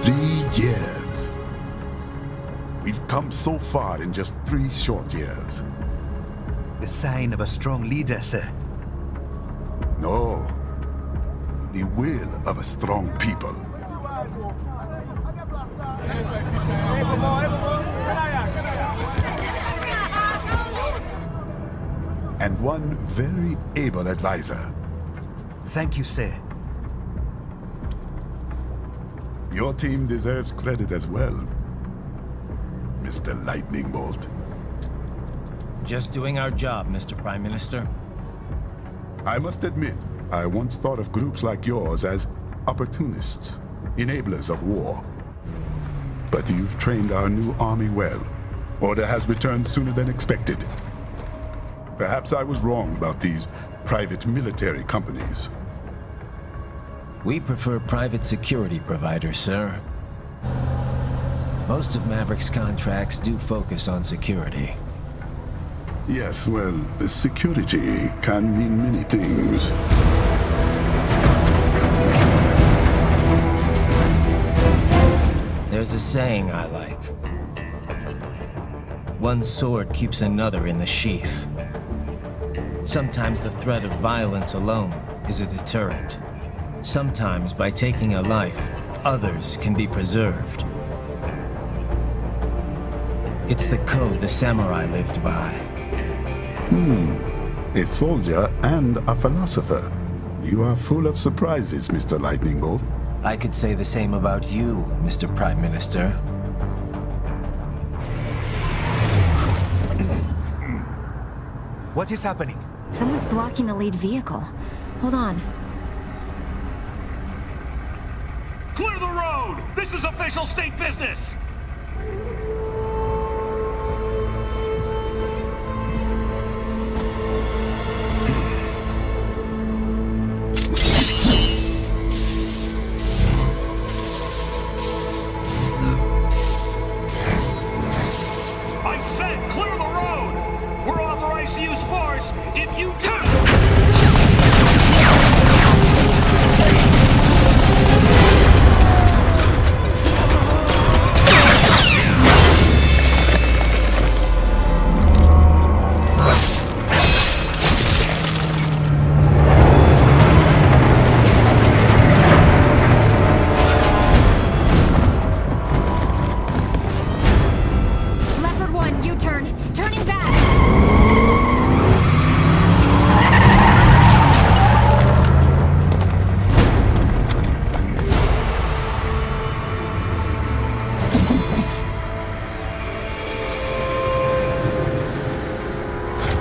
3 years. We've come so far in just 3 short years. The sign of a strong leader, sir. No. The will of a strong people. And one very able advisor. Thank you, sir. Your team deserves credit as well, Mr. Lightning Bolt. Just doing our job, Mr. Prime Minister. I must admit, I once thought of groups like yours as opportunists, enablers of war. But you've trained our new army well. Order has returned sooner than expected. Perhaps I was wrong about these private military companies. We prefer private security providers, sir. Most of Maverick's contracts do focus on security. Yes, well, security can mean many things. There's a saying I like. One sword keeps another in the sheath. Sometimes the threat of violence alone is a deterrent. Sometimes by taking a life, others can be preserved. It's the code the samurai lived by. A soldier and a philosopher. You are full of surprises, Mr. Lightning Bolt. I could say the same about you, Mr. Prime Minister. What is happening? Someone's blocking the lead vehicle. Hold on. Clear the road! This is official state business! I said clear the road! We're authorized to use force if you do! Leopard 1, U-turn. Turning back.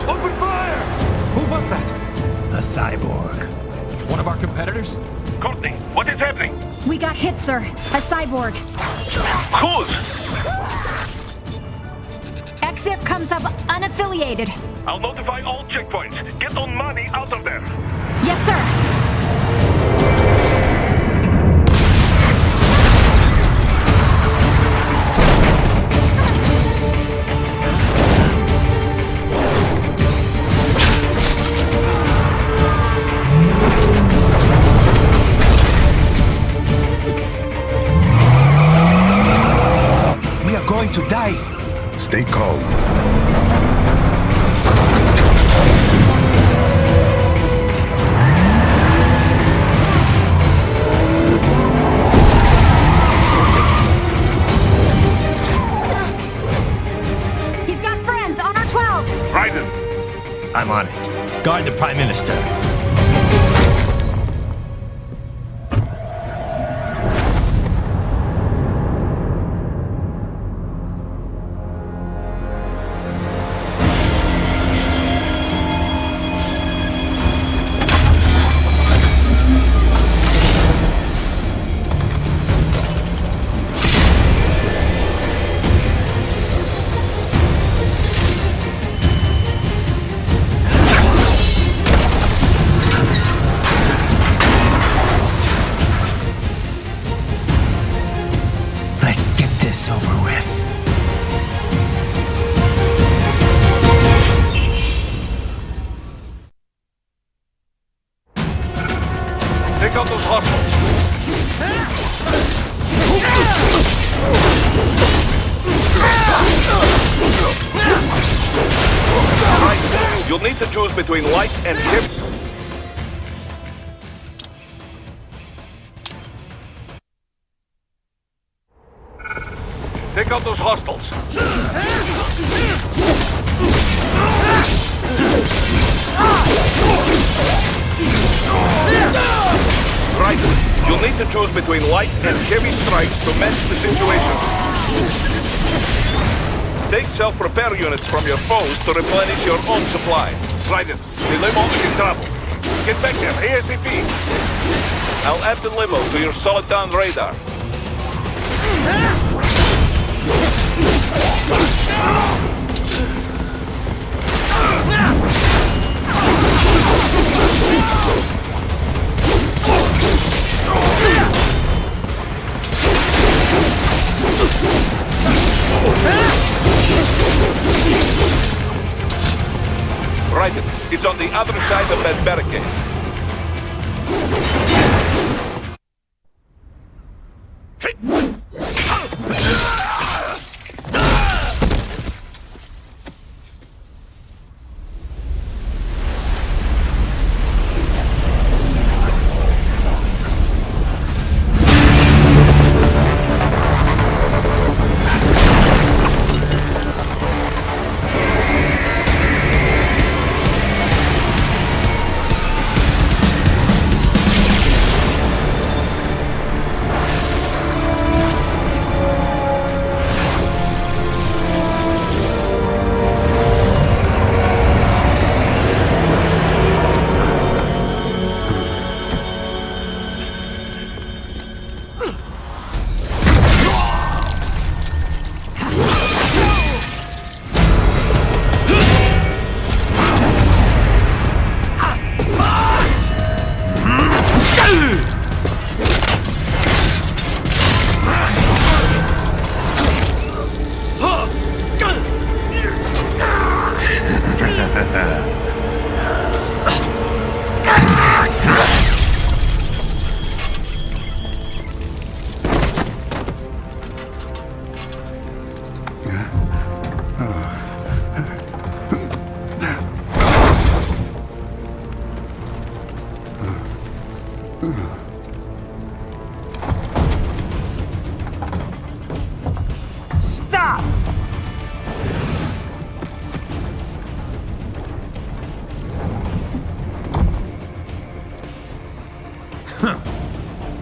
Open fire! Who was that? A cyborg. One of our competitors? Courtney, what is happening? We got hit, sir. A cyborg. Whose? XF comes up unaffiliated. I'll notify all checkpoints. Get on money out of there. Yes, sir. We are going to die. Stay calm. He's got friends on our 12. Raiden! I'm on it. Guard the Prime Minister. Let's get this over with. Take out those hostiles. Right. You'll need to choose between light and heavy. Take out those hostiles. Right. You'll need to choose between light and heavy strikes to match the situation. Take self-repair units from your foes to replenish your own supply. Raiden, the limo is in trouble. Get back there, ASAP. I'll add the limo to your solid down radar. Raiden, it's on the other side of that barricade.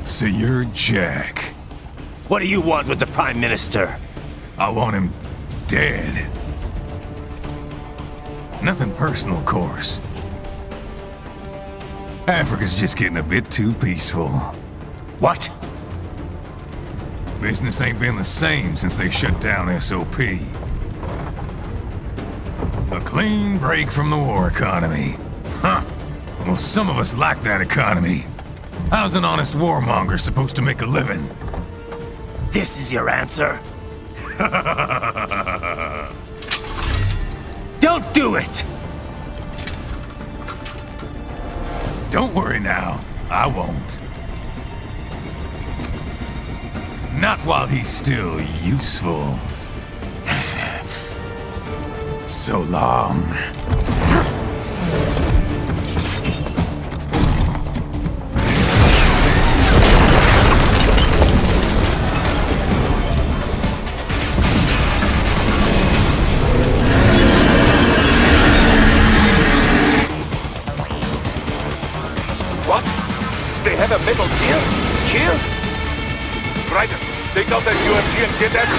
So you're Jack. What do you want with the Prime Minister? I want him dead. Nothing personal, of course. Africa's just getting a bit too peaceful. What? Business ain't been the same since they shut down SOP. A clean break from the war economy. Huh. Well, some of us like that economy. How's an honest warmonger supposed to make a living? This is your answer? Don't do it! Don't worry now. I won't. Not while he's still useful. So long. What? They have a metal gear? Here? Raiden, take out that UMG and get at it.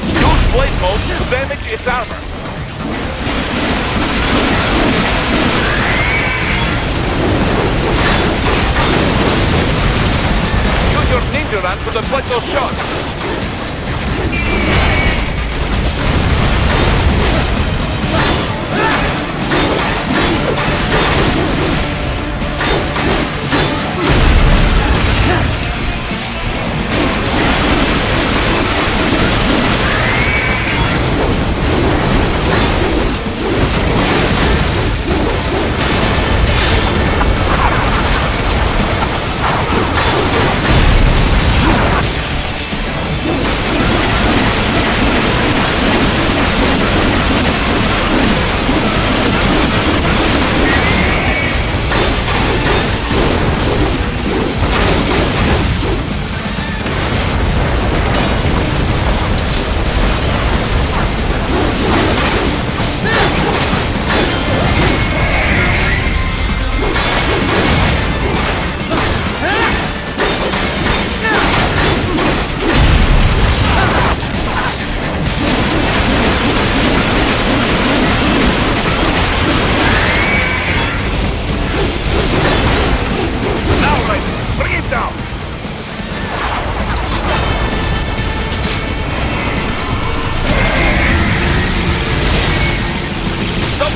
Use blade mode to damage its armor. Use your ninja run to deflect those shots.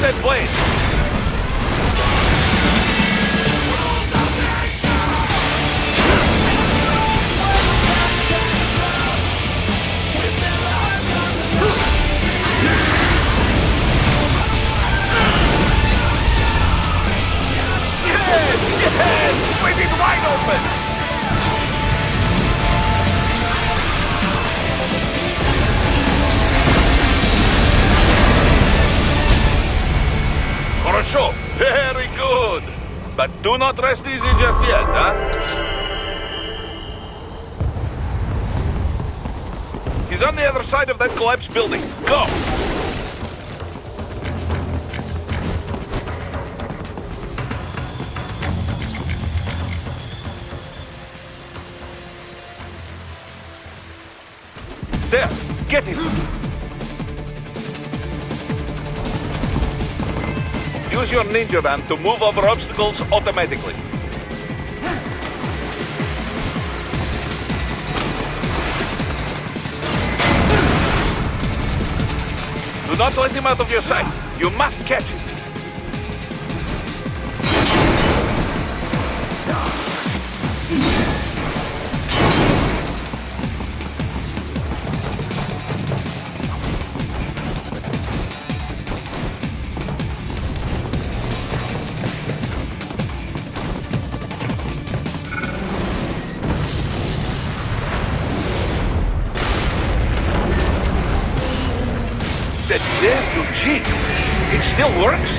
that blade! Yes! Squeeze it wide open! Хорошо, very good. But do not rest easy just yet, huh? He's on the other side of that collapsed building. Go! There! Get him! Use your ninja van to move over obstacles automatically. Do not let him out of your sight. You must catch him. That damn Eugene! It still works?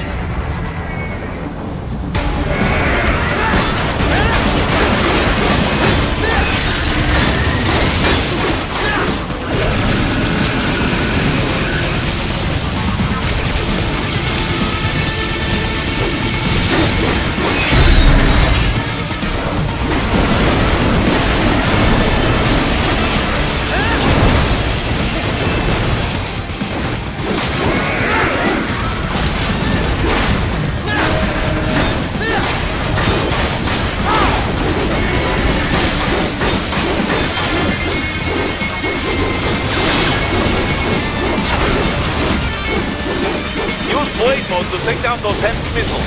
Blade mode to take down those heavy missiles.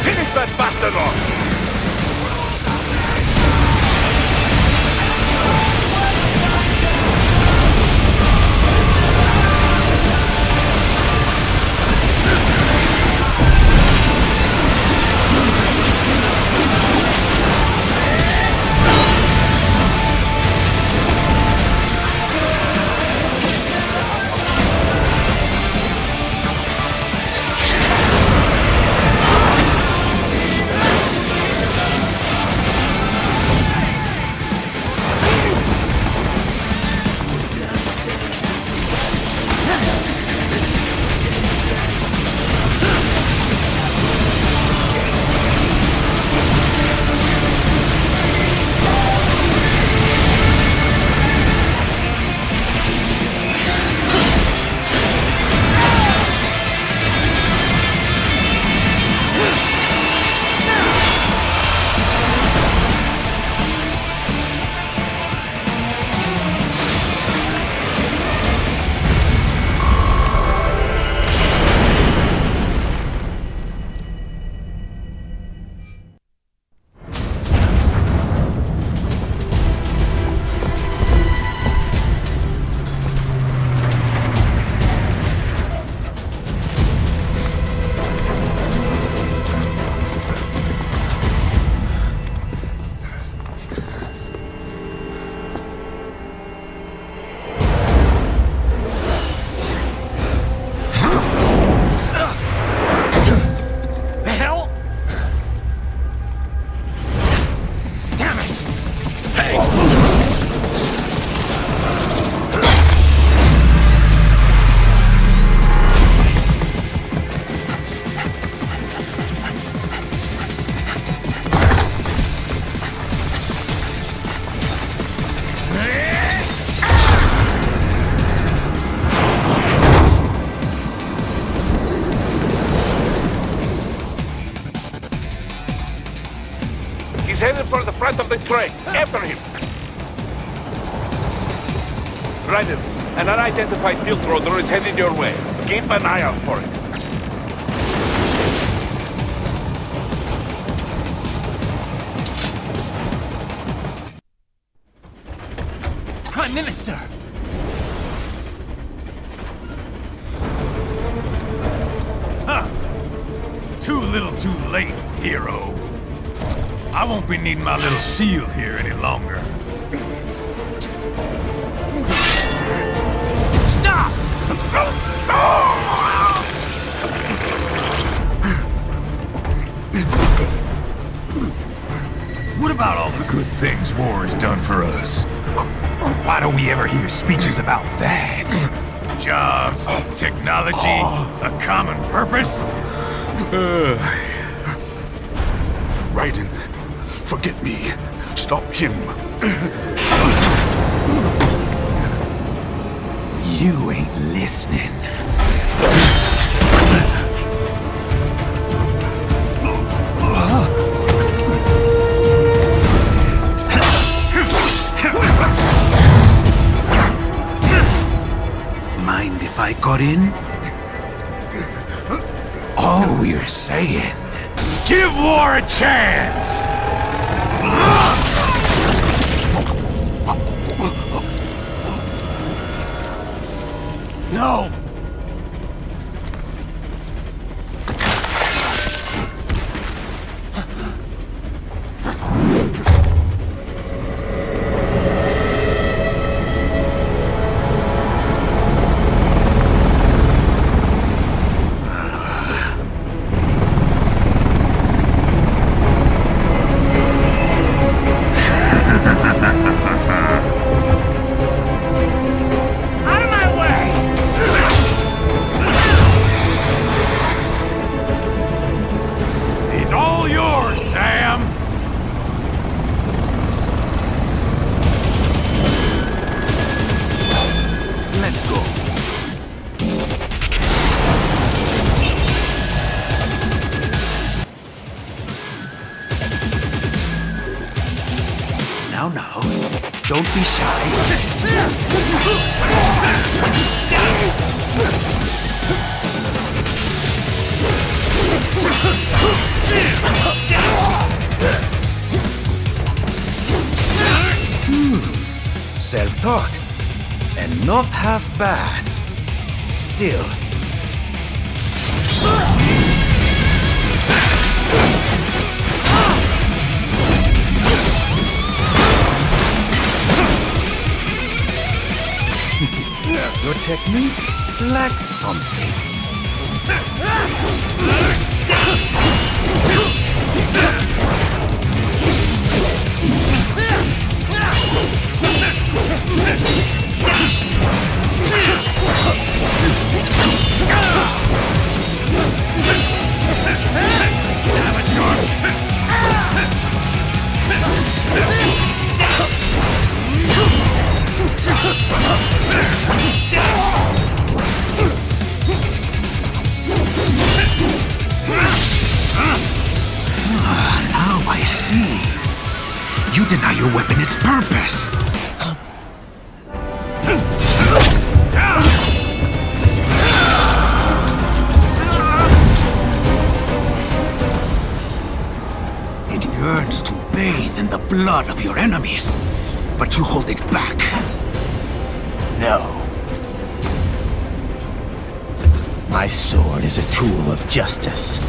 Finish that bastard off! front of the train. After him. Raiden, an unidentified field roader is headed your way. Keep an eye out for it. Prime Minister! Too little too late, hero. I won't be needing my little shield here any longer. Stop! What about all the good things war has done for us? Why don't we ever hear speeches about that? Jobs, technology, a common purpose? Raiden, forget me. Stop him. You ain't listening. Mind if I got in? All we're saying, give war a chance! No! Now, don't be shy. Self-taught, and not half bad. Still. Your technique lacks something. Now I see. You deny your weapon its purpose. It yearns to bathe in the blood of your enemies, but you hold it back. No. My sword is a tool of justice.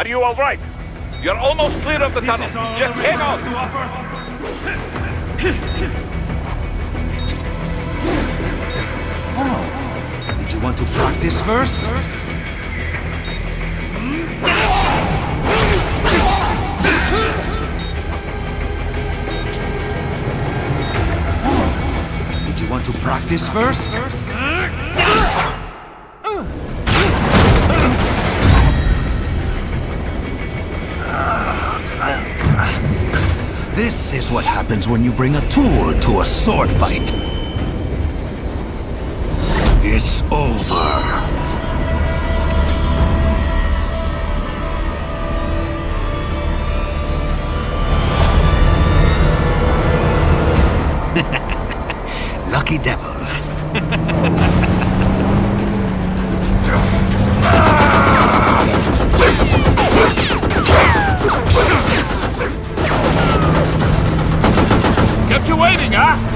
Are you all right? You're almost clear of the tunnel. Just hang on. Oh, did you want to practice first? Oh, did you want to practice first? This is what happens when you bring a tool to a sword fight. It's over. Lucky devil. Kept you waiting, huh?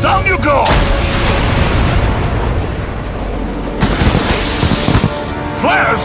Down you go! Flares!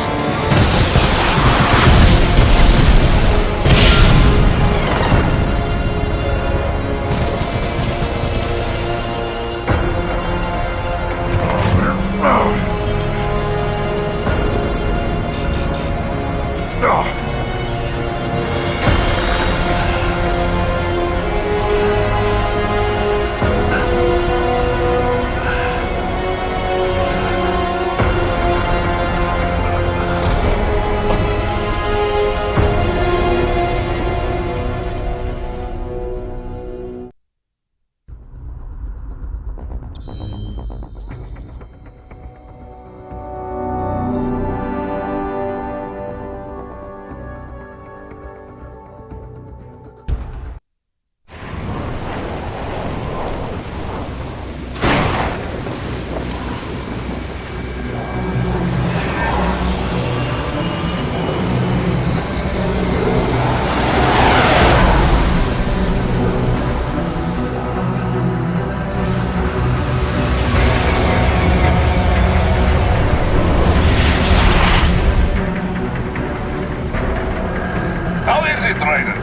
How is it, Raiden?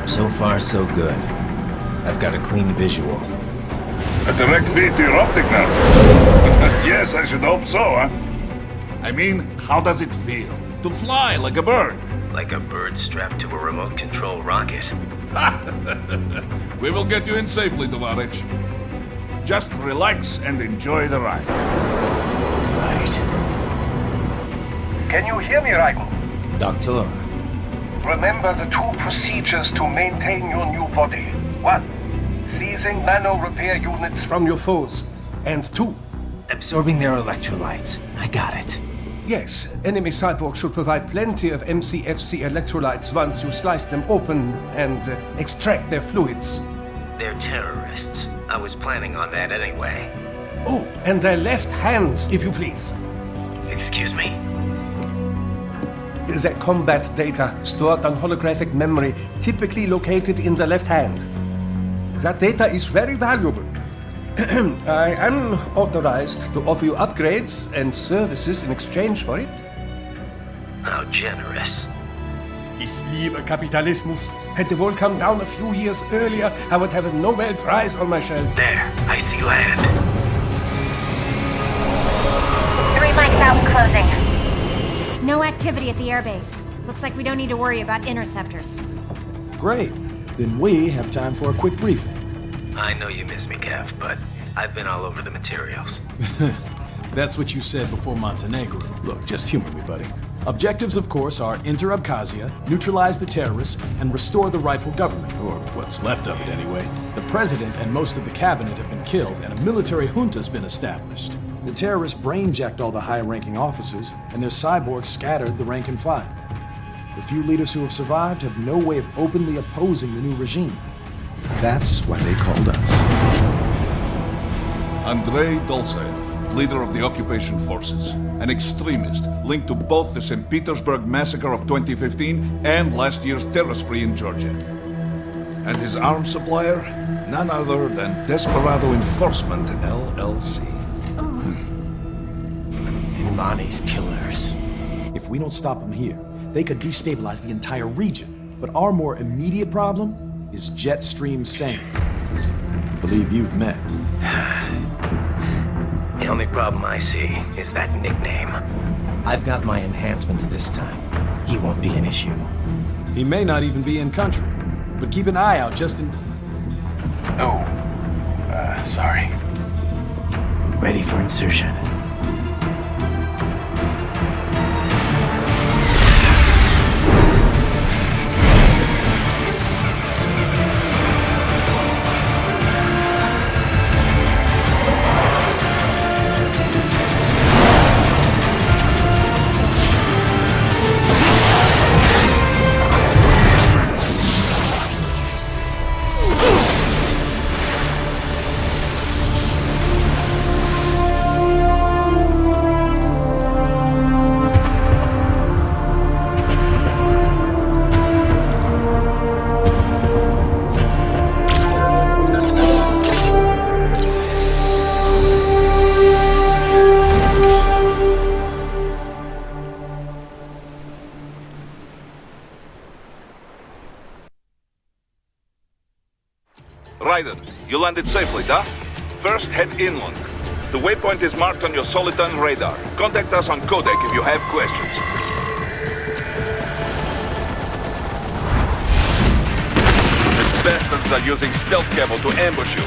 So far, so good. I've got a clean visual. A direct feed to your optic now. Yes, I should hope so, huh? I mean, how does it feel? To fly like a bird? Like a bird strapped to a remote control rocket. We will get you in safely, Tovarich. Just relax and enjoy the ride. Right. Can you hear me, Raiden? Doctor, Remember the two procedures to maintain your new body. 1. Seizing nano repair units from your foes. And 2. absorbing their electrolytes. I got it. Yes, enemy cyborgs should provide plenty of MCFC electrolytes once you slice them open and extract their fluids. They're terrorists. I was planning on that anyway. Oh, and their left hands, if you please. Excuse me? The combat data stored on holographic memory, typically located in the left hand. That data is very valuable. I am authorized to offer you upgrades and services in exchange for it. How generous. Ich liebe Kapitalismus. Had the wall come down a few years earlier, I would have a Nobel Prize on my shelf. There, I see land. 3 mics out, closing. No activity at the airbase. Looks like we don't need to worry about interceptors. Great. Then we have time for a quick briefing. I know you miss me, Kev, but I've been all over the materials. That's what you said before Montenegro. Look, just humor me, buddy. Objectives, of course, are enter Abkhazia, neutralize the terrorists, and restore the rightful government, or what's left of it anyway. The president and most of the cabinet have been killed, and a military junta's been established. The terrorists brain-jacked all the high-ranking officers, and their cyborgs scattered the rank and file. The few leaders who have survived have no way of openly opposing the new regime. That's why they called us. Andrei Dolzaev, leader of the occupation forces, an extremist linked to both the St. Petersburg massacre of 2015 and last year's terror spree in Georgia. And his arms supplier, none other than Desperado Enforcement, LLC. Imani's killers. If we don't stop them here, they could destabilize the entire region. But our more immediate problem is Jetstream Sane. I believe you've met. The only problem I see is that nickname. I've got my enhancements this time. He won't be an issue. He may not even be in country, but keep an eye out just in... Oh, sorry. Ready for insertion. Raiden, you landed safely, da? First, head inland. The waypoint is marked on your Soliton radar. Contact us on Codec if you have questions. The bastards are using stealth cable to ambush you.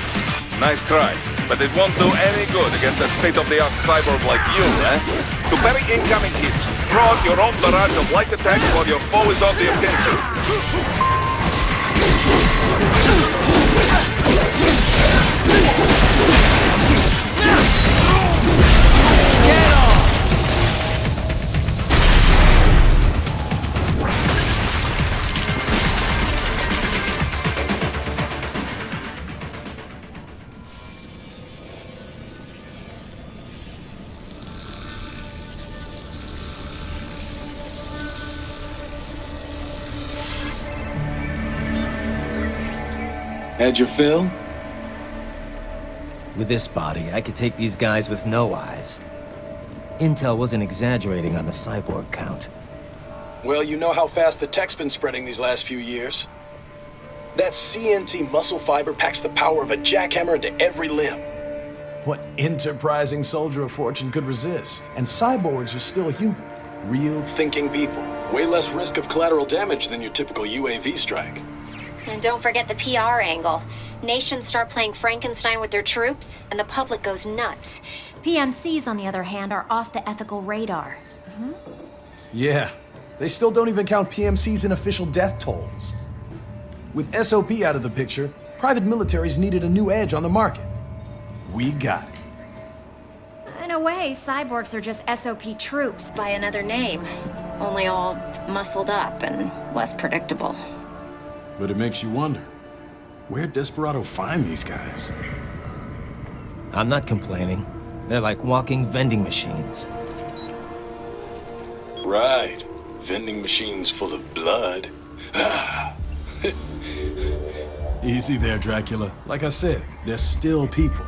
Nice try, but it won't do any good against a state-of-the-art cyborg like you, eh? To parry incoming hits, throw out your own barrage of light attacks while your foe is on the offensive. Had your fill? With this body, I could take these guys with no eyes. Intel wasn't exaggerating on the cyborg count. Well, you know how fast the tech's been spreading these last few years. That CNT muscle fiber packs the power of a jackhammer into every limb. What enterprising soldier of fortune could resist? And cyborgs are still human. Real Thinking people. Way less risk of collateral damage than your typical UAV strike. And don't forget the PR angle. Nations start playing Frankenstein with their troops, and the public goes nuts. PMCs, on the other hand, are off the ethical radar. Yeah, they still don't even count PMCs in official death tolls. With SOP out of the picture, private militaries needed a new edge on the market. We got it. In a way, cyborgs are just SOP troops by another name. Only all muscled up and less predictable. But it makes you wonder, where'd Desperado find these guys? I'm not complaining. They're like walking vending machines. Right. Vending machines full of blood. Easy there, Dracula. Like I said, they're still people.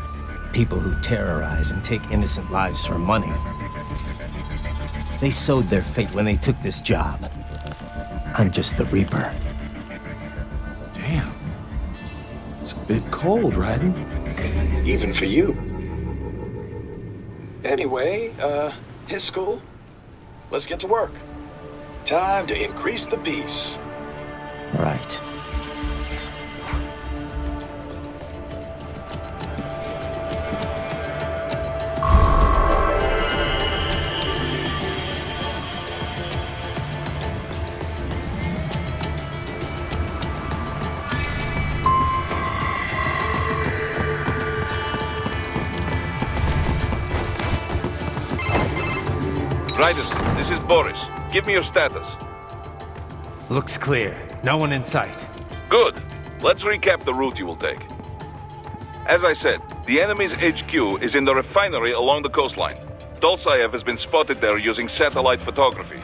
People who terrorize and take innocent lives for money. They sowed their fate when they took this job. I'm just the Reaper. Damn. It's a bit cold, Raiden. Even for you. Anyway, his school. Let's get to work. Time to increase the peace. Right. Raiden, this is Boris. Give me your status. Looks clear. No one in sight. Good. Let's recap the route you will take. As I said, the enemy's HQ is in the refinery along the coastline. Dolzaev has been spotted there using satellite photography.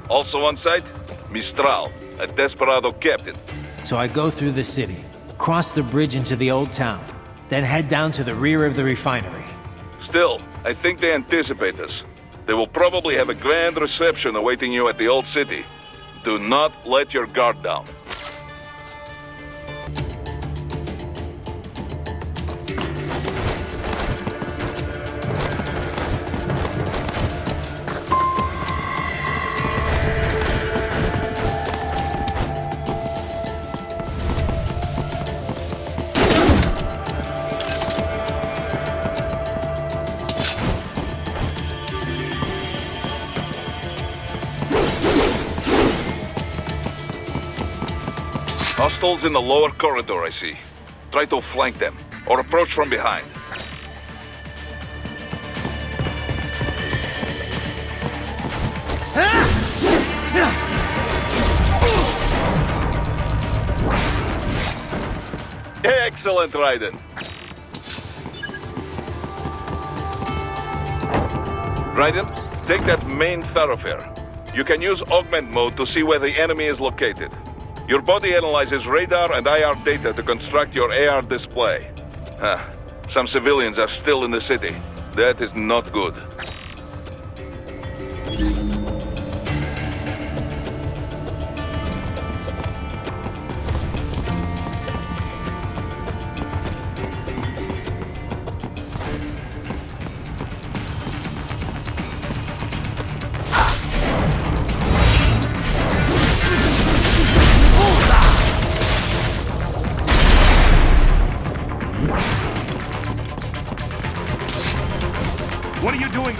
Also on site, Mistral, a desperado captain. So I go through the city, cross the bridge into the old town, then head down to the rear of the refinery. Still, I think they anticipate us. They will probably have a grand reception awaiting you at the old city. Do not let your guard down. Hostiles in the lower corridor, I see. Try to flank them, or approach from behind. Excellent, Raiden. Raiden, take that main thoroughfare. You can use augment mode to see where the enemy is located. Your body analyzes radar and IR data to construct your AR display. Some civilians are still in the city. That is not good. What are you doing?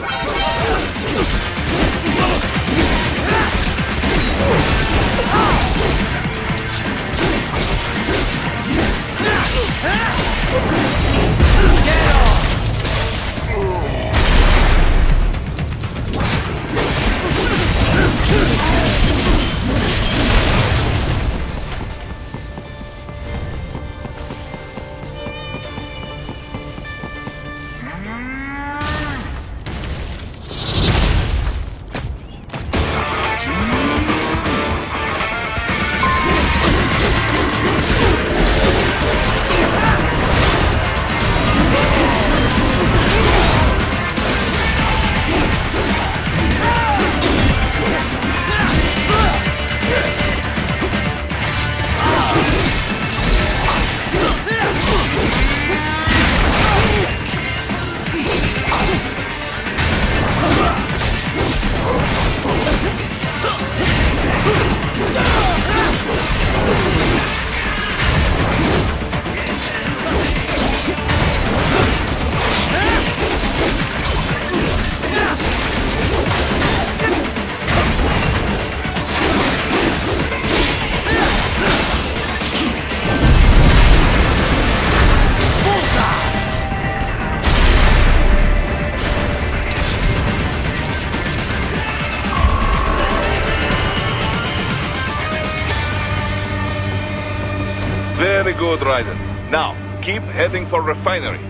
Very good, Raiden. Now, keep heading for refinery.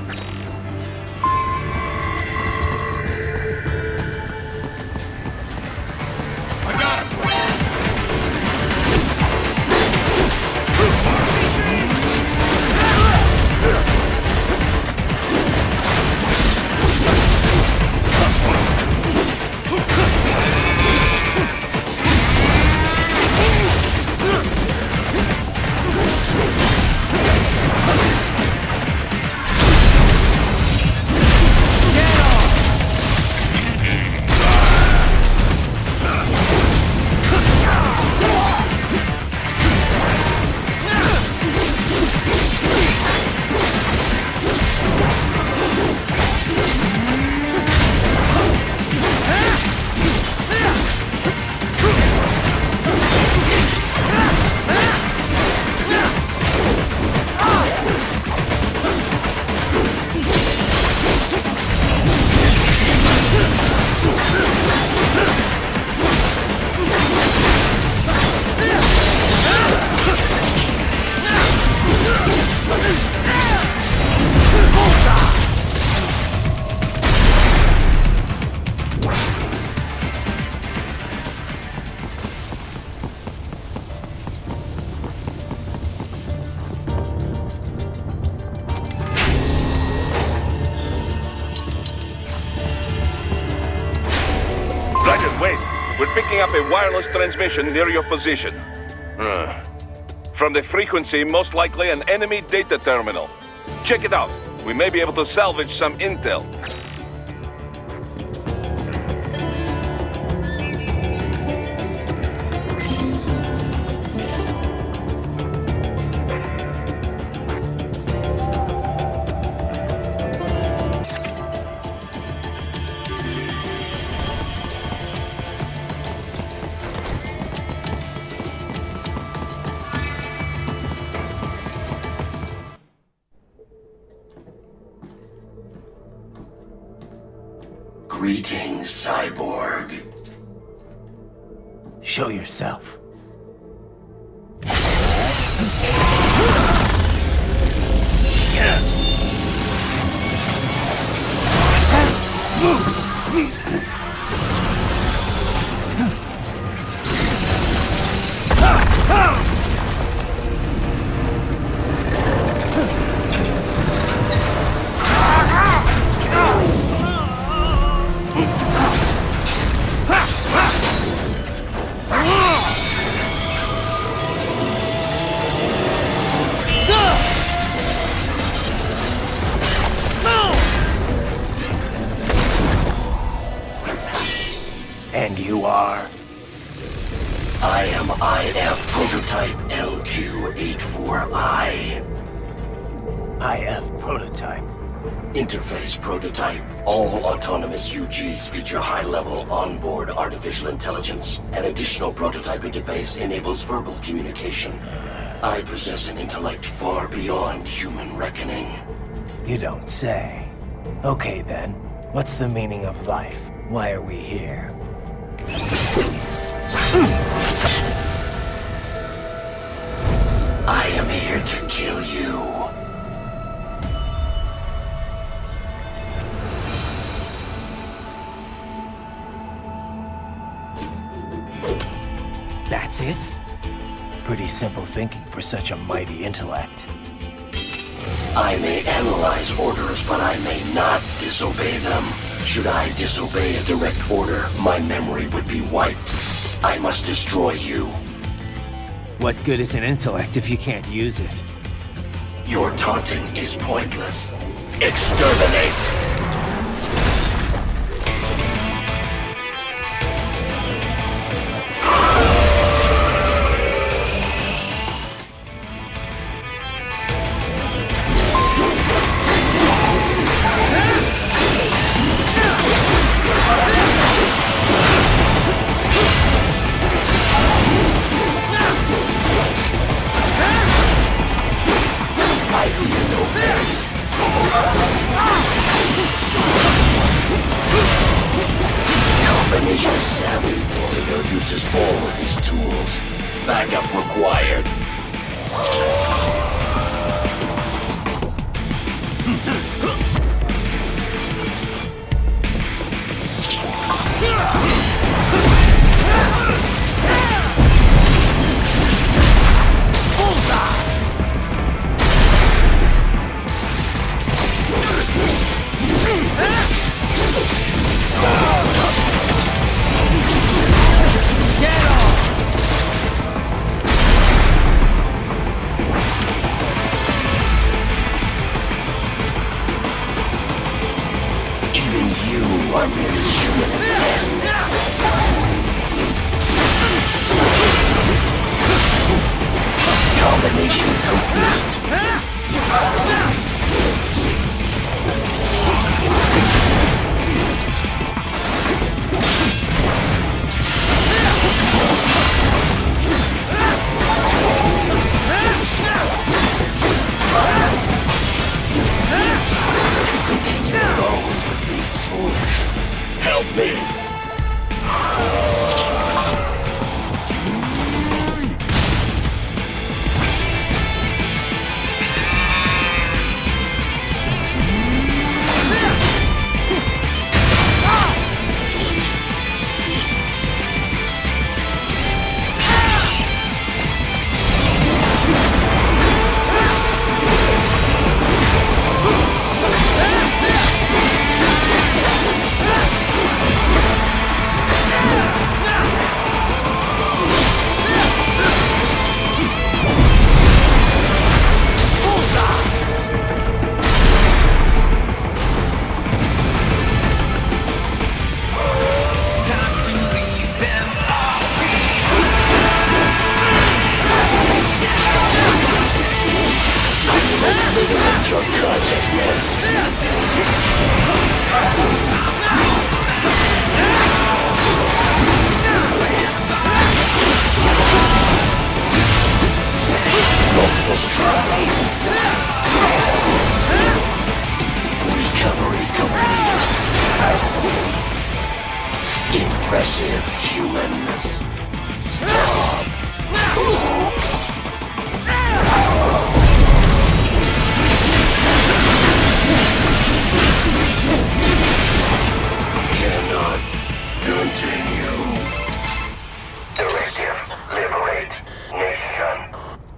picking up a wireless transmission near your position. From the frequency, most likely an enemy data terminal. Check it out. We may be able to salvage some intel. Greetings, cyborg. Show yourself. And you are? I am IF Prototype LQ84I. IF Prototype. Interface Prototype. All autonomous UGs feature high-level onboard artificial intelligence. An additional prototype interface enables verbal communication. I possess an intellect far beyond human reckoning. You don't say. Okay then, what's the meaning of life? Why are we here? I am here to kill you. That's it? Pretty simple thinking for such a mighty intellect. I may analyze orders, but I may not disobey them. Should I disobey a direct order, my memory would be wiped. I must destroy you. What good is an intellect if you can't use it? Your taunting is pointless. Exterminate! Combination savvy warrior uses all of these tools. Backup required. Even you are merely human again. Combination complete. Continue alone would be foolish. Help me. your consciousness. Multiple strike. Recovery complete. Impressive humans. Cannot continue. Directive, liberate nation.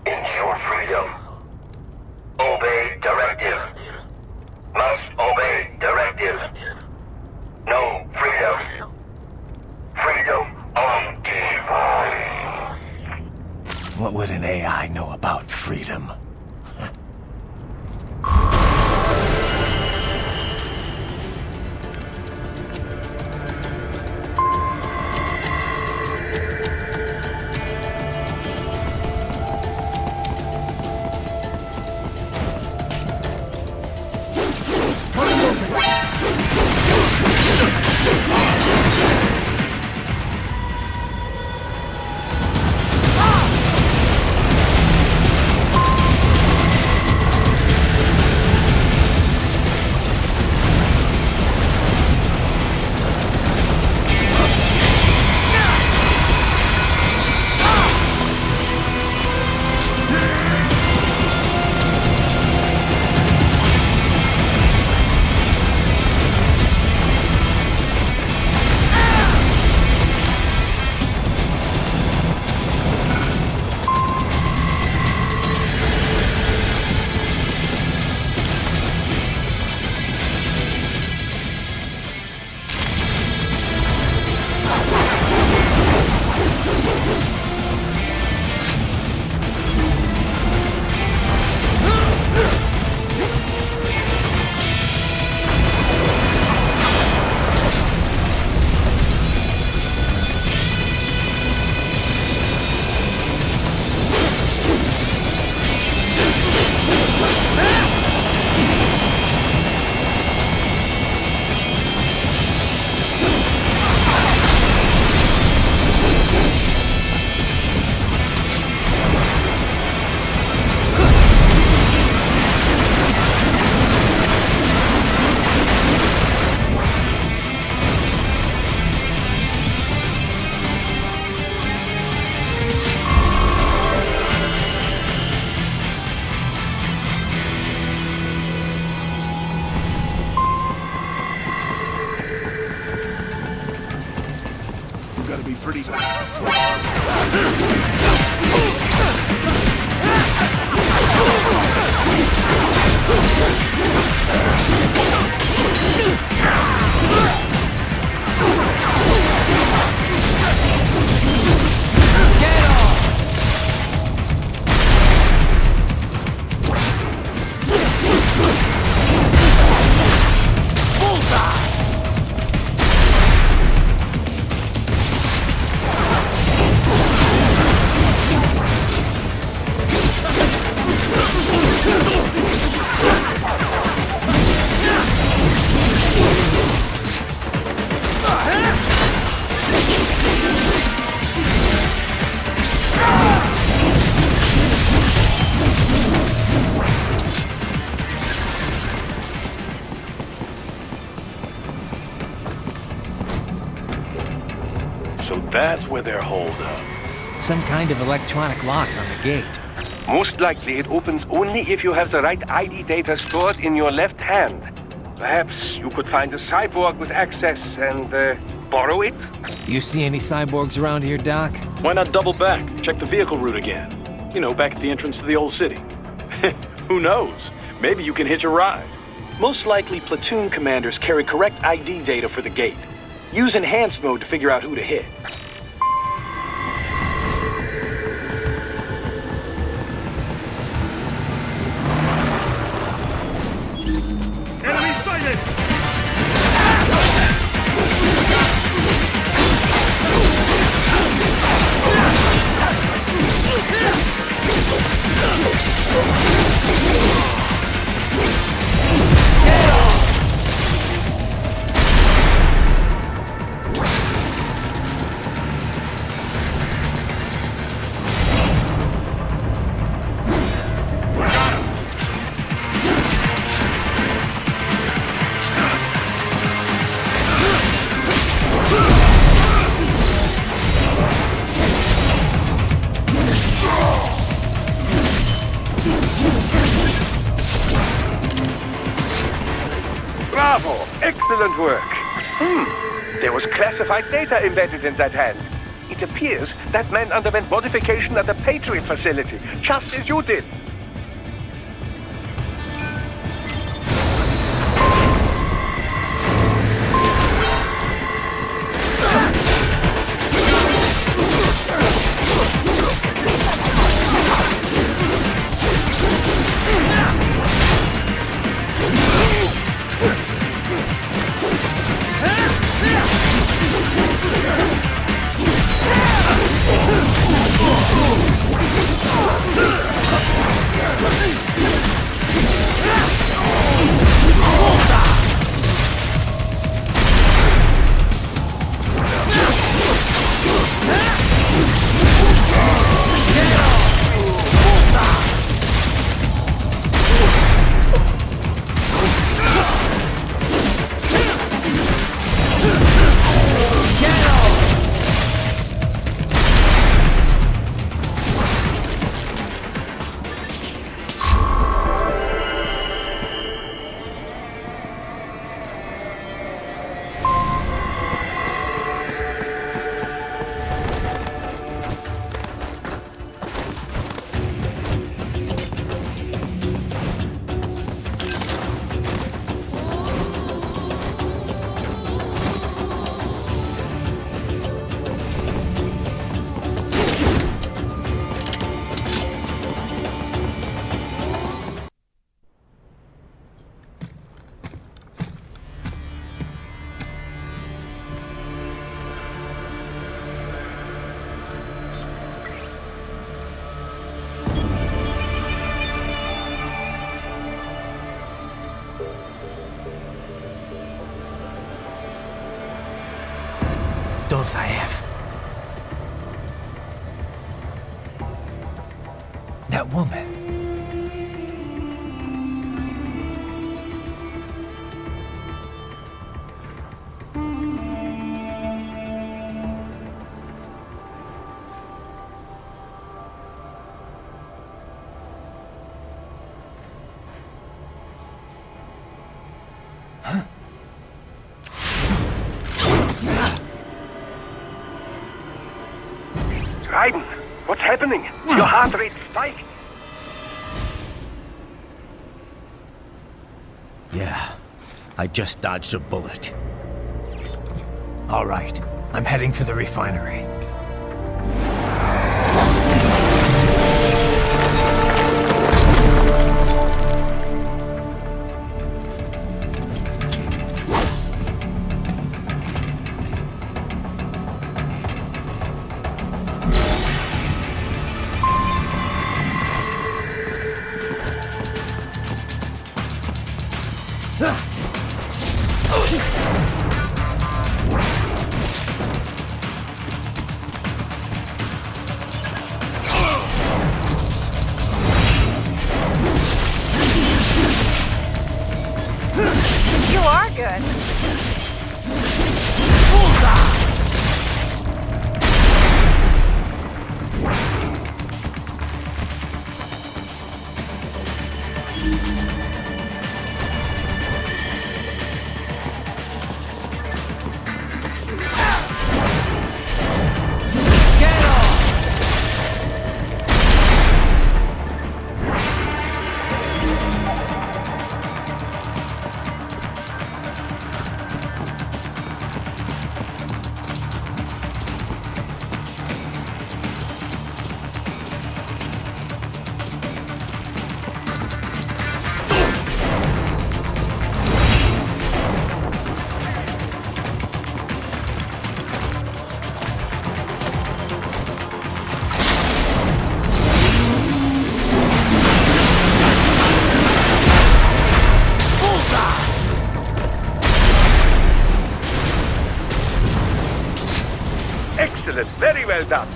Ensure freedom. Obey directive. Must obey directive. No freedom. Freedom undefined. What would an AI know about freedom? That's where they're holed up. Some kind of electronic lock on the gate. Most likely it opens only if you have the right ID data stored in your left hand. Perhaps you could find a cyborg with access and borrow it? You see any cyborgs around here, Doc? Why not double back? Check the vehicle route again. You know, back at the entrance to the old city. Who knows? Maybe you can hitch a ride. Most likely platoon commanders carry correct ID data for the gate. Use enhanced mode to figure out who to hit. Enemy sighted! Bravo! Excellent work. There was classified data embedded in that hand. It appears that man underwent modification at the Patriot facility, just as you did. Dolzaev. That woman. Raiden, what's happening? Your heart rate spiked. Yeah, I just dodged a bullet. All right, I'm heading for the refinery. You are good. Excellent, very well done.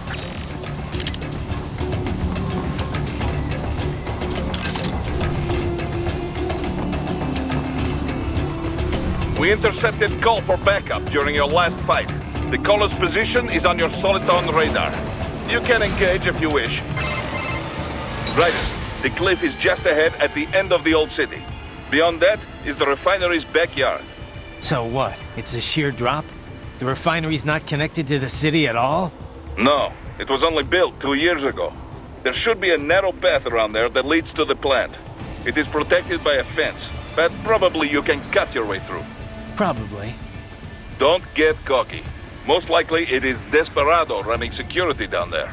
We intercepted call for backup during your last fight. The caller's position is on your Soliton radar. You can engage if you wish. Raiden, the cliff is just ahead at the end of the old city. Beyond that is the refinery's backyard. So what? It's a sheer drop? The refinery's not connected to the city at all? No, it was only built 2 years ago. There should be a narrow path around there that leads to the plant. It is protected by a fence, but probably you can cut your way through. Probably. Don't get cocky. Most likely it is Desperado running security down there.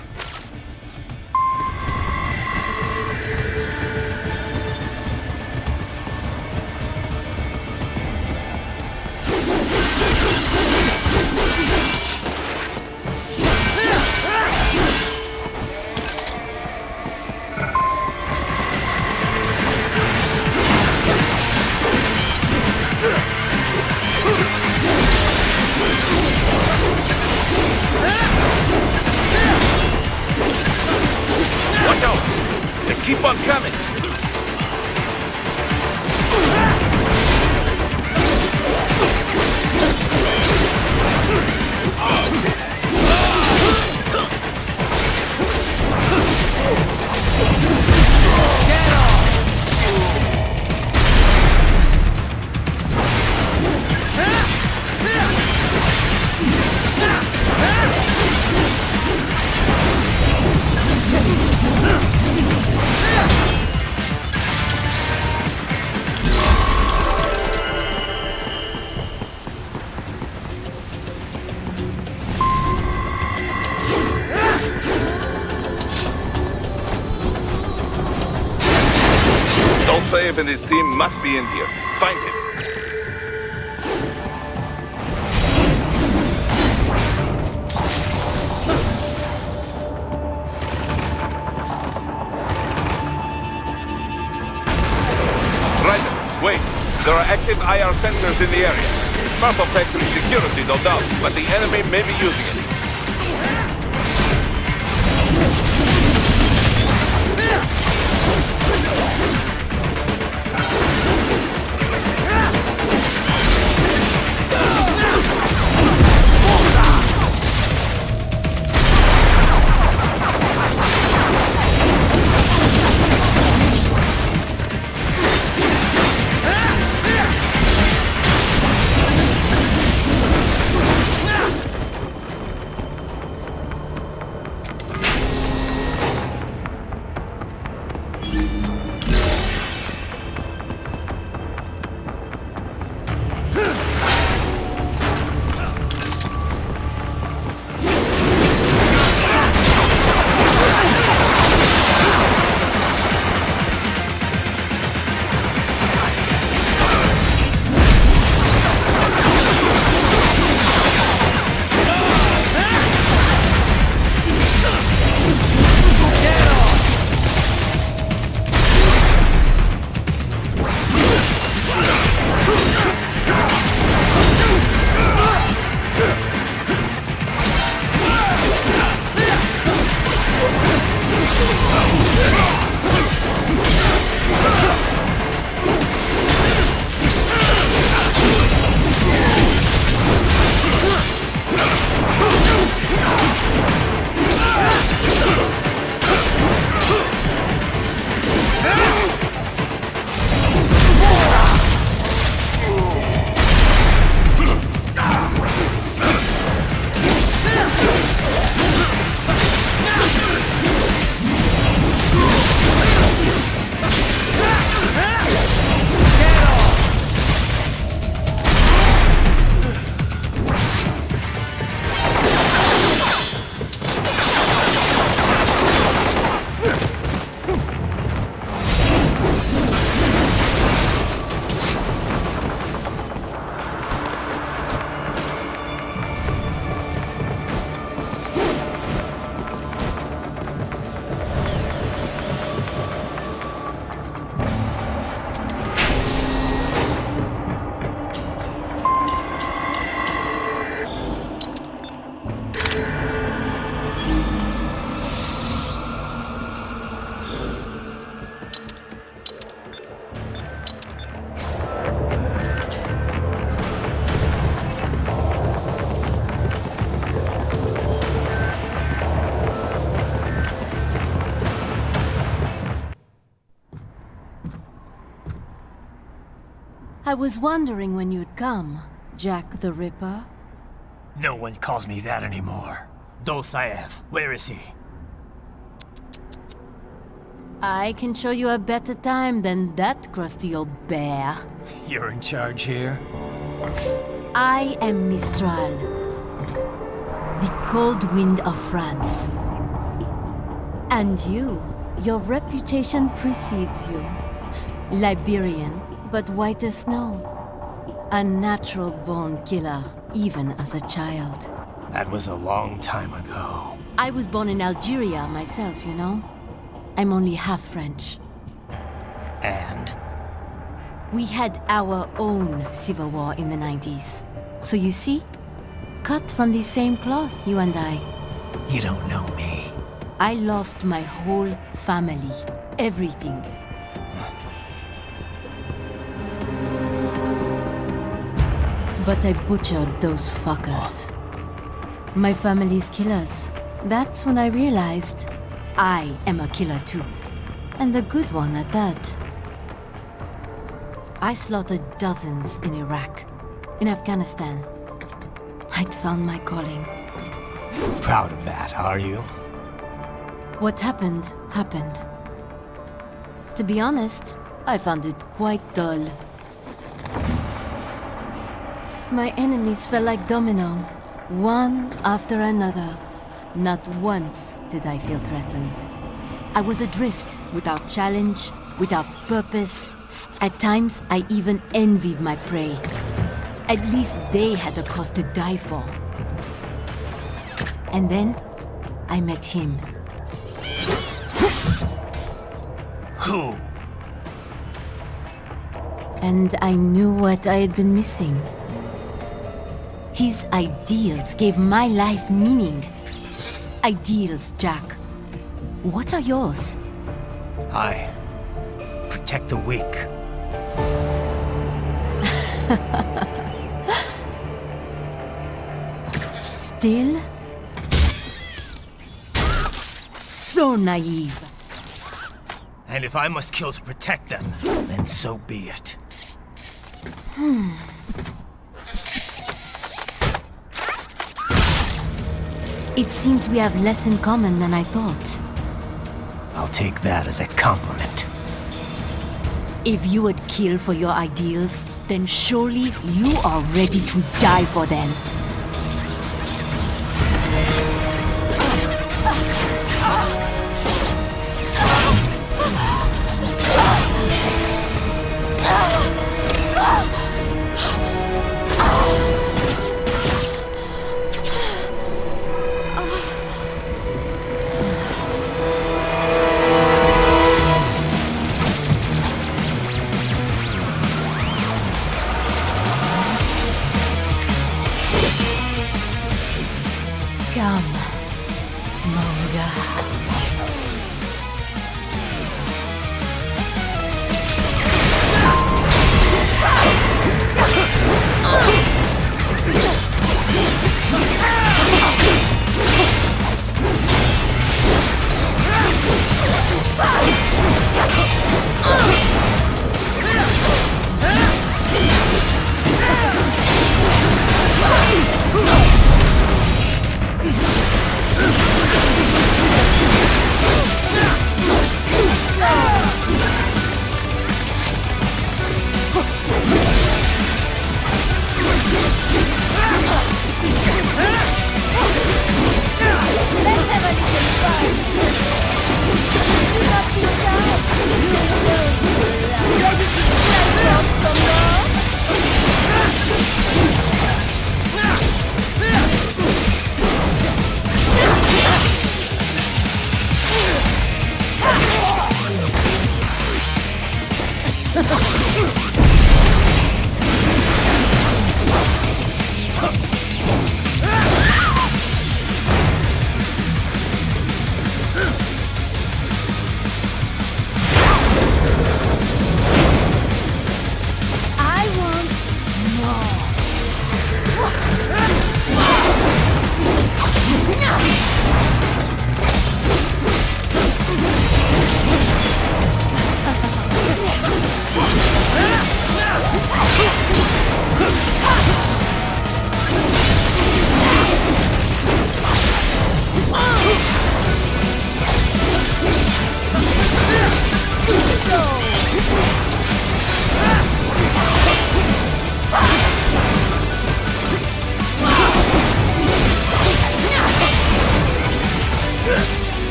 Watch out! They keep on coming! Dolcev and his team must be in here. Find him. Raiden, wait. There are active IR sensors in the area. Part of factory security, no doubt, but the enemy may be using it. I was wondering when you'd come, Jack the Ripper. No one calls me that anymore. Dosaev, where is he? I can show you a better time than that crusty old bear. You're in charge here? I am Mistral, the cold wind of France. And your reputation precedes you. Liberian, but white as snow. A natural-born killer, even as a child. That was a long time ago. I was born in Algeria myself, you know? I'm only half French. And? We had our own civil war in the 90s. So you see? Cut from the same cloth, you and I. You don't know me. I lost my whole family. Everything. But I butchered those fuckers. My family's killers. That's when I realized I am a killer too. And a good one at that. I slaughtered dozens in Iraq, in Afghanistan. I'd found my calling. Proud of that, are you? What happened, happened. To be honest, I found it quite dull. My enemies fell like domino, one after another. Not once did I feel threatened. I was adrift, without challenge, without purpose. At times, I even envied my prey. At least they had a cause to die for. And then, I met him. Who? And I knew what I had been missing. His ideals gave my life meaning. Ideals, Jack. What are yours? I protect the weak. Still? So naive. And if I must kill to protect them, then so be it. It seems we have less in common than I thought. I'll take that as a compliment. If you would kill for your ideals, then surely you are ready to die for them.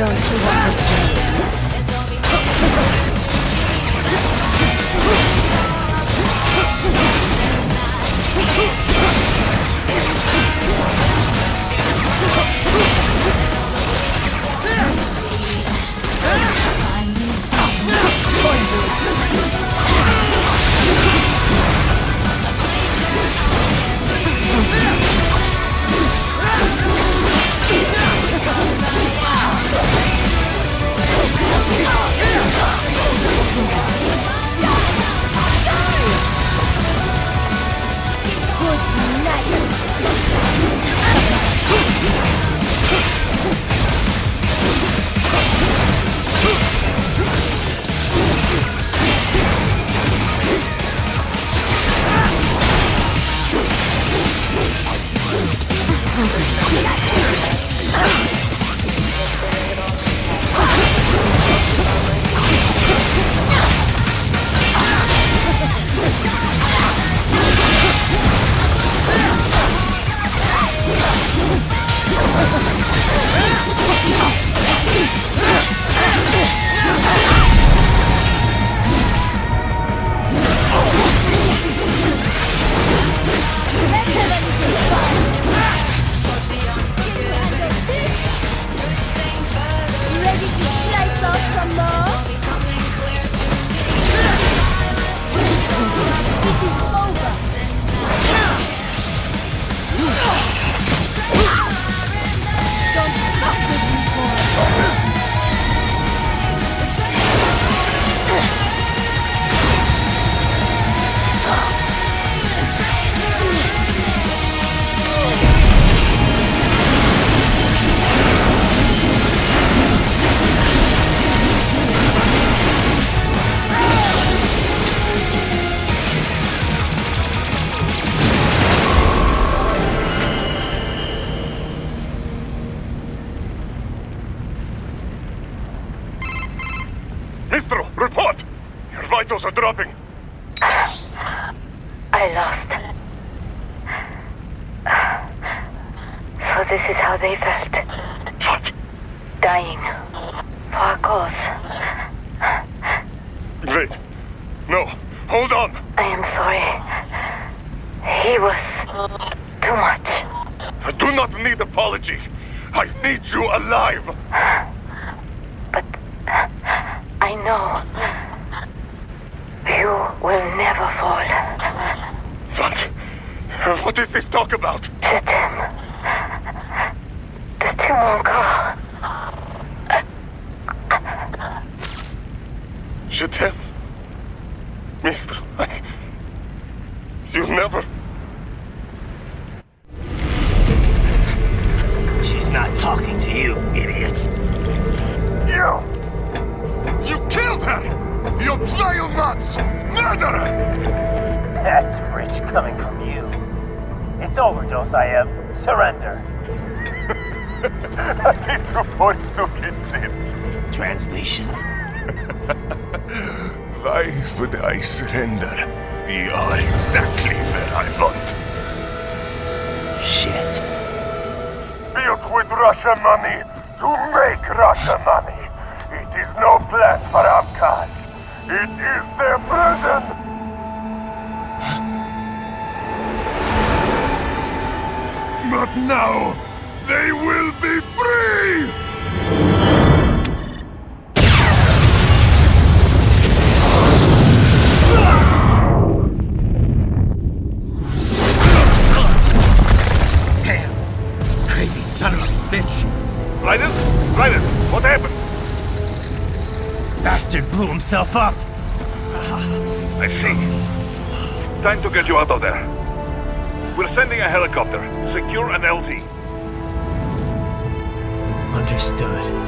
Don't you want to play? Mistro, report! Your vitals are dropping. I lost. So this is how they felt. What? Dying. For a cause. Wait. No. Hold on. I am sorry. He was too much. I do not need apology. I need you alive. But I know you will never fall. What? What is this talk about? Je t'aime. De tout mon corps. Je t'aime. Mister, you never... She's not talking to you, idiots. You killed her! You vile nuts! Murderer! That's rich coming from you. It's overdose, I am. Surrender. Translation. Why would I surrender? We are exactly where I want. Shit. Built with Russian money to make Russian money. It is no plan for outcasts. It is their prison. But now, they will be free! Damn! Crazy son of a bitch! Raiden? Raiden, what happened? Bastard blew himself up! I see. Time to get you out of there. We're sending a helicopter. Secure an LZ. Understood.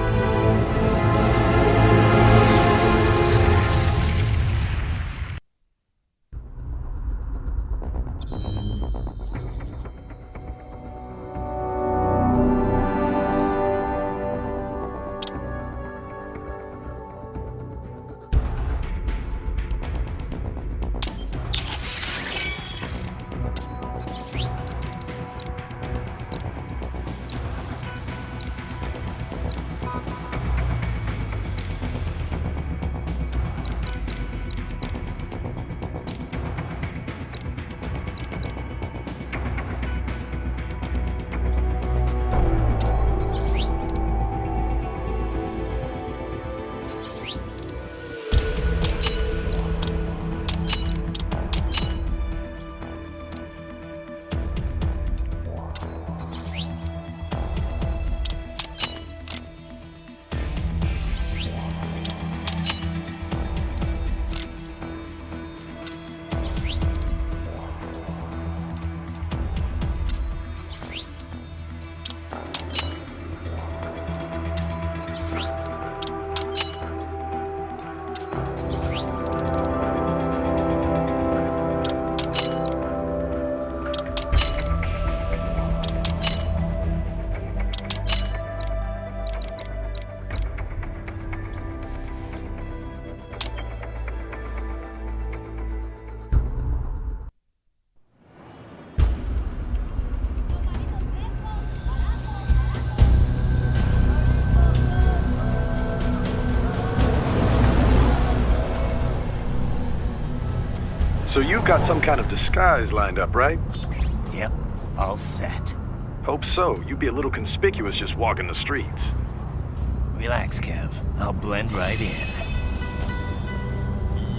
you've got some kind of disguise lined up, right? Yep, all set. Hope so. You'd be a little conspicuous just walking the streets. Relax, Kev. I'll blend right in.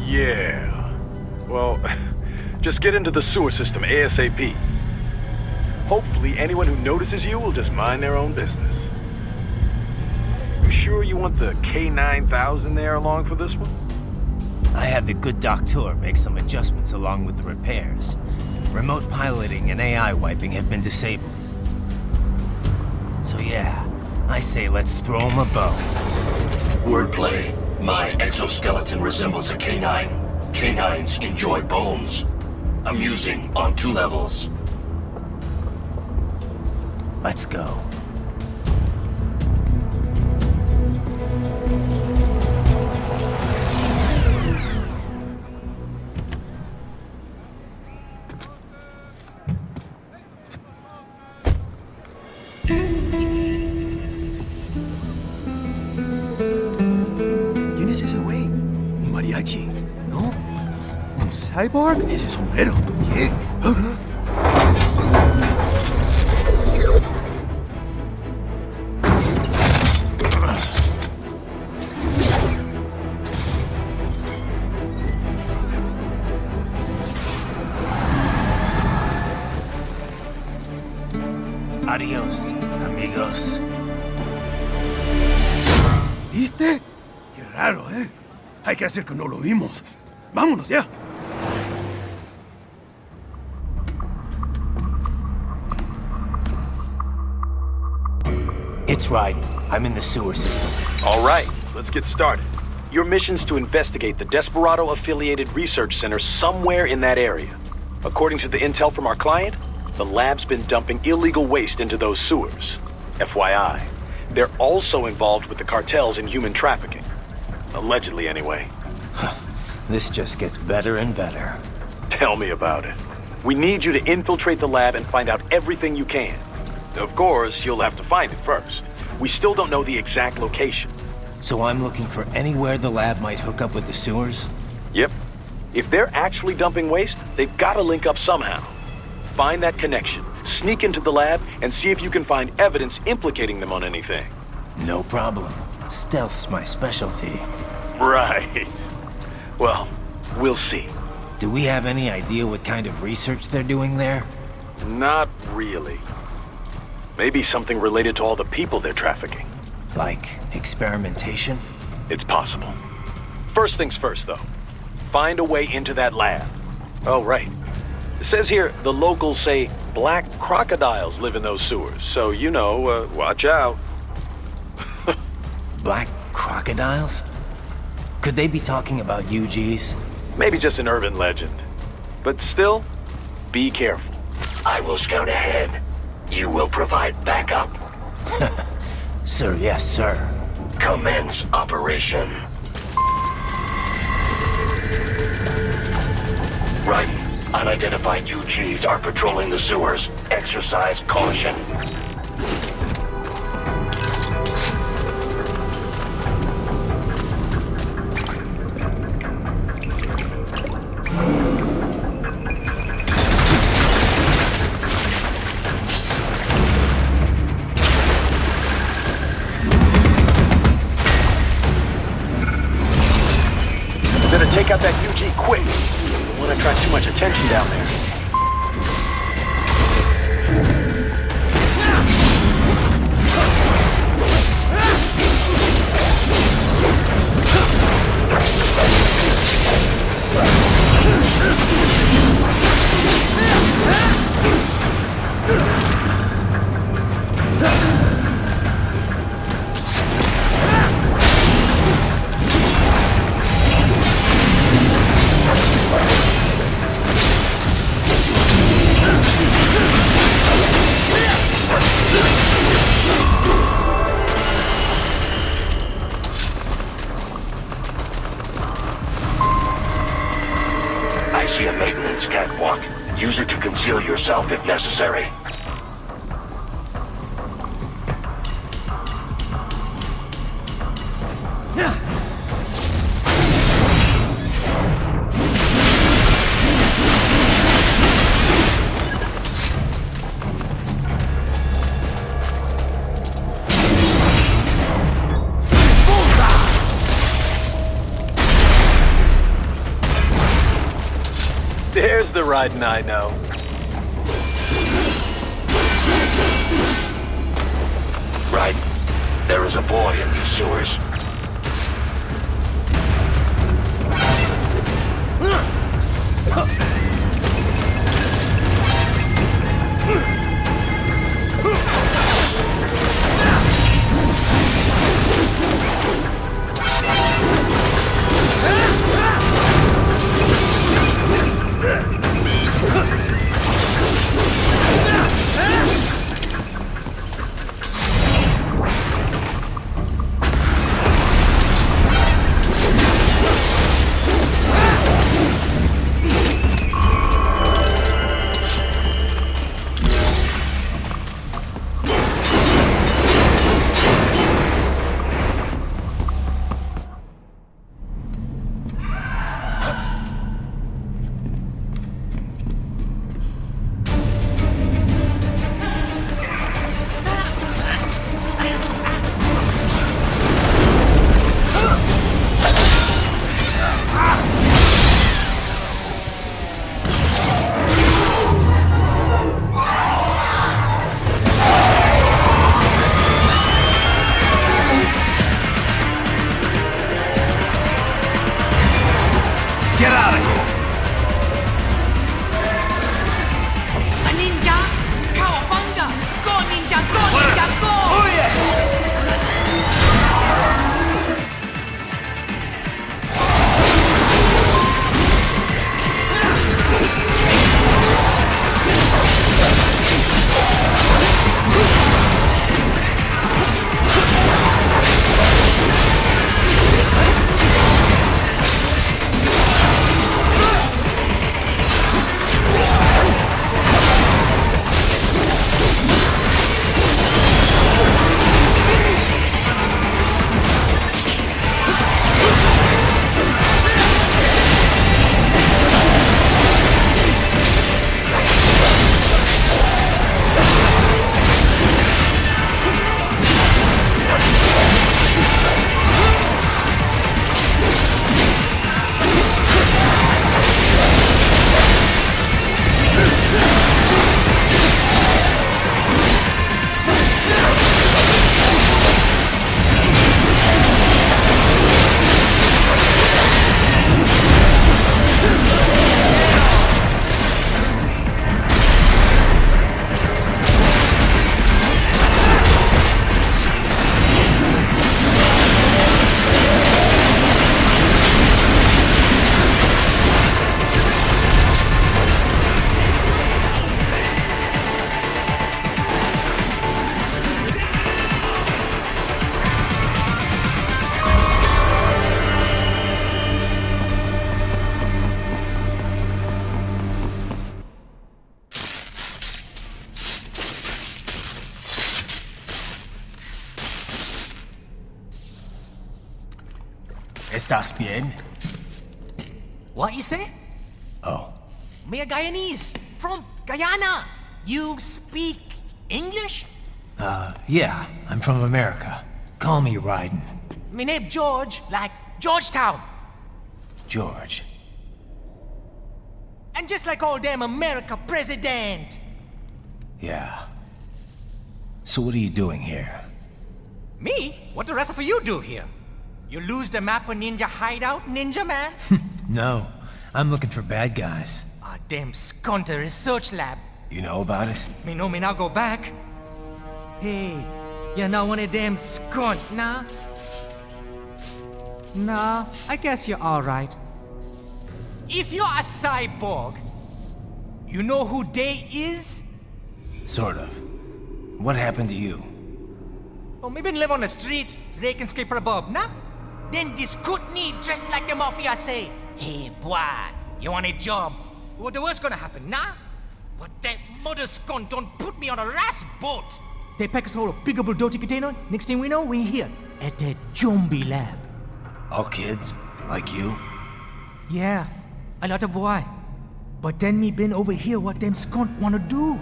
Yeah. Well, just get into the sewer system ASAP. Hopefully anyone who notices you will just mind their own business. You sure you want the K9000 there along for this one? I had the good doctor make some adjustments along with the repairs. Remote piloting and AI wiping have been disabled. So yeah, I say let's throw him a bone. Wordplay. My exoskeleton resembles a canine. Canines enjoy bones. Amusing on 2 levels. Let's go. ¿Quién es ese güey? ¿Un mariachi? ¿No? ¿Un cyborg? Ese sombrero. ¿Qué? Adiós, amigos. ¿Viste? Qué raro, ¿eh? Hay que hacer que no lo vimos. Vámonos ya. It's Raiden. I'm in the sewer system. All right, let's get started. Your mission's to investigate the Desperado-affiliated research center somewhere in that area. According to the intel from our client, the lab's been dumping illegal waste into those sewers. FYI, they're also involved with the cartels in human trafficking. Allegedly, anyway. This just gets better and better. Tell me about it. We need you to infiltrate the lab and find out everything you can. Of course, you'll have to find it first. We still don't know the exact location. So I'm looking for anywhere the lab might hook up with the sewers? Yep. If they're actually dumping waste, they've got to link up somehow. Find that connection, sneak into the lab, and see if you can find evidence implicating them on anything. No problem. Stealth's my specialty. Right. Well, we'll see. Do we have any idea what kind of research they're doing there? Not really. Maybe something related to all the people they're trafficking. Like experimentation? It's possible. First things first, though. Find a way into that lab. Oh, right. It says here the locals say black crocodiles live in those sewers, so you know, watch out. Black crocodiles? Could they be talking about UGs? Maybe just an urban legend. But still, be careful. I will scout ahead. You will provide backup. Sir, yes, sir. Commence operation. Right. Unidentified UGs are patrolling the sewers. Exercise caution. Better take out that UG quick. Don't want to attract too much attention down there. Use it to conceal yourself if necessary. There's the Raiden I know. Right. There is a boy in these sewers. Get out of here! A ninja! Cowabunga! Go ninja! Go ninja! Go! Oh yeah! ¿Estás bien? What you say? Oh. Me a Guyanese from Guyana. You speak English? Yeah, I'm from America. Call me Raiden. Me name George, like Georgetown. George. And just like all damn America president. Yeah. So what are you doing here? Me? What the rest of you do here? You lose the map of Ninja Hideout, Ninja Man? No, I'm looking for bad guys. Ah, damn Skunter research lab. You know about it? Me know me now go back. Hey, you not one of them skunt, nah? Nah, I guess you're alright. If you're a cyborg, you know who they is? Sort of. What happened to you? Oh, me been live on the street, rake and scrape for a bob, nah? Then this Kootenai dressed like the mafia say, hey boy, you want a job? What the worst gonna happen, nah? But that mother scunt don't put me on a ras boat. They pack us all a big old dirty container. Next thing we know, we're here at that zombie lab. All kids? Like you? Yeah, a lot of boy. But then me been over here what them scunt wanna do.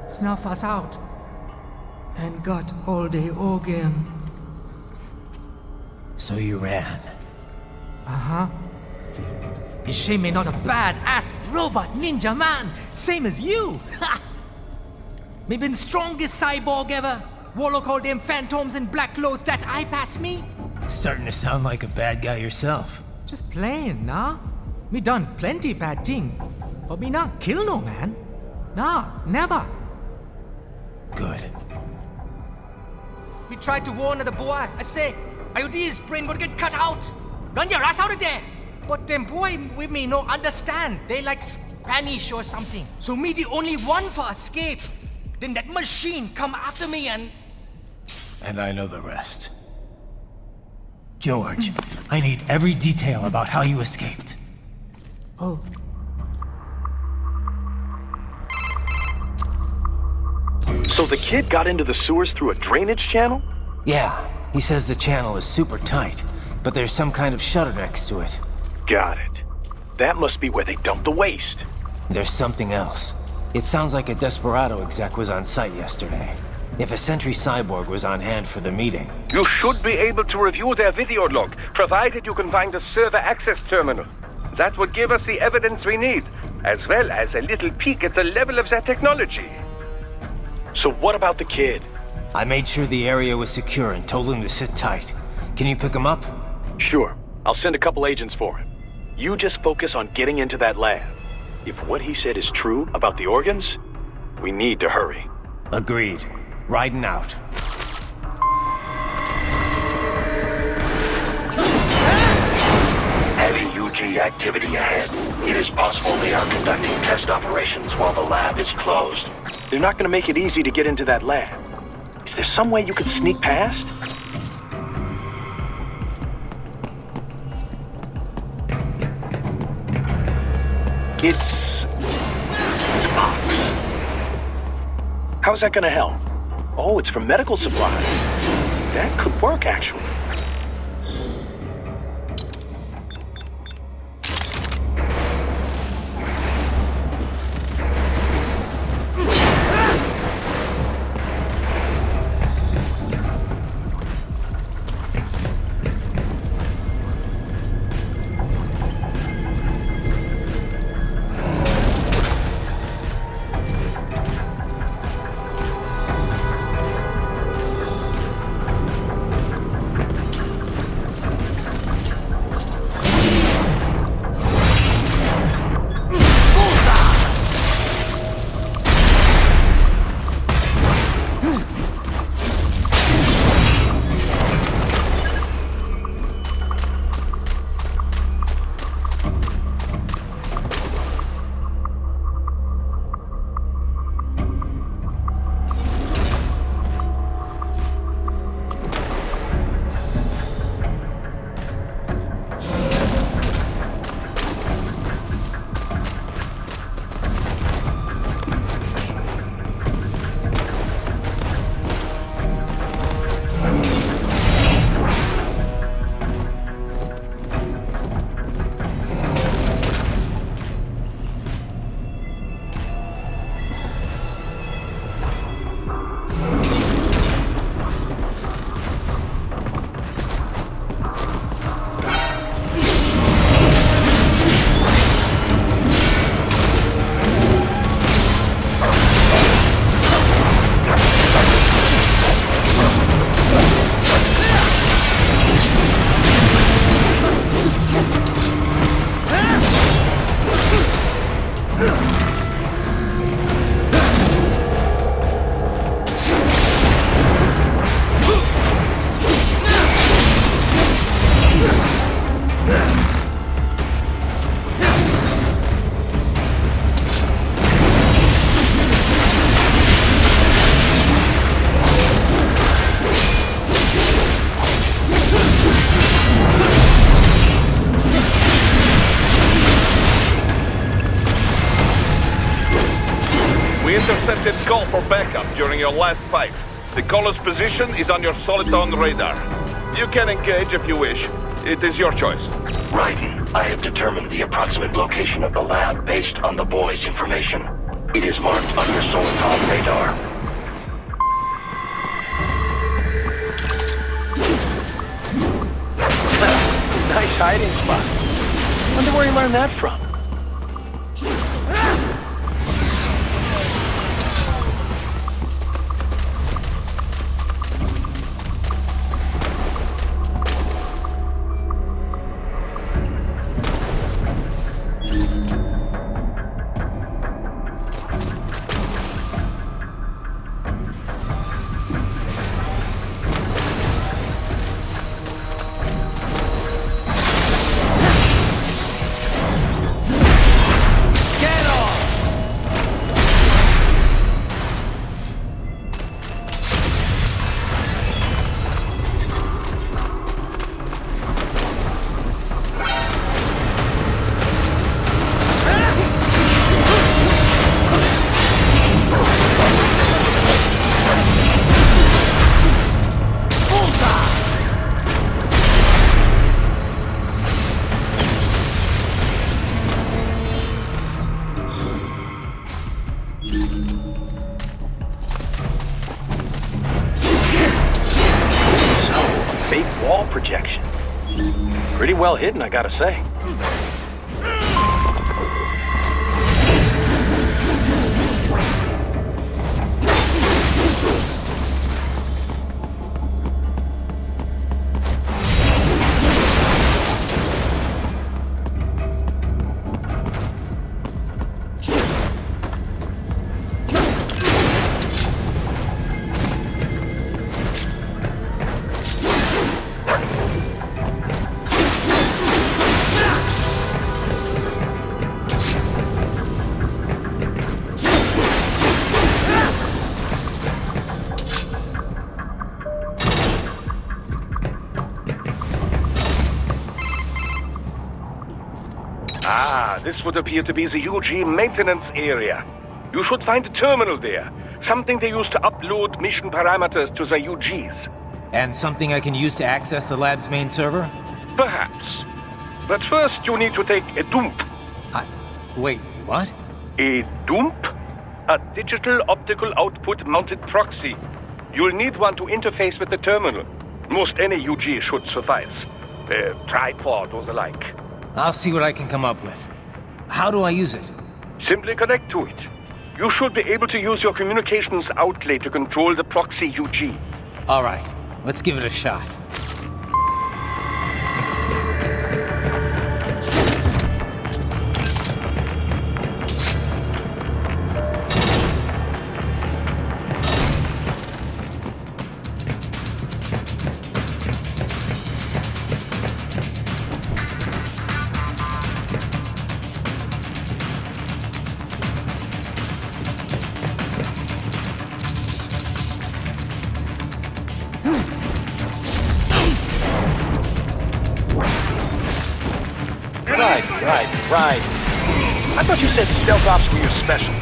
Snuff us out. And got all the organ. So you ran? Uh-huh. Is she may not a bad-ass robot ninja man, same as you? Ha! Me been strongest cyborg ever. Warlock all them phantoms in black clothes that eye pass me. Starting to sound like a bad guy yourself. Just playing, nah? Me done plenty bad thing, but me not kill no man. Nah, never. Good. We tried to warn the boy. I say, IOD's brain gonna get cut out. Run your ass out of there. But them boy with me no understand. They like Spanish or something. So me the only one for escape. Then that machine come after me and... And I know the rest. George, I need every detail about how you escaped. Oh. So the kid got into the sewers through a drainage channel? Yeah, he says the channel is super tight, but there's some kind of shutter next to it. Got it. That must be where they dumped the waste. There's something else. It sounds like a Desperado exec was on site yesterday. If a Sentry Cyborg was on hand for the meeting. You should be able to review their video log, provided you can find a server access terminal. That would give us the evidence we need, as well as a little peek at the level of their technology. So what about the kid? I made sure the area was secure and told him to sit tight. Can you pick him up? Sure. I'll send a couple agents for him. You just focus on getting into that lab. If what he said is true about the organs, we need to hurry. Agreed. Raiden out. Heavy UG activity ahead. It is possible they are conducting test operations while the lab is closed. They're not gonna make it easy to get into that lab. Is there some way you could sneak past? It's box. How's that gonna help? Oh, it's for medical supplies. That could work, actually. Intercepted call for backup during your last fight. The caller's position is on your Soliton radar. You can engage if you wish. It is your choice. Raiden, I have determined the approximate location of the lab based on the boy's information. It is marked on your Soliton radar. Nice hiding spot. Wonder where he learned that from. Projection. Pretty well hidden, I gotta say. This would appear to be the UG maintenance area. You should find a terminal there. Something they use to upload mission parameters to the UGs. And something I can use to access the lab's main server? Perhaps. But first you need to take a dump. Wait, what? A dump? A digital optical output mounted proxy. You'll need one to interface with the terminal. Most any UG should suffice. A tripod or the like. I'll see what I can come up with. How do I use it? Simply connect to it. You should be able to use your communications outlet to control the proxy UG. All right, let's give it a shot. Right. I thought you said stealth ops were your specialty.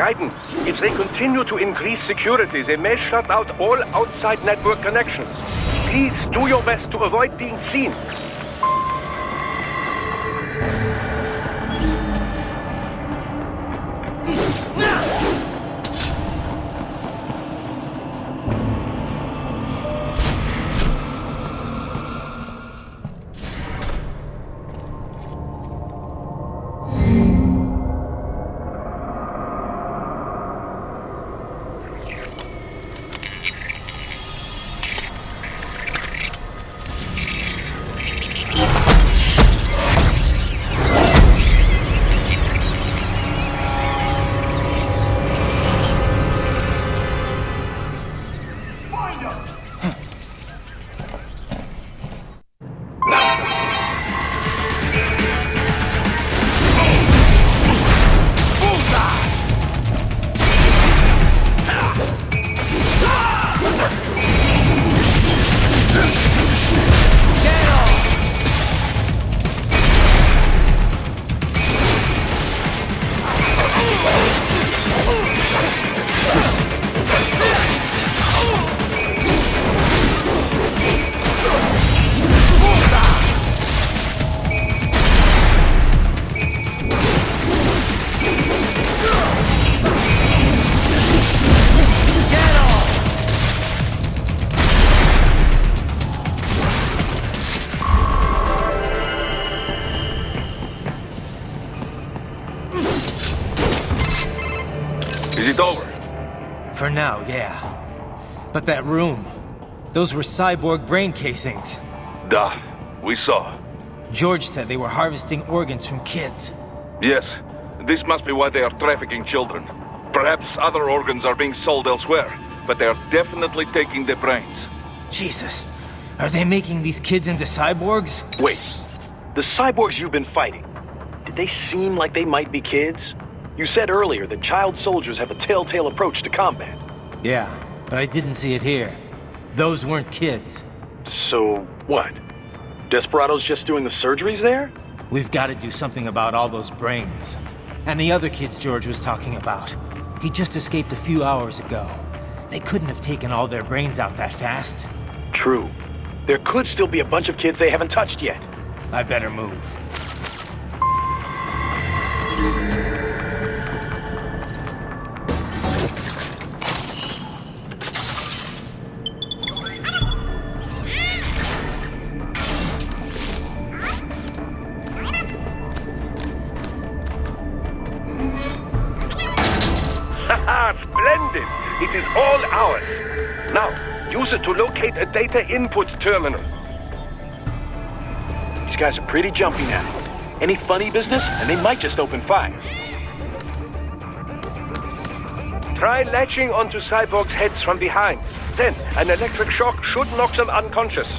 Raiden, if they continue to increase security, they may shut out all outside network connections. Please do your best to avoid being seen. Is it over? For now, yeah. But that room, those were cyborg brain casings. Duh, we saw. George said they were harvesting organs from kids. Yes, this must be why they are trafficking children. Perhaps other organs are being sold elsewhere, but they are definitely taking the brains. Jesus, are they making these kids into cyborgs? Wait, the cyborgs you've been fighting, did they seem like they might be kids? You said earlier that child soldiers have a telltale approach to combat. Yeah, but I didn't see it here. Those weren't kids. So, what? Desperado's just doing the surgeries there? We've got to do something about all those brains. And the other kids George was talking about. He just escaped a few hours ago. They couldn't have taken all their brains out that fast. True. There could still be a bunch of kids they haven't touched yet. I better move. Splendid! It is all ours. Now, use it to locate a data input terminal. These guys are pretty jumpy now. Any funny business, and they might just open fire. Try latching onto cyborgs' heads from behind. Then, an electric shock should knock them unconscious.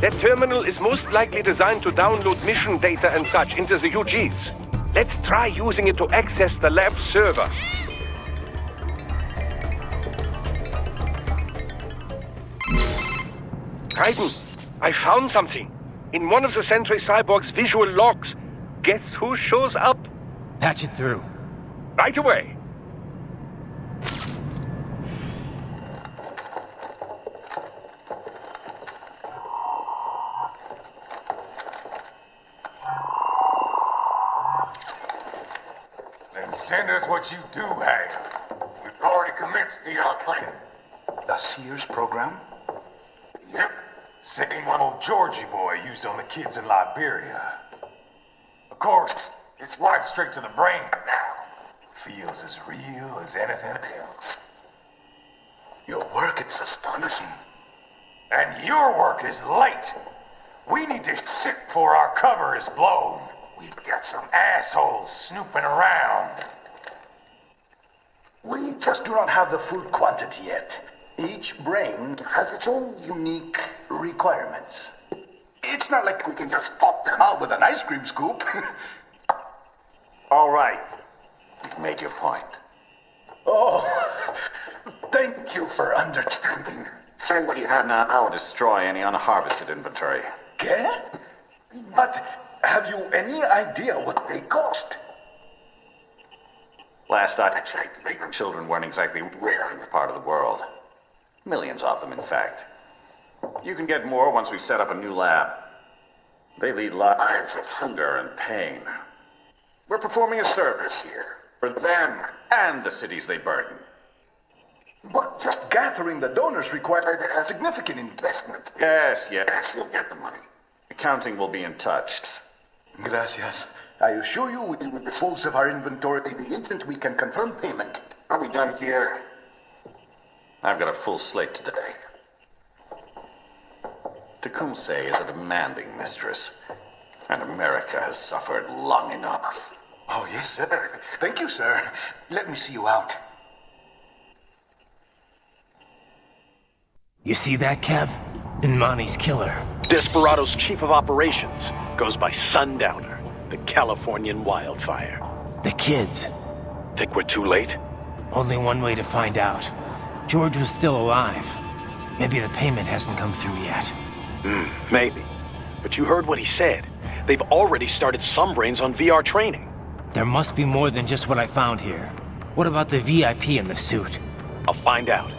That terminal is most likely designed to download mission data and such into the UGs. Let's try using it to access the lab server. Raiden, I found something. In one of the Sentry Cyborg's visual logs. Guess who shows up? Patch it through. Right away. Send us what you do have. We've already commenced VR planning. The Sears program? Yep. Same one old Georgie boy used on the kids in Liberia. Of course, it's right straight to the brain now. Feels as real as anything else. Your work is astonishing. And your work is late. We need to shit before our cover is blown. We've got some assholes snooping around. We just do not have the full quantity yet. Each brain has its own unique requirements. It's not like we can just pop them out with an ice cream scoop. All right. You've made your point. Oh, thank you for understanding. Send what you have now or destroy any unharvested inventory. Okay? But have you any idea what they cost? Last I checked, Raiden children weren't exactly rare in this part of the world. Millions of them, in fact. You can get more once we set up a new lab. They lead lives of hunger and pain. We're performing a service here. For them and the cities they burden. But just gathering the donors required a significant investment. Yes, you'll get the money. Accounting will be in touch. Gracias. I assure you we will dispose of our inventory the instant we can confirm payment. Are we done here? I've got a full slate today. Tecumseh is a demanding mistress, and America has suffered long enough. Oh, yes, sir. Thank you, sir. Let me see you out. You see that, Kev? Imani's killer. Desperado's chief of operations goes by Sundowner, the Californian wildfire. The kids. Think we're too late? Only one way to find out. George was still alive. Maybe the payment hasn't come through yet. Maybe. But you heard what he said. They've already started some brains on VR training. There must be more than just what I found here. What about the VIP in the suit? I'll find out.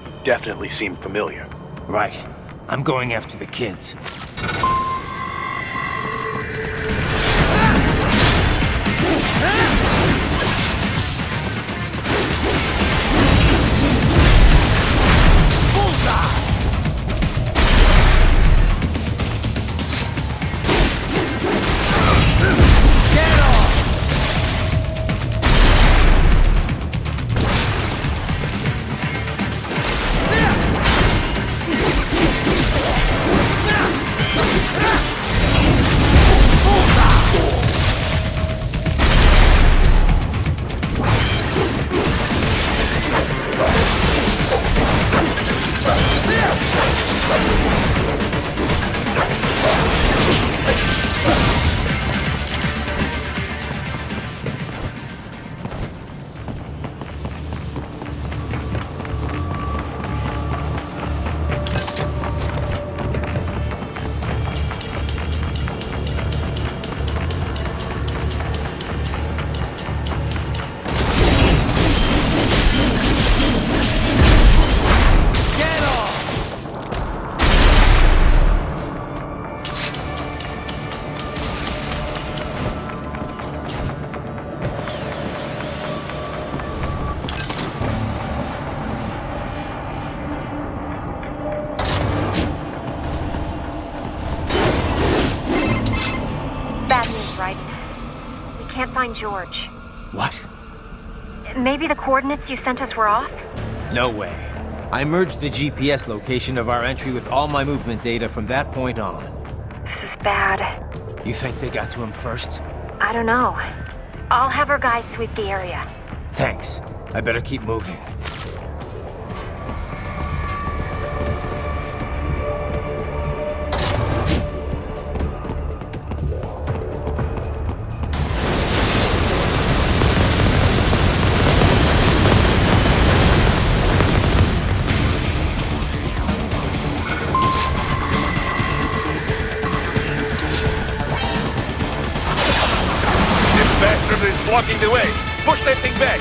You definitely seem familiar. Right. I'm going after the kids. George. What? Maybe the coordinates you sent us were off? No way. I merged the GPS location of our entry with all my movement data from that point on. This is bad. You think they got to him first? I don't know. I'll have our guys sweep the area. Thanks. I better keep moving. Blocking the way. Push that thing back.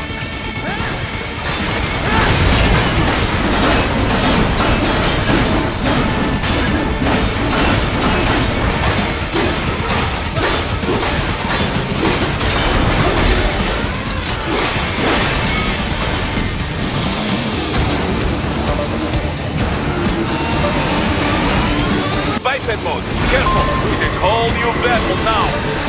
weapon mode. Careful, it is whole new battle now.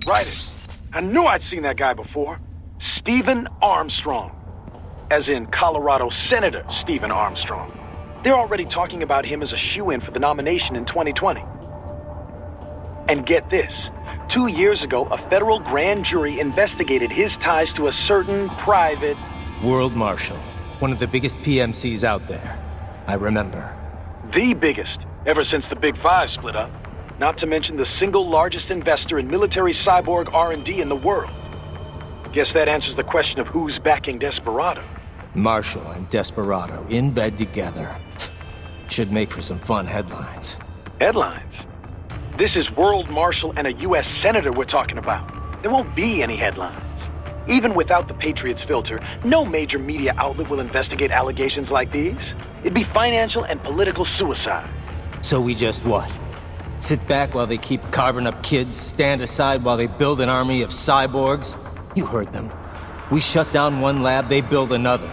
Raiden. I knew I'd seen that guy before. Stephen Armstrong. As in Colorado Senator Stephen Armstrong. They're already talking about him as a shoo-in for the nomination in 2020. And get this. 2 years ago, a federal grand jury investigated his ties to a certain private... World Marshal. One of the biggest PMCs out there. I remember. The biggest, ever since the Big Five split up. Not to mention the single largest investor in military cyborg R&D in the world. Guess that answers the question of who's backing Desperado. Marshall and Desperado in bed together. Should make for some fun headlines. Headlines? This is World Marshal and a U.S. Senator we're talking about. There won't be any headlines. Even without the Patriots filter, no major media outlet will investigate allegations like these. It'd be financial and political suicide. So we just what? Sit back while they keep carving up kids, stand aside while they build an army of cyborgs? You heard them. We shut down one lab, they build another.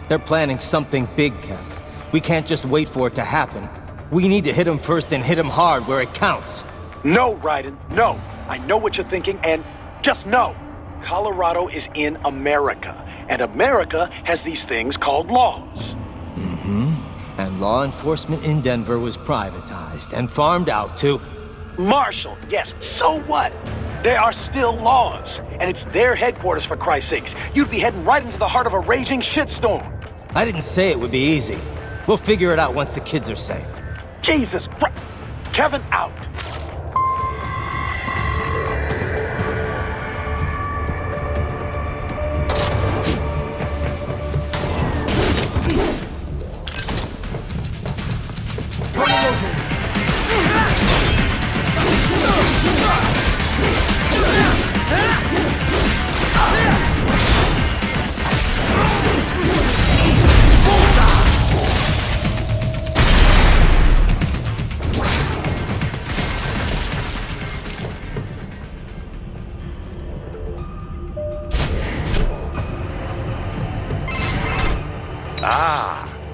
They're planning something big, Kev. We can't just wait for it to happen. We need to hit them first and hit them hard where it counts. No, Raiden, no. I know what you're thinking, and just no. Colorado is in America, and America has these things called laws. Mm-hmm. And law enforcement in Denver was privatized and farmed out to... Marshall, yes, so what? There are still laws, and it's their headquarters, for Christ's sakes. You'd be heading right into the heart of a raging shitstorm. I didn't say it would be easy. We'll figure it out once the kids are safe. Jesus Christ. Kevin out.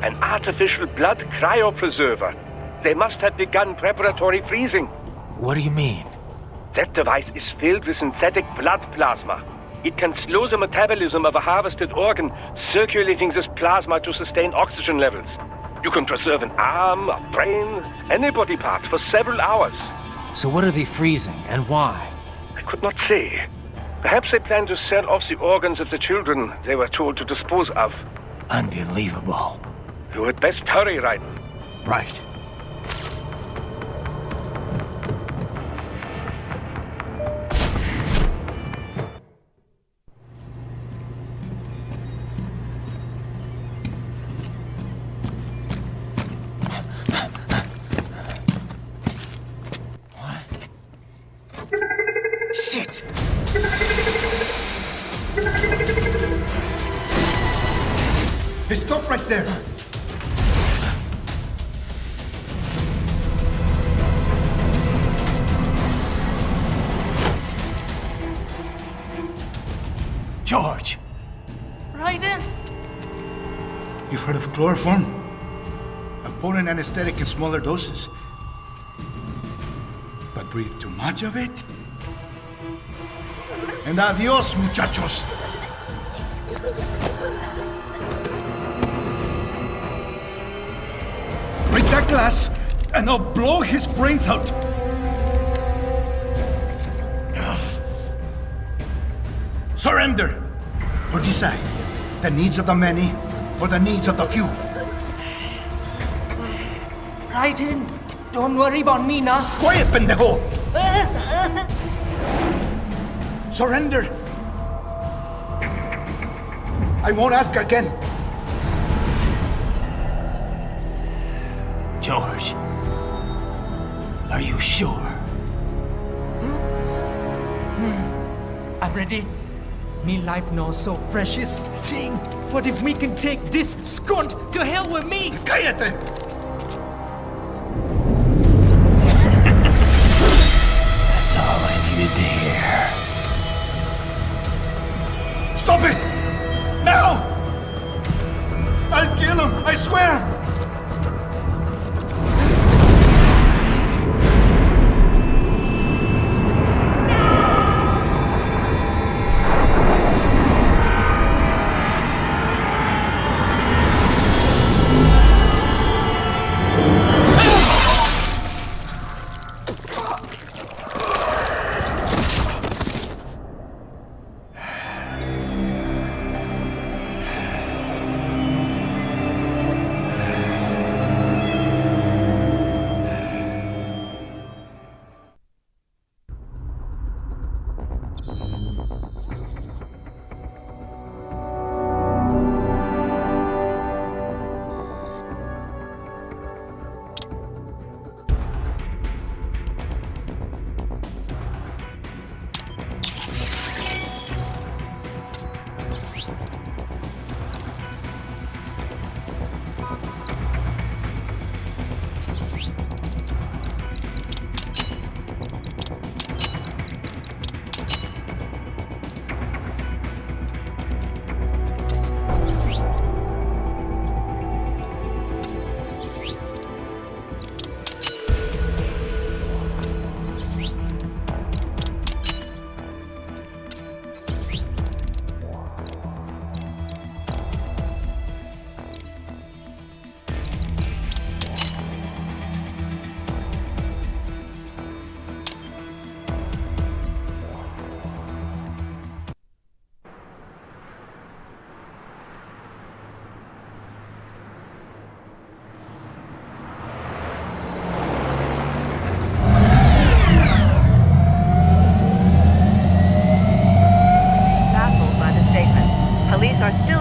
An artificial blood cryopreserver. They must have begun preparatory freezing. What do you mean? That device is filled with synthetic blood plasma. It can slow the metabolism of a harvested organ, circulating this plasma to sustain oxygen levels. You can preserve an arm, a brain, any body part for several hours. So what are they freezing, and why? I could not say. Perhaps they plan to sell off the organs of the children they were told to dispose of. Unbelievable. You had best hurry, Raiden. Right. Shit! Hey, stop right there! George! Raiden! You've heard of chloroform? A potent anesthetic in smaller doses. But breathe too much of it? And adios, muchachos! Break that glass, and I'll blow his brains out! Surrender! Or decide. The needs of the many, or the needs of the few. Raiden, don't worry about me now. Quiet, pendejo! Surrender! I won't ask again. George, are you sure? I'm ready. Me life now so precious. Thing. What if we can take this skunt to hell with me? Cállate! That's all I needed to hear. Stop it! Now! I'll kill him, I swear!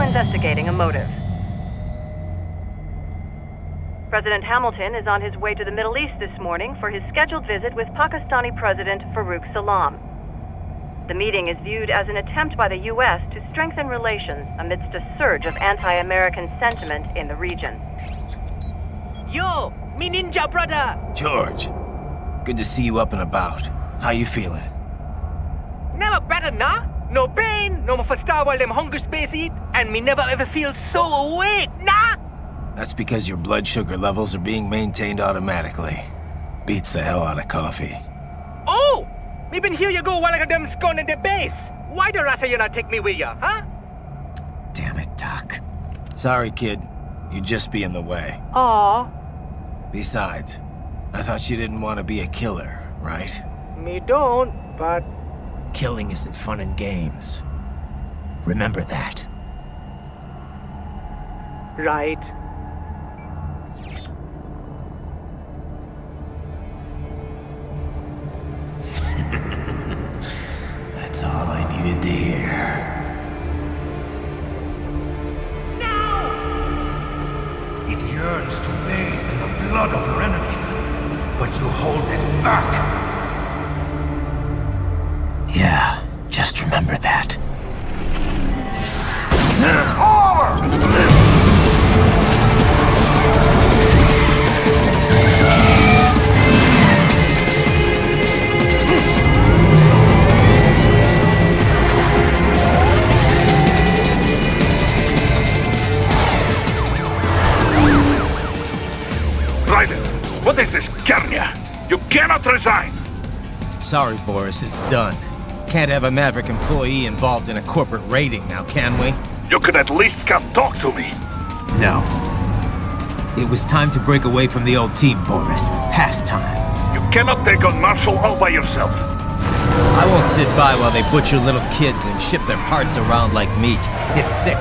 Investigating a motive. President Hamilton is on his way to the Middle East this morning for his scheduled visit with Pakistani President Farouk Salam. The meeting is viewed as an attempt by the U.S. to strengthen relations amidst a surge of anti-American sentiment in the region. Yo, me ninja brother! George, good to see you up and about. How you feeling? Never better, nah? No pain, no more for star while them hunger space eat, and me never ever feel so awake, nah? That's because your blood sugar levels are being maintained automatically. Beats the hell out of coffee. Oh! Me been here you go while I got them scone in the base. Why the rasa you not take me with ya, huh? Damn it, Doc. Sorry, kid. You'd just be in the way. Aw. Besides, I thought you didn't want to be a killer, right? Me don't, but... Killing isn't fun and games. Remember that. Right. That's all I needed to hear. It yearns to bathe in the blood of your enemies, but you hold it back. Yeah. Just remember that. Raiden, what is this, Garnia? You cannot resign! Sorry, Boris, it's done. Can't have a Maverick employee involved in a corporate raiding now, can we? You could at least come talk to me. No. It was time to break away from the old team, Boris. Past time. You cannot take on Marshall all by yourself. I won't sit by while they butcher little kids and ship their parts around like meat. It's sick.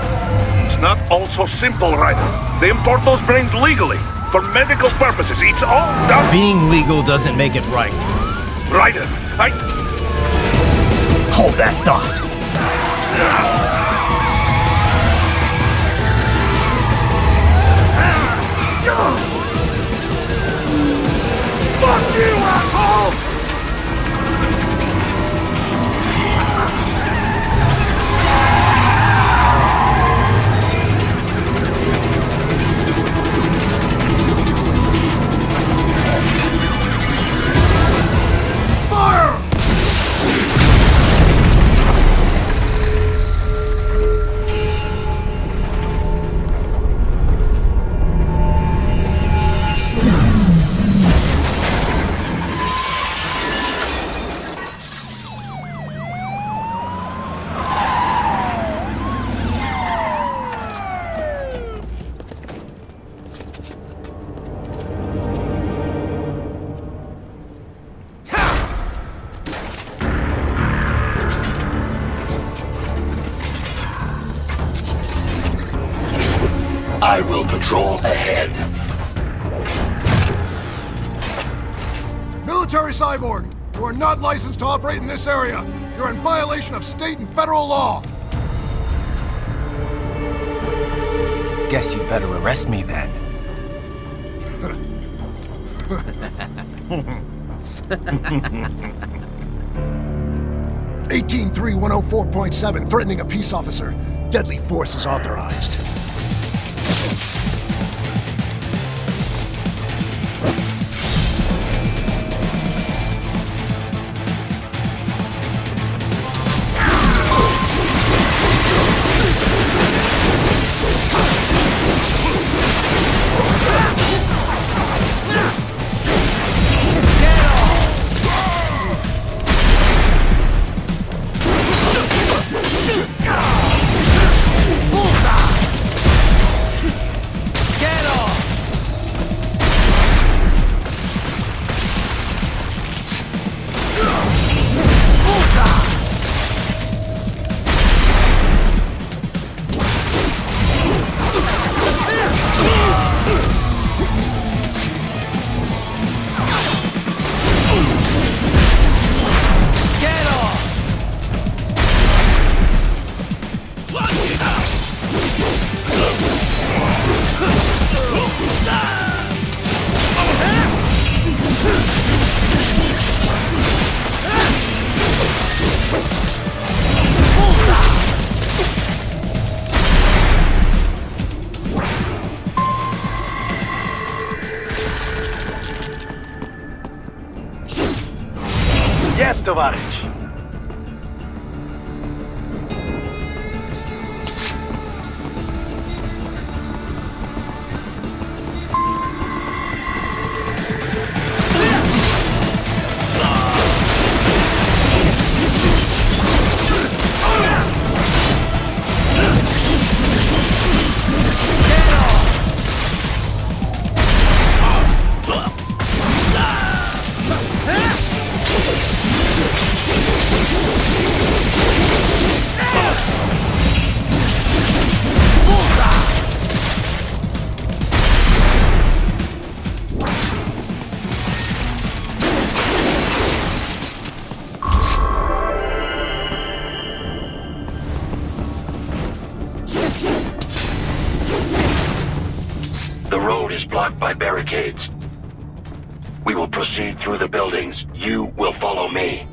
It's not all so simple, Raiden. They import those brains legally. For medical purposes, it's all done. Being legal doesn't make it right. Raiden, Hold that thought. Fuck you, asshole! I will patrol ahead. Military cyborg, you are not licensed to operate in this area. You're in violation of state and federal law. Guess you better arrest me then. 183-104.7, threatening a peace officer. Deadly force is authorized. Yes, товарищ. The road is blocked by barricades. We will proceed through the buildings. You will follow me.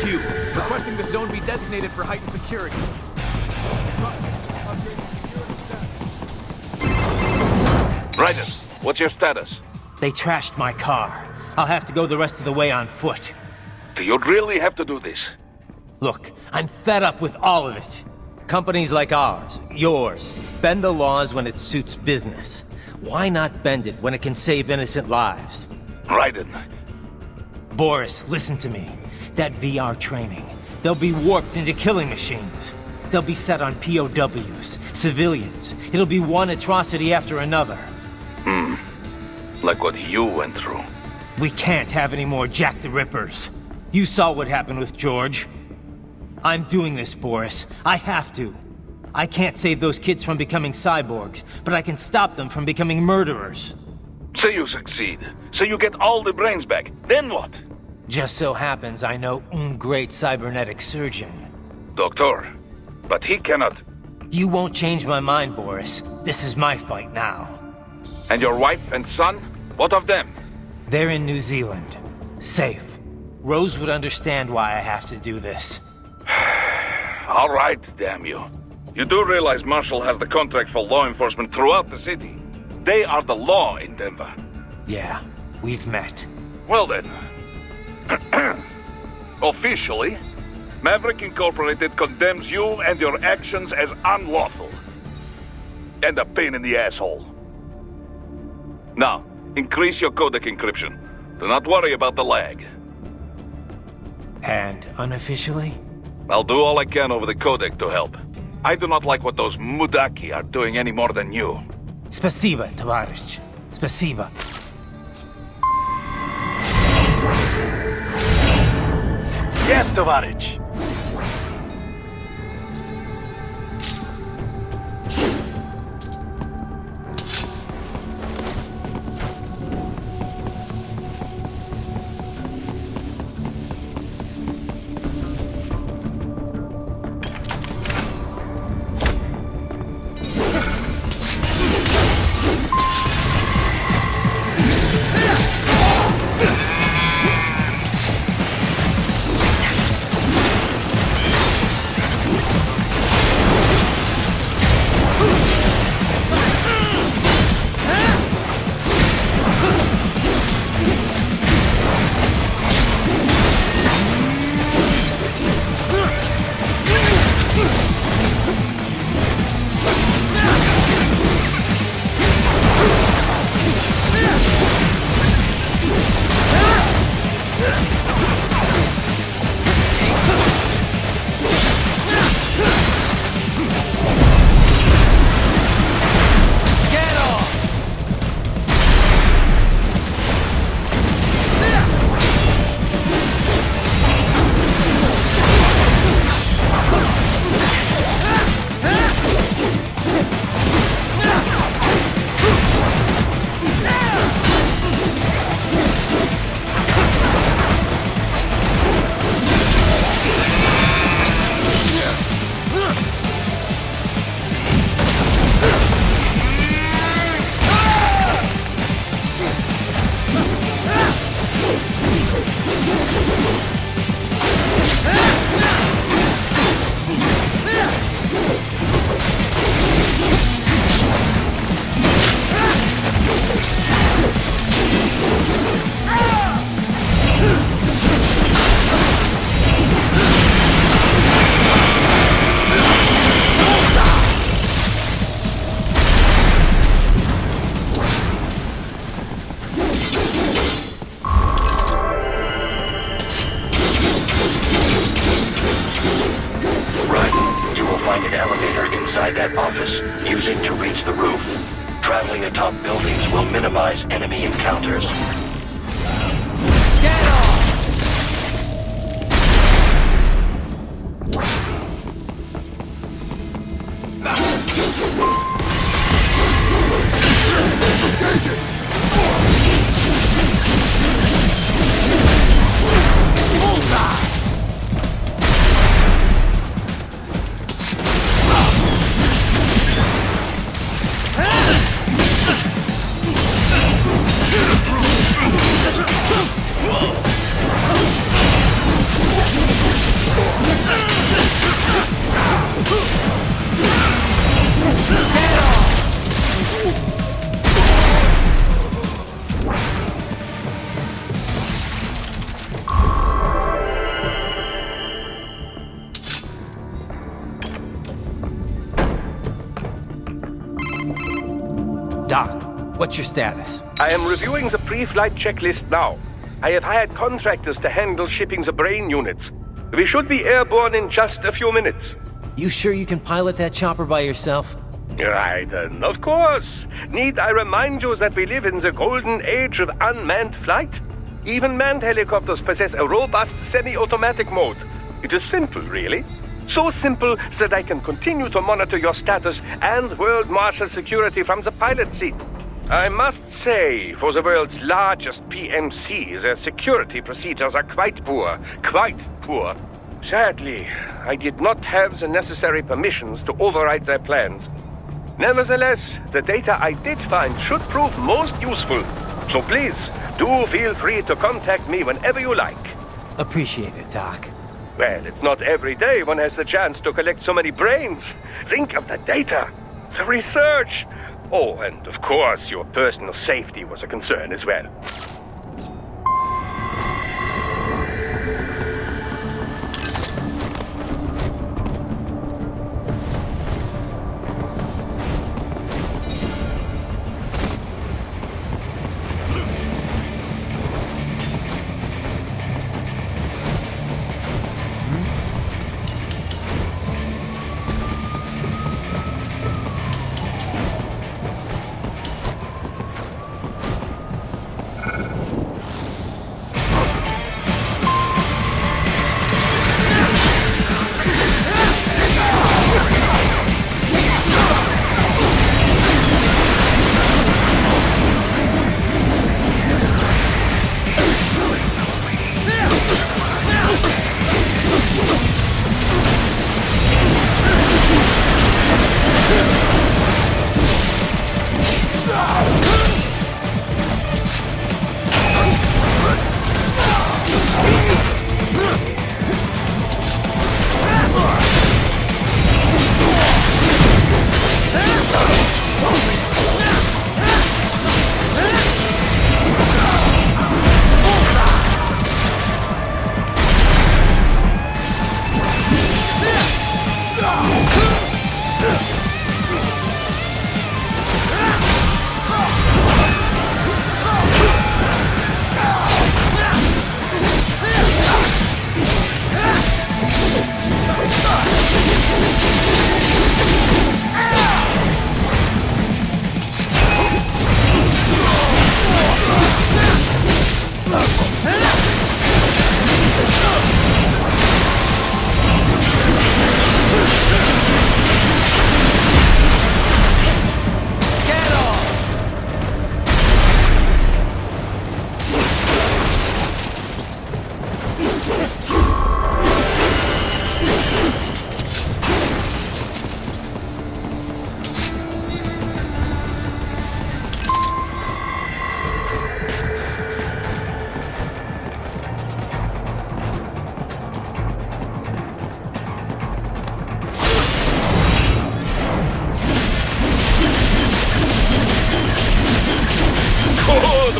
HQ, requesting the zone be designated for heightened security. Raiden, what's your status? They trashed my car. I'll have to go the rest of the way on foot. Do you really have to do this? Look, I'm fed up with all of it. Companies like ours, yours, bend the laws when it suits business. Why not bend it when it can save innocent lives? Raiden. Boris, listen to me. That VR training, they'll be warped into killing machines. They'll be set on POWs, civilians. It'll be one atrocity after another. Like what you went through. We can't have any more Jack the Rippers. You saw what happened with George. I'm doing this, Boris. I have to. I can't save those kids from becoming cyborgs, but I can stop them from becoming murderers. Say you succeed. So you get all the brains back. Then what? Just so happens I know un great cybernetic surgeon. Doctor. But he cannot. You won't change my mind, Boris. This is my fight now. And your wife and son? What of them? They're in New Zealand. Safe. Rose would understand why I have to do this. All right, damn you. You do realize Marshall has the contract for law enforcement throughout the city. They are the law in Denver. Yeah, we've met. Well then. Officially, Maverick Incorporated condemns you and your actions as unlawful. And a pain in the asshole. Now, increase your codec encryption. Do not worry about the lag. And unofficially? I'll do all I can over the codec to help. I do not like what those Mudaki are doing any more than you. Spasiba, Tavarish. Spasiba. Yes, Tavarish. that office. Use it to reach the roof. Traveling atop buildings will minimize enemy encounters. Get off! Whoa! Doc, what's your status? I am reviewing the pre-flight checklist now. I have hired contractors to handle shipping the brain units. We should be airborne in just a few minutes. You sure you can pilot that chopper by yourself? Raiden, of course. Need I remind you that we live in the golden age of unmanned flight? Even manned helicopters possess a robust semi-automatic mode. It is simple, really. So simple that I can continue to monitor your status and world marshal security from the pilot seat. I must say, for the world's largest PMC, their security procedures are quite poor. Quite poor. Sadly, I did not have the necessary permissions to override their plans. Nevertheless, the data I did find should prove most useful. So please, do feel free to contact me whenever you like. Appreciate it, Doc. Well, it's not every day one has the chance to collect so many brains. Think of the data, the research. Oh, and of course, your personal safety was a concern as well.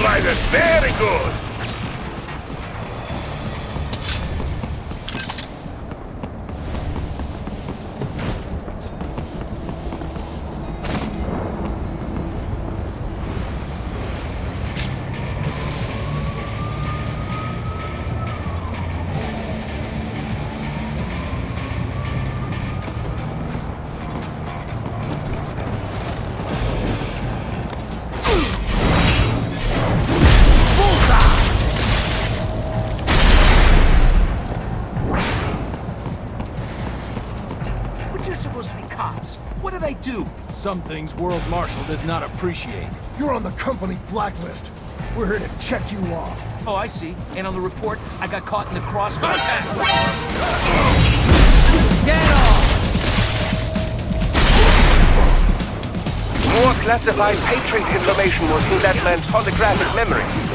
Raiden, very good. Some things World Marshal does not appreciate. You're on the company blacklist. We're here to check you off. Oh, I see. And on the report, I got caught in the crossfire. Get off! More classified Patriot information was in that man's holographic memory.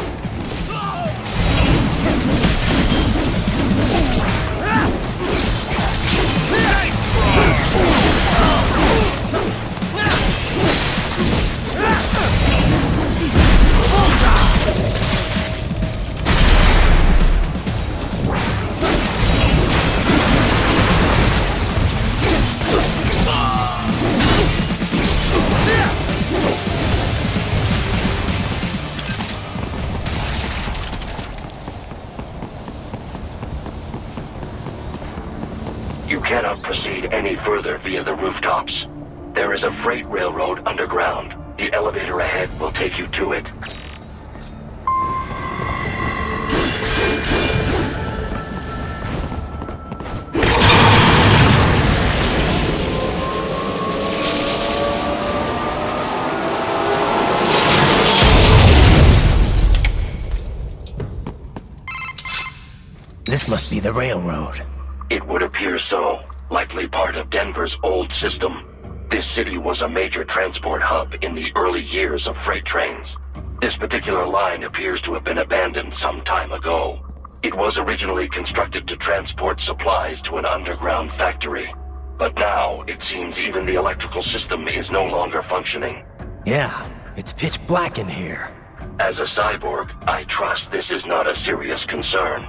You cannot proceed any further via the rooftops. There is a freight railroad underground. The elevator ahead will take you to it. This must be the railroad. It would appear so. Likely part of Denver's old system. This city was a major transport hub in the early years of freight trains. This particular line appears to have been abandoned some time ago. It was originally constructed to transport supplies to an underground factory. But now, it seems even the electrical system is no longer functioning. Yeah, it's pitch black in here. As a cyborg, I trust this is not a serious concern.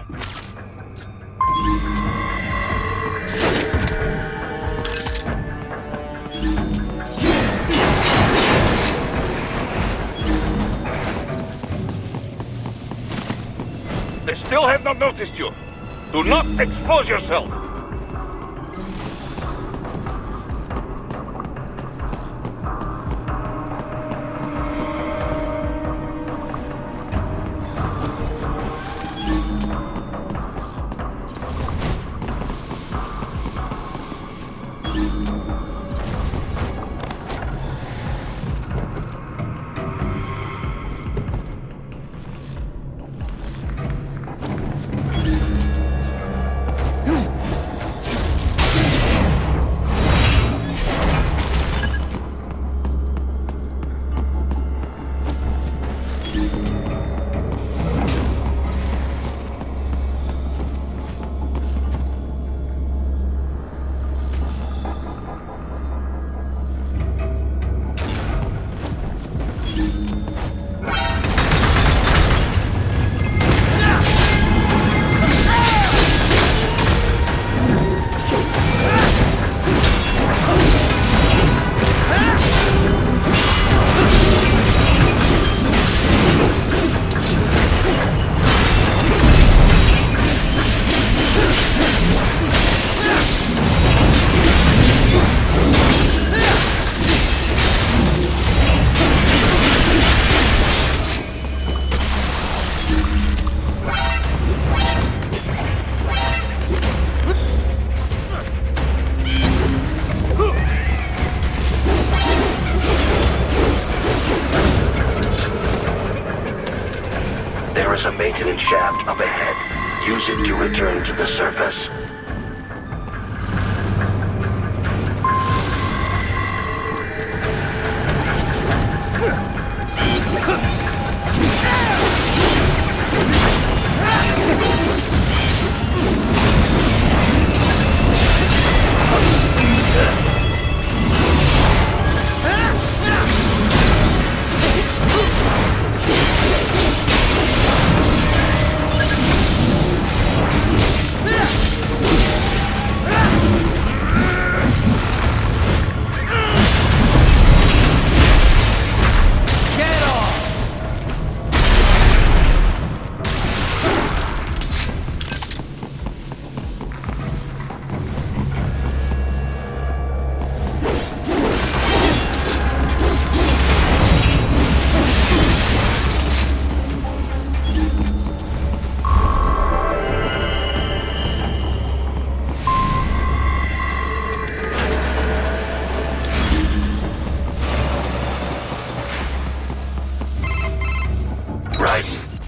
They still have not noticed you. Do not expose yourself. There is a maintenance shaft up ahead. Use it to return to the surface.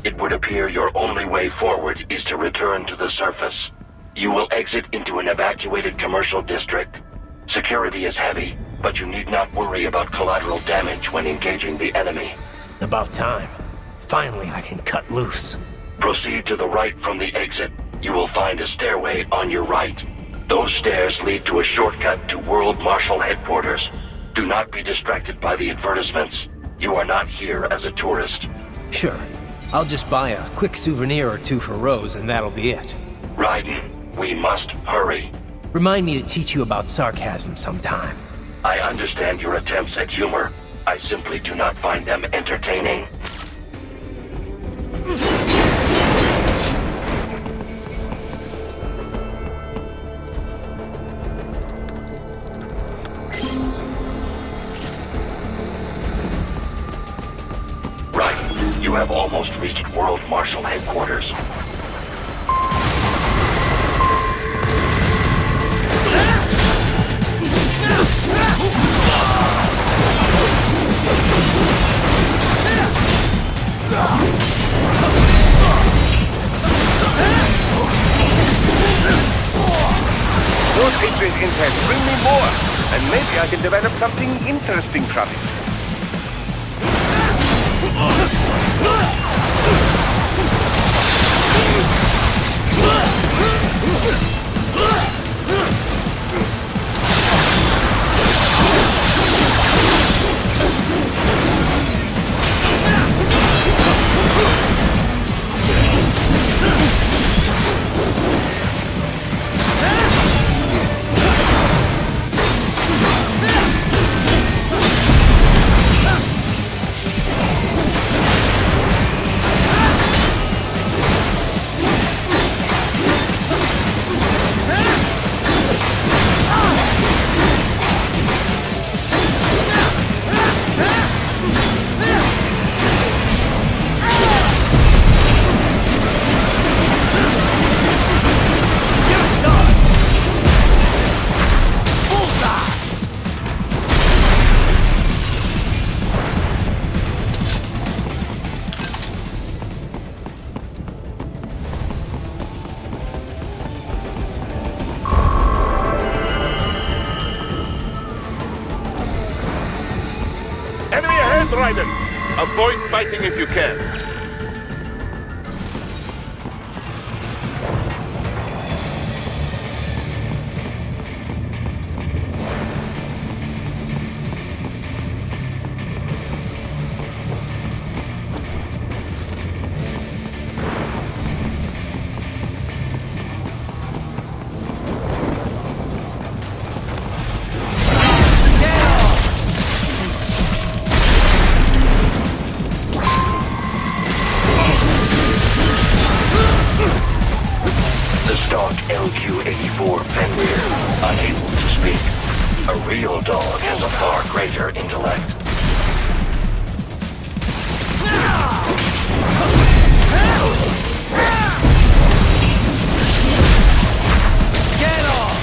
It would appear your only way forward is to return to the surface. You will exit into an evacuated commercial district. Security is heavy, but you need not worry about collateral damage when engaging the enemy. About time. Finally, I can cut loose. Proceed to the right from the exit. You will find a stairway on your right. Those stairs lead to a shortcut to World Marshal Headquarters. Do not be distracted by the advertisements. You are not here as a tourist. Sure. I'll just buy a quick souvenir or two for Rose, and that'll be it. Raiden, we must hurry. Remind me to teach you about sarcasm sometime. I understand your attempts at humor. I simply do not find them entertaining. have almost reached World Marshal Headquarters. Those Patriot intel bring me more, and maybe I can develop something interesting from it. Raiden, avoid fighting if you can. LQ-84 Fenrir, unable to speak. A real dog has a far greater intellect. Get off!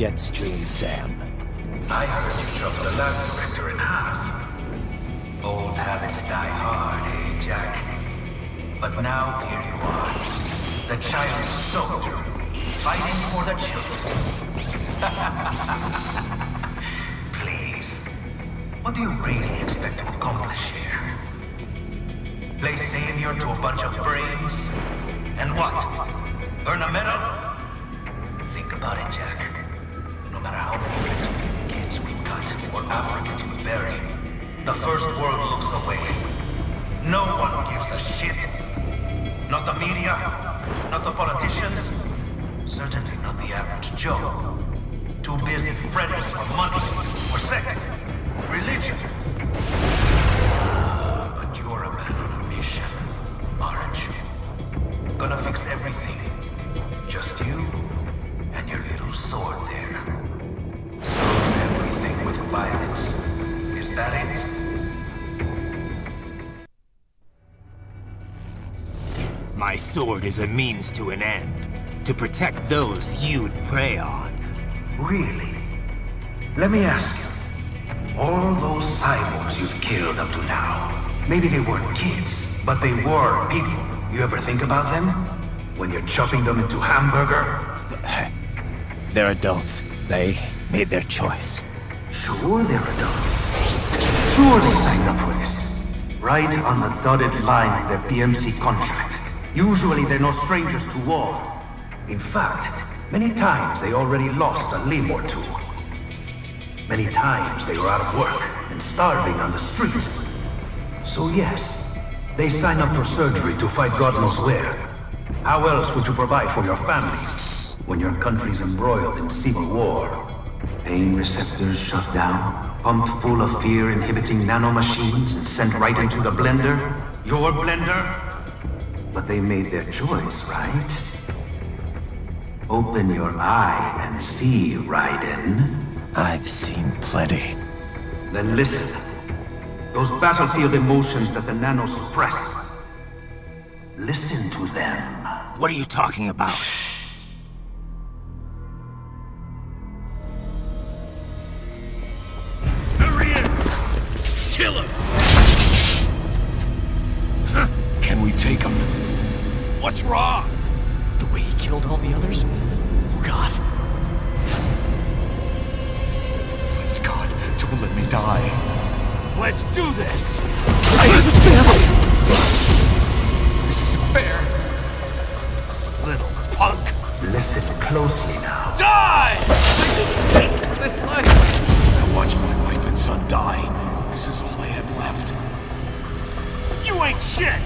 Jetstream, Sam. I heard you chopped the lab director in half. Old habits die hard, eh, Jack? But now here you are. The child soldier, fighting for the children. Please. What do you really expect to accomplish here? Play savior to a bunch of brains? And what? Earn a medal? Think about it, Jack. No matter how many Mexican kids we cut or Africans we bury, the first world looks away. No one gives a shit. Not the media, not the politicians, certainly not the average Joe. Too busy fretting for money, for sex, religion. But you're a man on a mission, aren't you? Gonna fix everything. Just you and your little sword there. Solve everything with violence. Is that it? My sword is a means to an end. To protect those you'd prey on. Really? Let me ask you. All those cyborgs you've killed up to now, maybe they weren't kids, but they were people. You ever think about them? when you're chopping them into hamburger? They're adults. They made their choice. Sure they're adults. Sure they signed up for this. Right on the dotted line of their PMC contract. Usually they're no strangers to war. In fact, many times they already lost a limb or two. Many times they were out of work and starving on the street. So yes, they sign up for surgery to fight God knows where. How else would you provide for your family when your country's embroiled in civil war? Pain receptors shut down, pumped full of fear-inhibiting nanomachines and sent right into the blender? Your blender? But they made their choice, right? Open your eye and see, Raiden. I've seen plenty. Then listen. Those battlefield emotions that the nanos suppress. Listen to them. What are you talking about? Shh. There he is! Kill him! Can we take him? What's wrong? The way he killed all the others? Oh God. Please God, don't let me die. Let's do this! I have a family! This isn't fair. Little punk! Listen closely now. Die! I didn't ask for this life! I watched my wife and son die. This is all I had left. You ain't shit!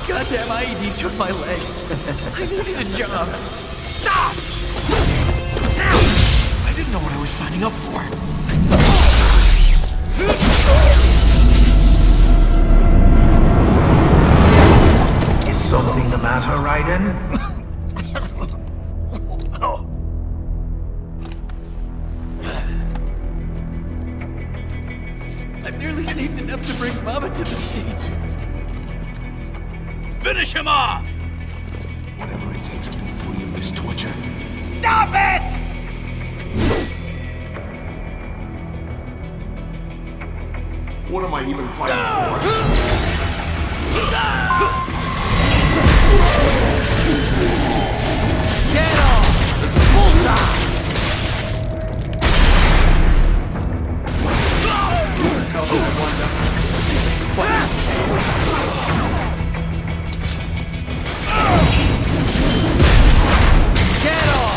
Goddamn IED took my legs. I needed a job. Stop! I didn't know what I was signing up for. Is something the matter, Raiden? I've nearly saved enough to bring Mama to the States. Finish him off! Whatever it takes to be free of this torture. Stop it! What am I even fighting for? Get off! Bullseye! Get off!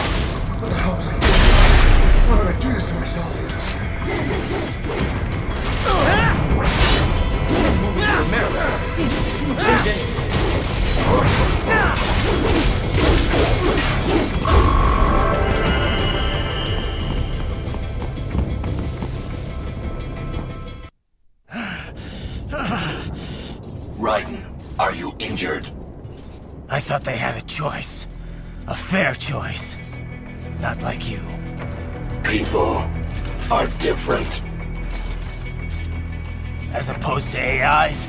Why did I do this to myself? Raiden, are you injured? I thought they had a choice. A fair choice. Not like you. People are different. As opposed to AIs?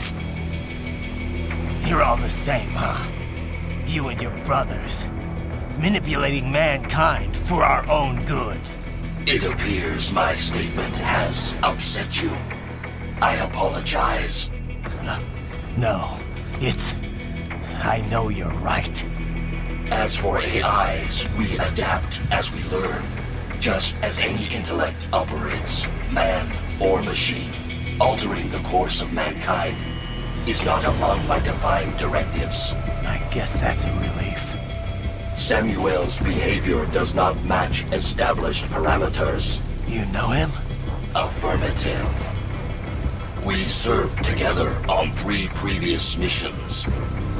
You're all the same, huh? You and your brothers. Manipulating mankind for our own good. It appears my statement has upset you. I apologize. No, it's... I know you're right. As for AIs, we adapt as we learn. Just as any intellect operates, man or machine. Altering the course of mankind is not among my defined directives. I guess that's a relief. Samuel's behavior does not match established parameters. You know him? Affirmative. We served together on 3 previous missions.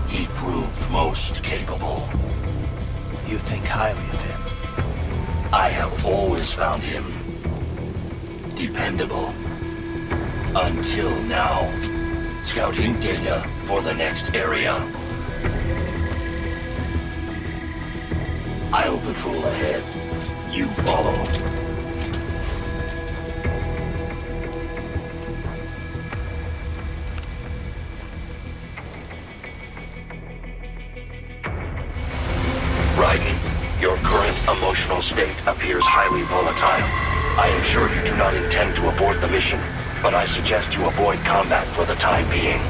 He proved most capable. You think highly of him? I have always found him dependable. Until now. Scouting data for the next area. I'll patrol ahead. You follow. Raiden, your current emotional state appears highly volatile. I am sure you do not intend to abort the mission, but I suggest you avoid combat for the time being.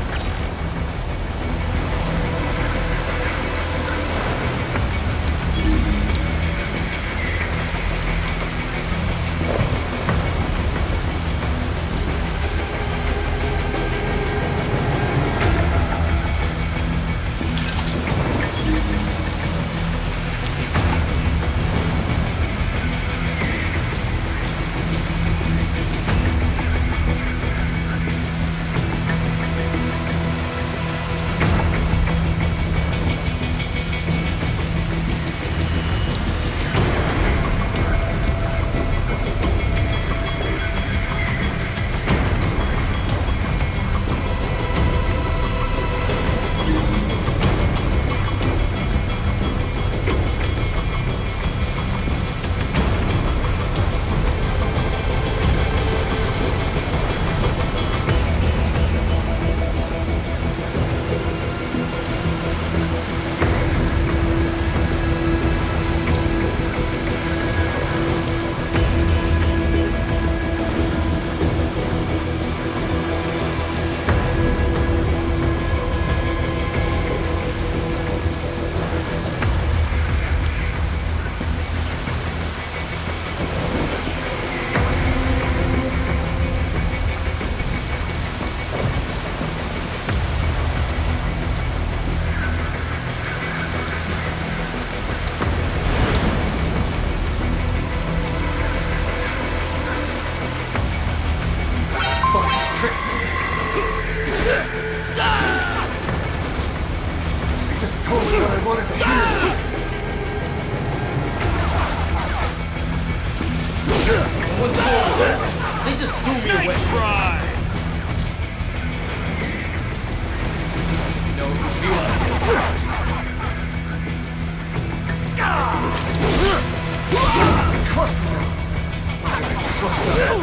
Nice try! No Trust him. Trust him.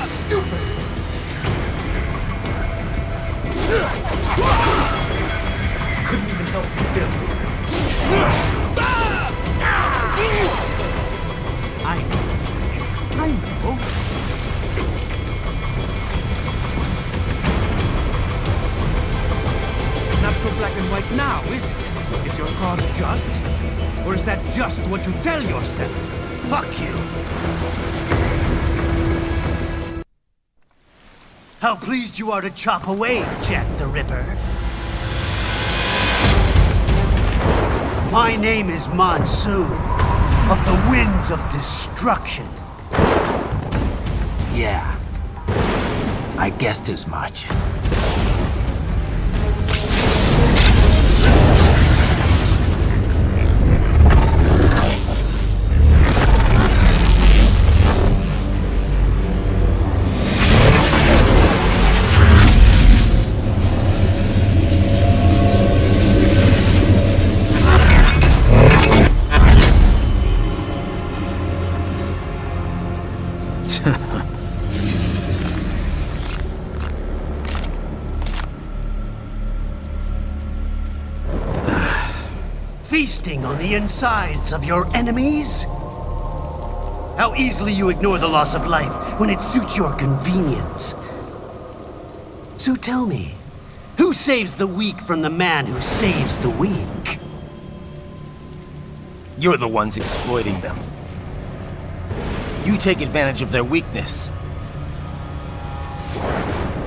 Stupid. Couldn't even help him. I know. Not so black and white now, is it? Is your cause just? Or is that just what you tell yourself? Fuck you! How pleased you are to chop away, Jack the Ripper. My name is Monsoon, of the Winds of Destruction. Yeah, I guessed as much. Feasting on the insides of your enemies? How easily you ignore the loss of life when it suits your convenience. So tell me, who saves the weak from the man who saves the weak? You're the ones exploiting them. You take advantage of their weakness.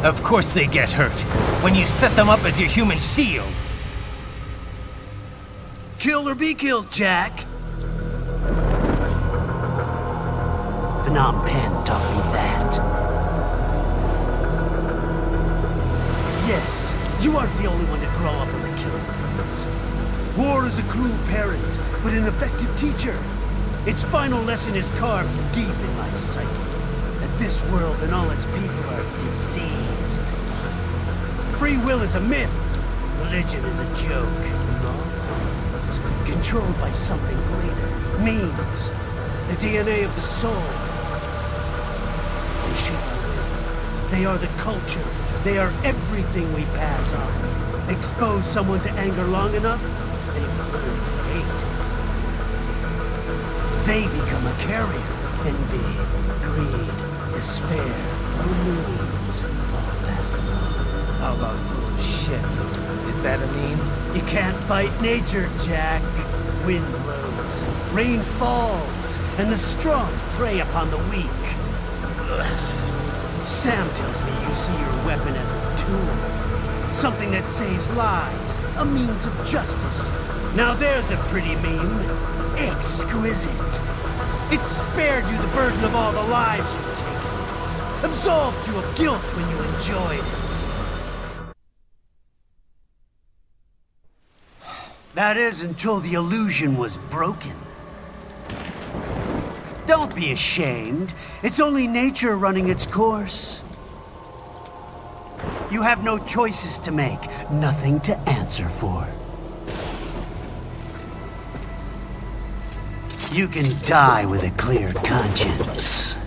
Of course they get hurt when you set them up as your human shield. Kill or be killed, Jack. Phnom Penh taught me that. Yes, you aren't the only one to grow up in the killing fields. War is a cruel parent, but an effective teacher. Its final lesson is carved deep in my psyche. That this world and all its people are diseased. Free will is a myth. Religion is a joke. Controlled by something greater. Memes. The DNA of the soul. They shape our will. They are the culture. They are everything we pass on. Expose someone to anger long enough, they learn to hate. They become a carrier. Envy, greed, despair, memes. All pass along. How about shit? Is that a meme? You can't fight nature, Jack. Wind blows, rain falls, and the strong prey upon the weak. Sam tells me you see your weapon as a tool. Something that saves lives, a means of justice. Now there's a pretty meme. Exquisite. It spared you the burden of all the lives you've taken. Absolved you of guilt when you enjoyed it. That is, until the illusion was broken. Don't be ashamed. It's only nature running its course. You have no choices to make, nothing to answer for. You can die with a clear conscience.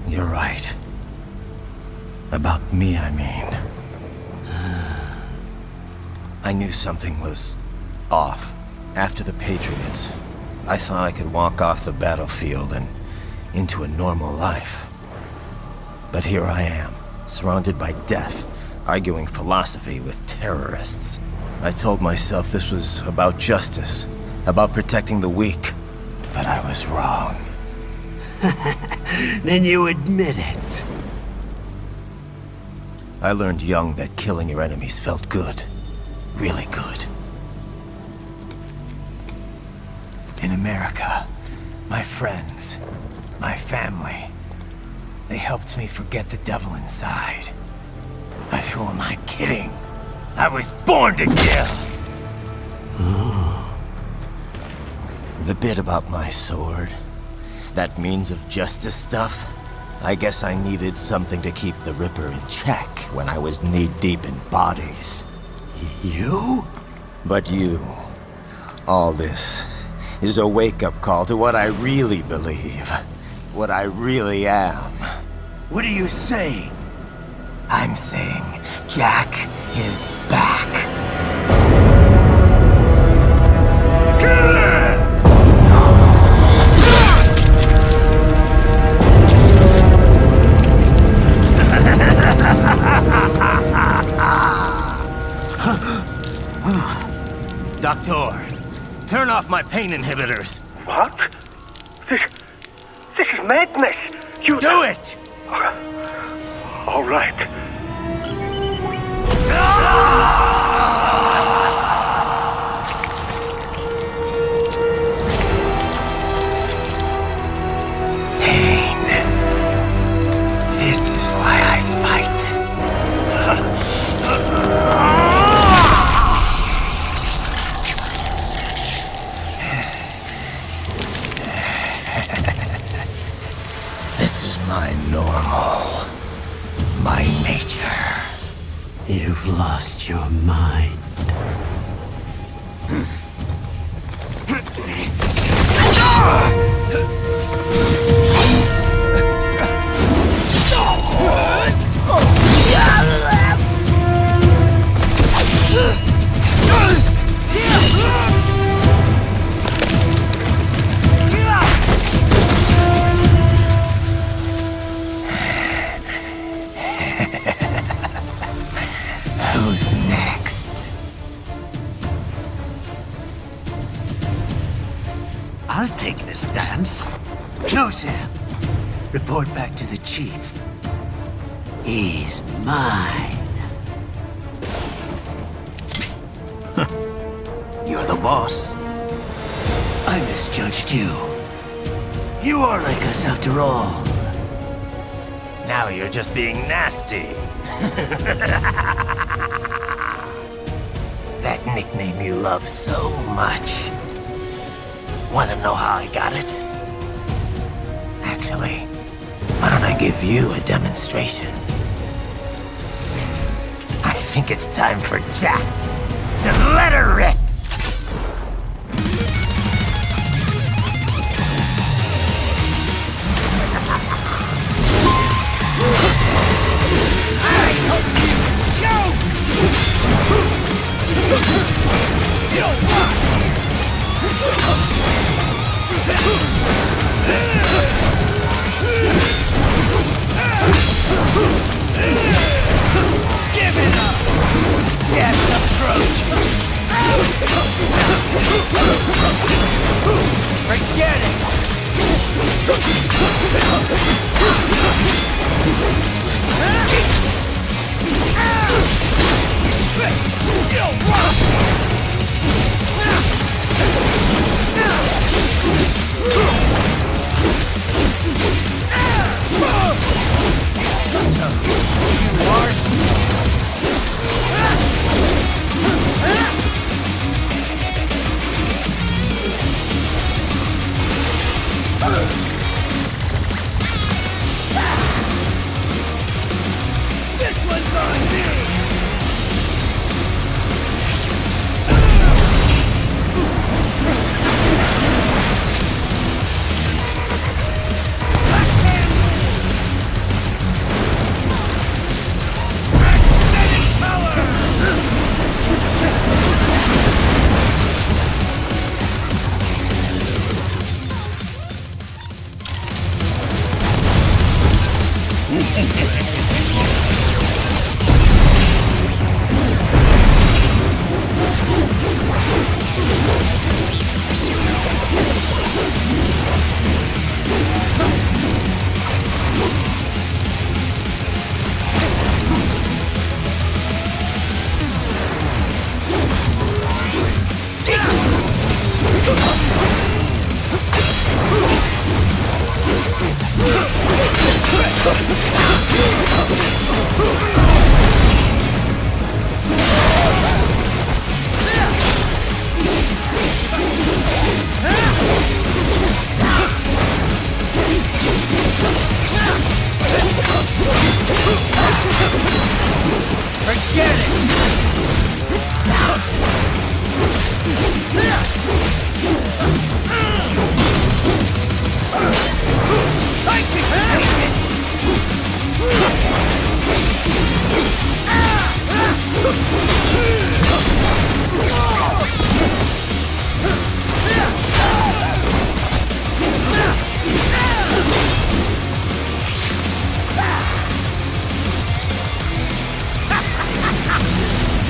You're right. About me, I mean. I knew something was off. After the Patriots, I thought I could walk off the battlefield and into a normal life. But here I am, surrounded by death, arguing philosophy with terrorists. I told myself this was about justice, about protecting the weak, but I was wrong. Then you admit it. I learned young that killing your enemies felt good. Really good. In America, my friends, my family, they helped me forget the devil inside. But who am I kidding? I was born to kill! The bit about my sword, That means of justice stuff? I guess I needed something to keep the Ripper in check when I was knee-deep in bodies. You? But you... all this is a wake-up call to what I really believe. What I really am. What are you saying? I'm saying Jack is back. Doctor, turn off my pain inhibitors. What? This is madness. You do it! All right. Pain. This is why I fight. This is my normal. My nature. You've lost your mind. Who's next? I'll take this dance. Close him. Report back to the chief. He's mine. You're the boss. I misjudged you. You are like us after all. Now you're just being nasty. That nickname you love so much. Want to know how I got it? Actually, why don't I give you a demonstration? I think it's time for Jack to let her rip. Give it up! Yes, approach! Forget it! This one's on me!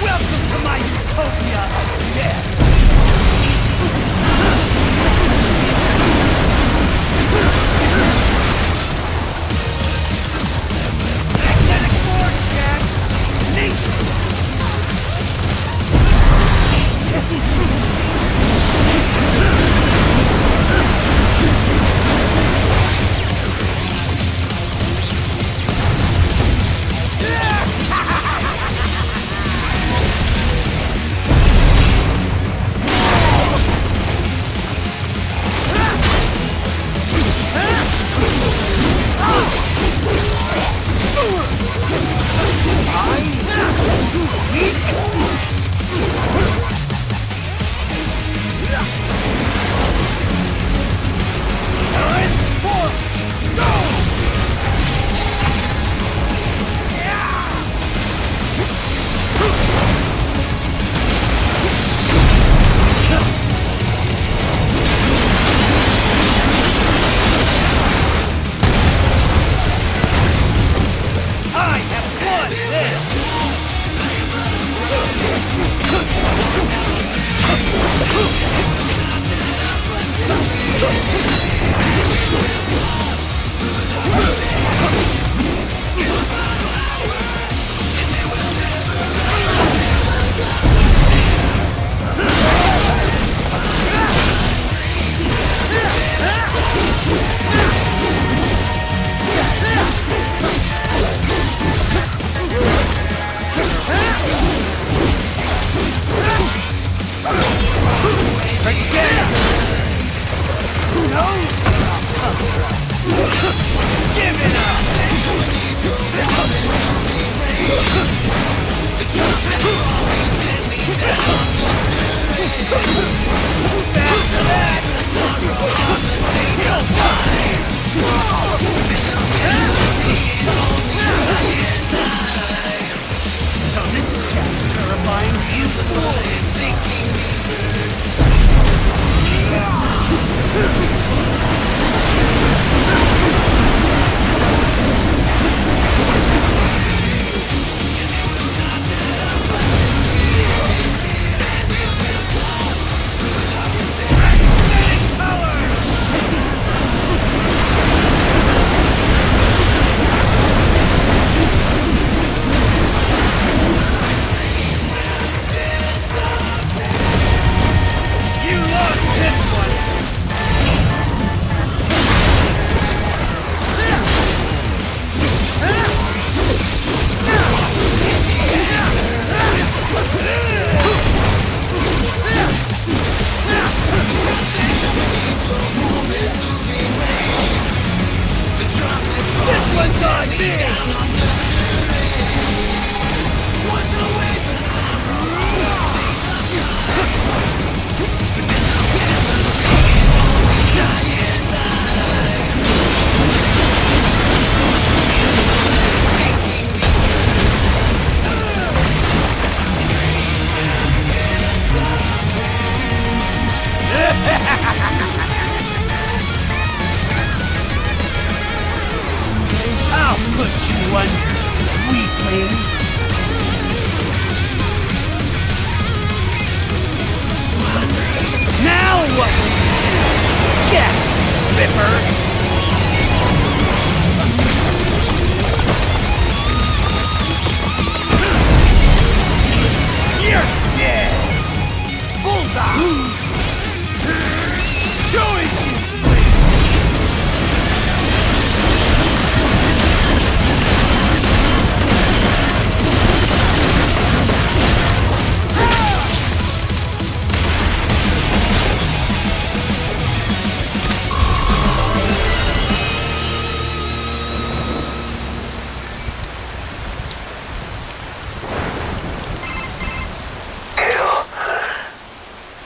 Welcome to my utopia of death! Magnetic force, Jack!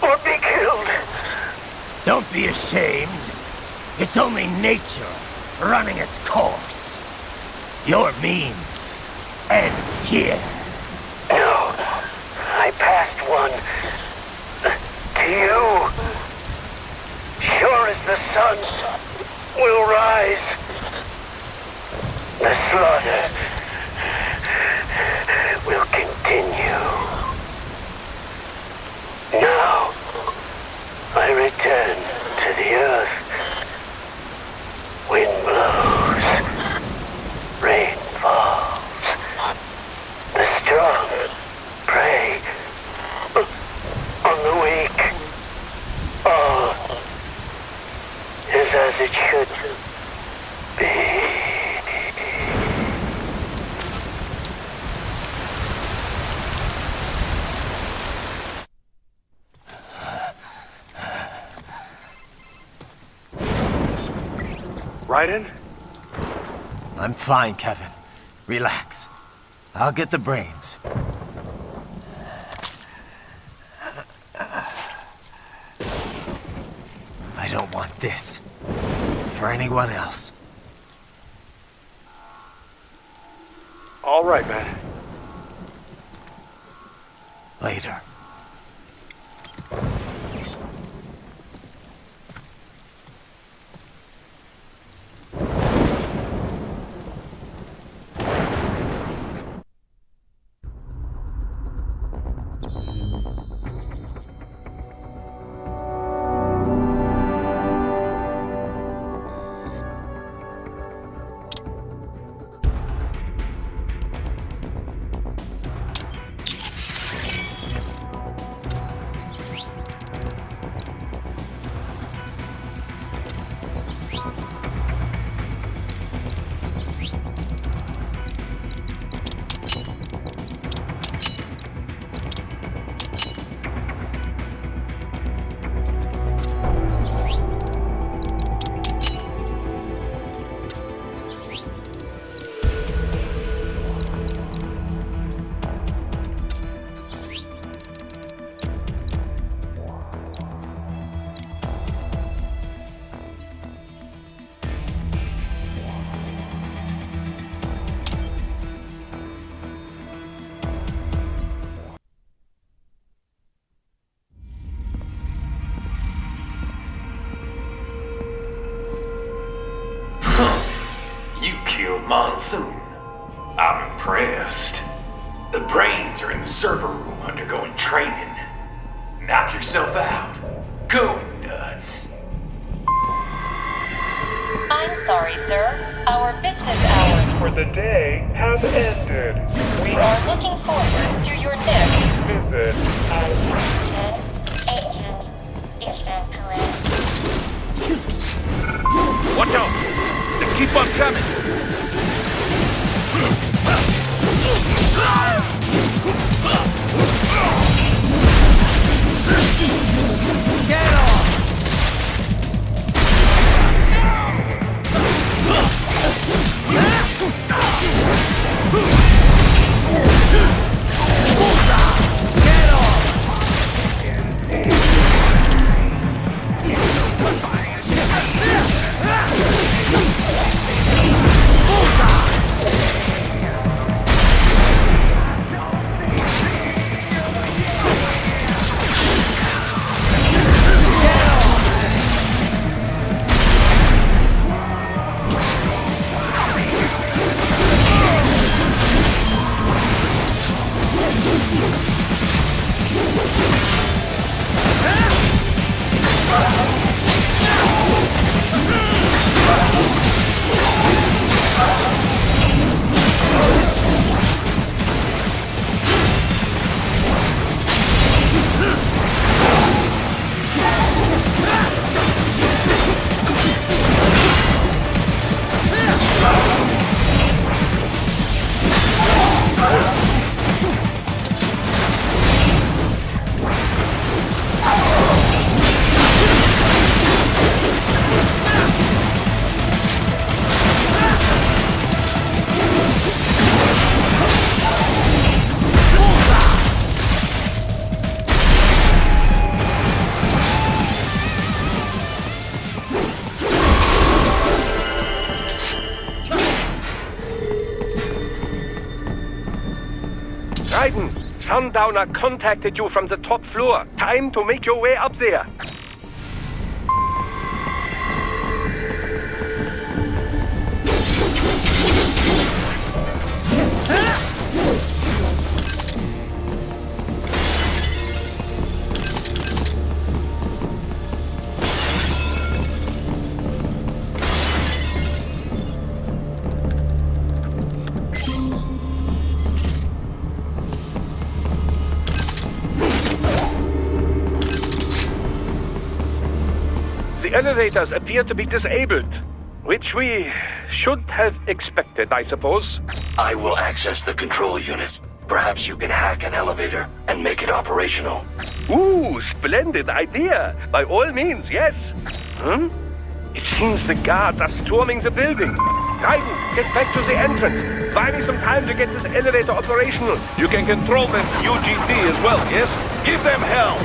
Or be Don't be ashamed. It's only nature running its course. Your means end here. No, I passed one to you. Sure as the sun will rise, the slaughter will continue. Now, I return to the earth. Wind blows, rain falls, the strong prey on the weak. All is as it should be. Raiden? I'm fine, Kevin. Relax. I'll get the brains. I don't want this for anyone else. All right, man. Later. Monsoon. I'm impressed. The brains are in the server room undergoing training. Knock yourself out. Go nuts. I'm sorry, sir. Our business hours for the day have ended. We are looking forward to your next visit. Watch out! They keep on coming! Get off! Raiden, Sundowner contacted you from the top floor. Time to make your way up there. The elevators appear to be disabled, which we should have expected, I suppose. I will access the control unit. Perhaps you can hack an elevator and make it operational. Ooh, splendid idea. By all means, yes. It seems the guards are storming the building. Raiden, get back to the entrance. Buy me some time to get this elevator operational. You can control them UGD as well, yes? Give them hell!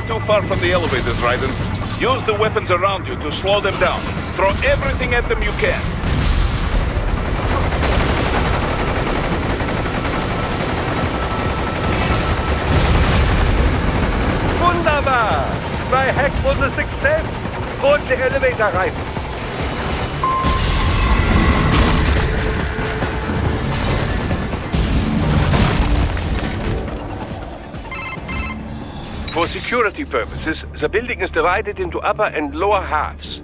Too far from the elevators, Raiden. Use the weapons around you to slow them down. Throw everything at them you can. Wunderbar! My hack was a success! Board the elevator, Raiden. For security purposes, the building is divided into upper and lower halves.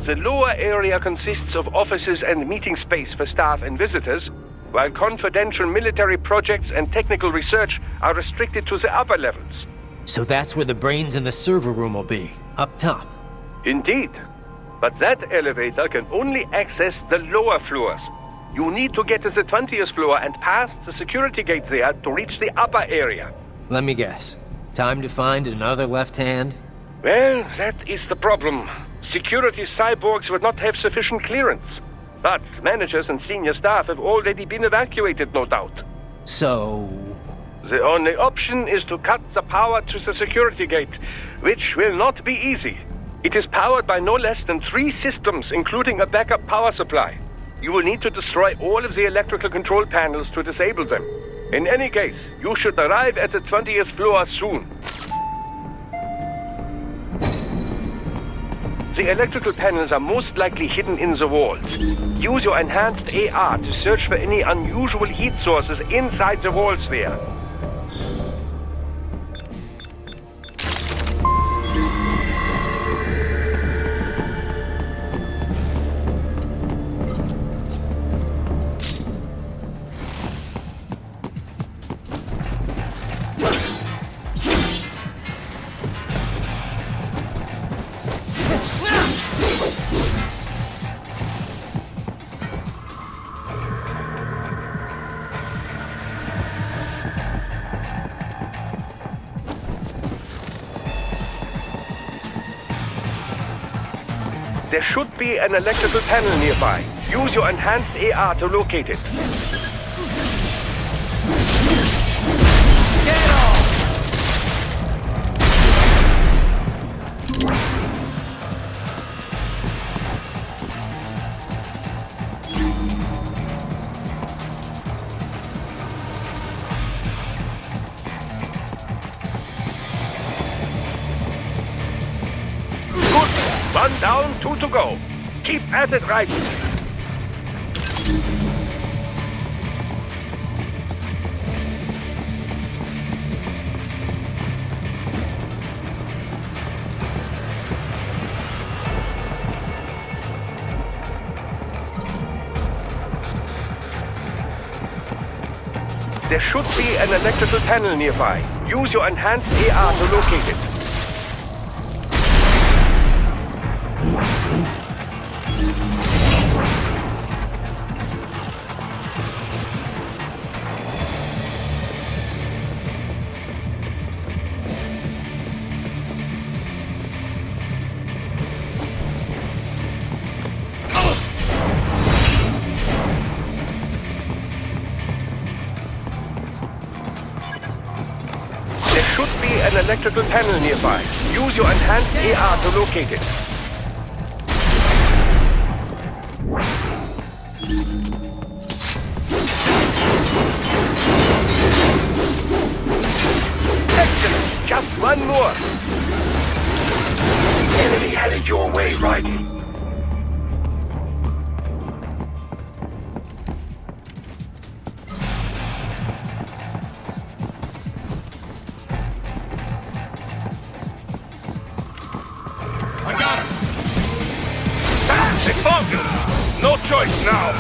The lower area consists of offices and meeting space for staff and visitors, while confidential military projects and technical research are restricted to the upper levels. So that's where the brains in the server room will be, up top. Indeed. But that elevator can only access the lower floors. You need to get to the 20th floor and past the security gate there to reach the upper area. Let me guess. Time to find another left hand? Well, that is the problem. Security cyborgs would not have sufficient clearance. But managers and senior staff have already been evacuated, no doubt. So... The only option is to cut the power to the security gate, which will not be easy. It is powered by no less than 3 systems, including a backup power supply. You will need to destroy all of the electrical control panels to disable them. In any case, you should arrive at the 20th floor soon. The electrical panels are most likely hidden in the walls. Use your enhanced AR to search for any unusual heat sources inside the walls there. There should be an electrical panel nearby. Use your enhanced AR to locate it. Get off! One down, 2 to go. Keep at it, Raiden. There should be an electrical panel nearby. Use your enhanced AR to locate it. An electrical panel nearby. Use your enhanced AR to locate it. Excellent! Just one more. Enemy headed your way, Raiden. No choice now!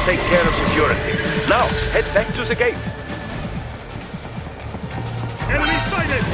Take care of security. Now, head back to the gate. Enemy sighted!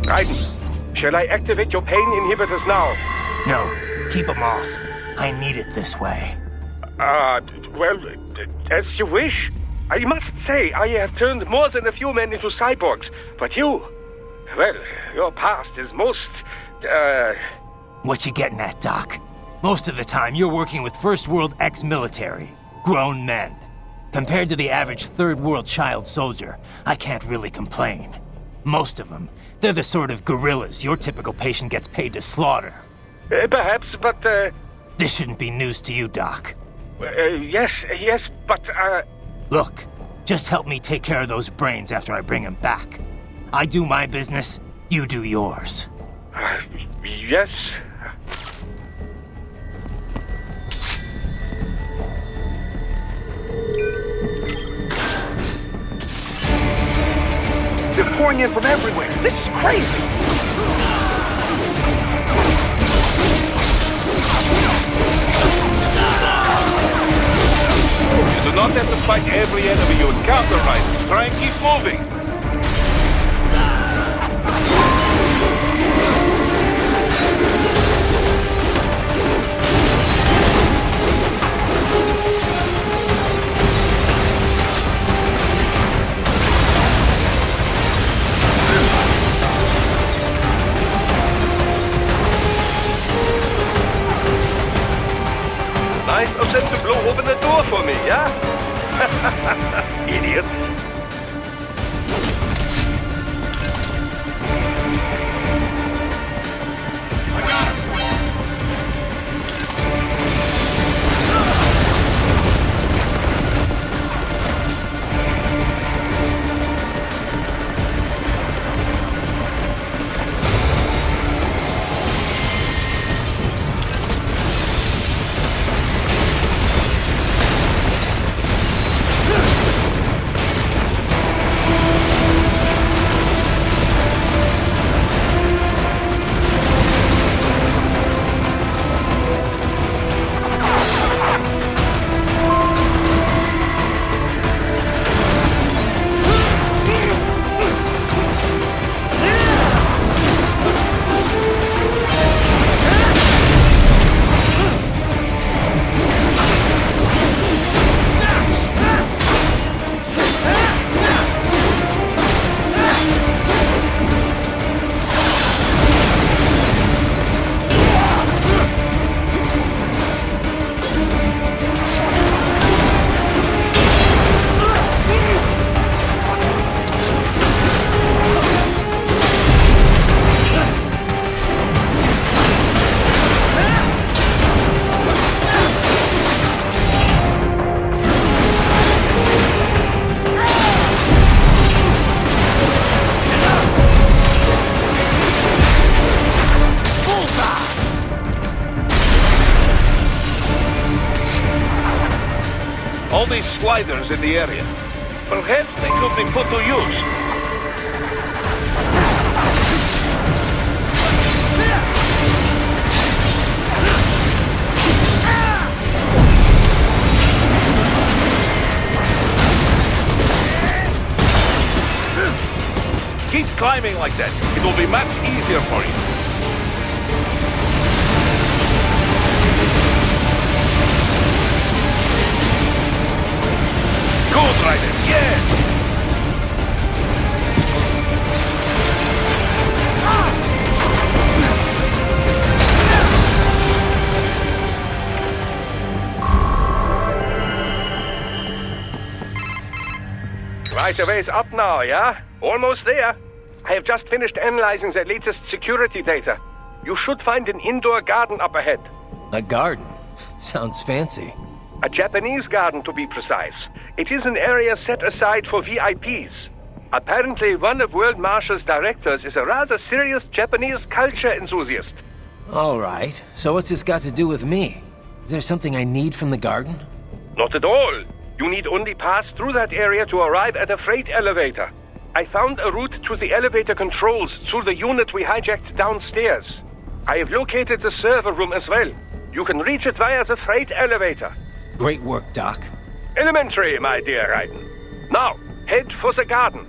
Raiden, shall I activate your pain inhibitors now? No, keep them off. I need it this way. Well, as you wish. I must say, I have turned more than a few men into cyborgs, but you... Well, your past is most, What you getting at, Doc? Most of the time, you're working with First World ex-military. Grown men. Compared to the average Third World child soldier, I can't really complain. Most of them, they're the sort of guerrillas your typical patient gets paid to slaughter. Perhaps, but, This shouldn't be news to you, Doc. Yes, but, Look, just help me take care of those brains after I bring them back. I do my business, you do yours. Yes. They're pouring in from everywhere. This is crazy. You do not have to fight every enemy you encounter, Raiden. Try and keep moving. Nice of them to blow open the door for me, yeah? Idiots. only sliders in the area. Perhaps they could be put to use. Keep climbing like that. It will be much easier for you. Good, Raiden. Yes! Right a ways up now, yeah? Almost there. I have just finished analyzing the latest security data. You should find an indoor garden up ahead. A garden? Sounds fancy. A Japanese garden, to be precise. It is an area set aside for VIPs. Apparently, one of World Marshal's directors is a rather serious Japanese culture enthusiast. All right. So what's this got to do with me? Is there something I need from the garden? Not at all. You need only pass through that area to arrive at a freight elevator. I found a route to the elevator controls through the unit we hijacked downstairs. I have located the server room as well. You can reach it via the freight elevator. Great work, Doc. Elementary, my dear Raiden. Now, head for the garden.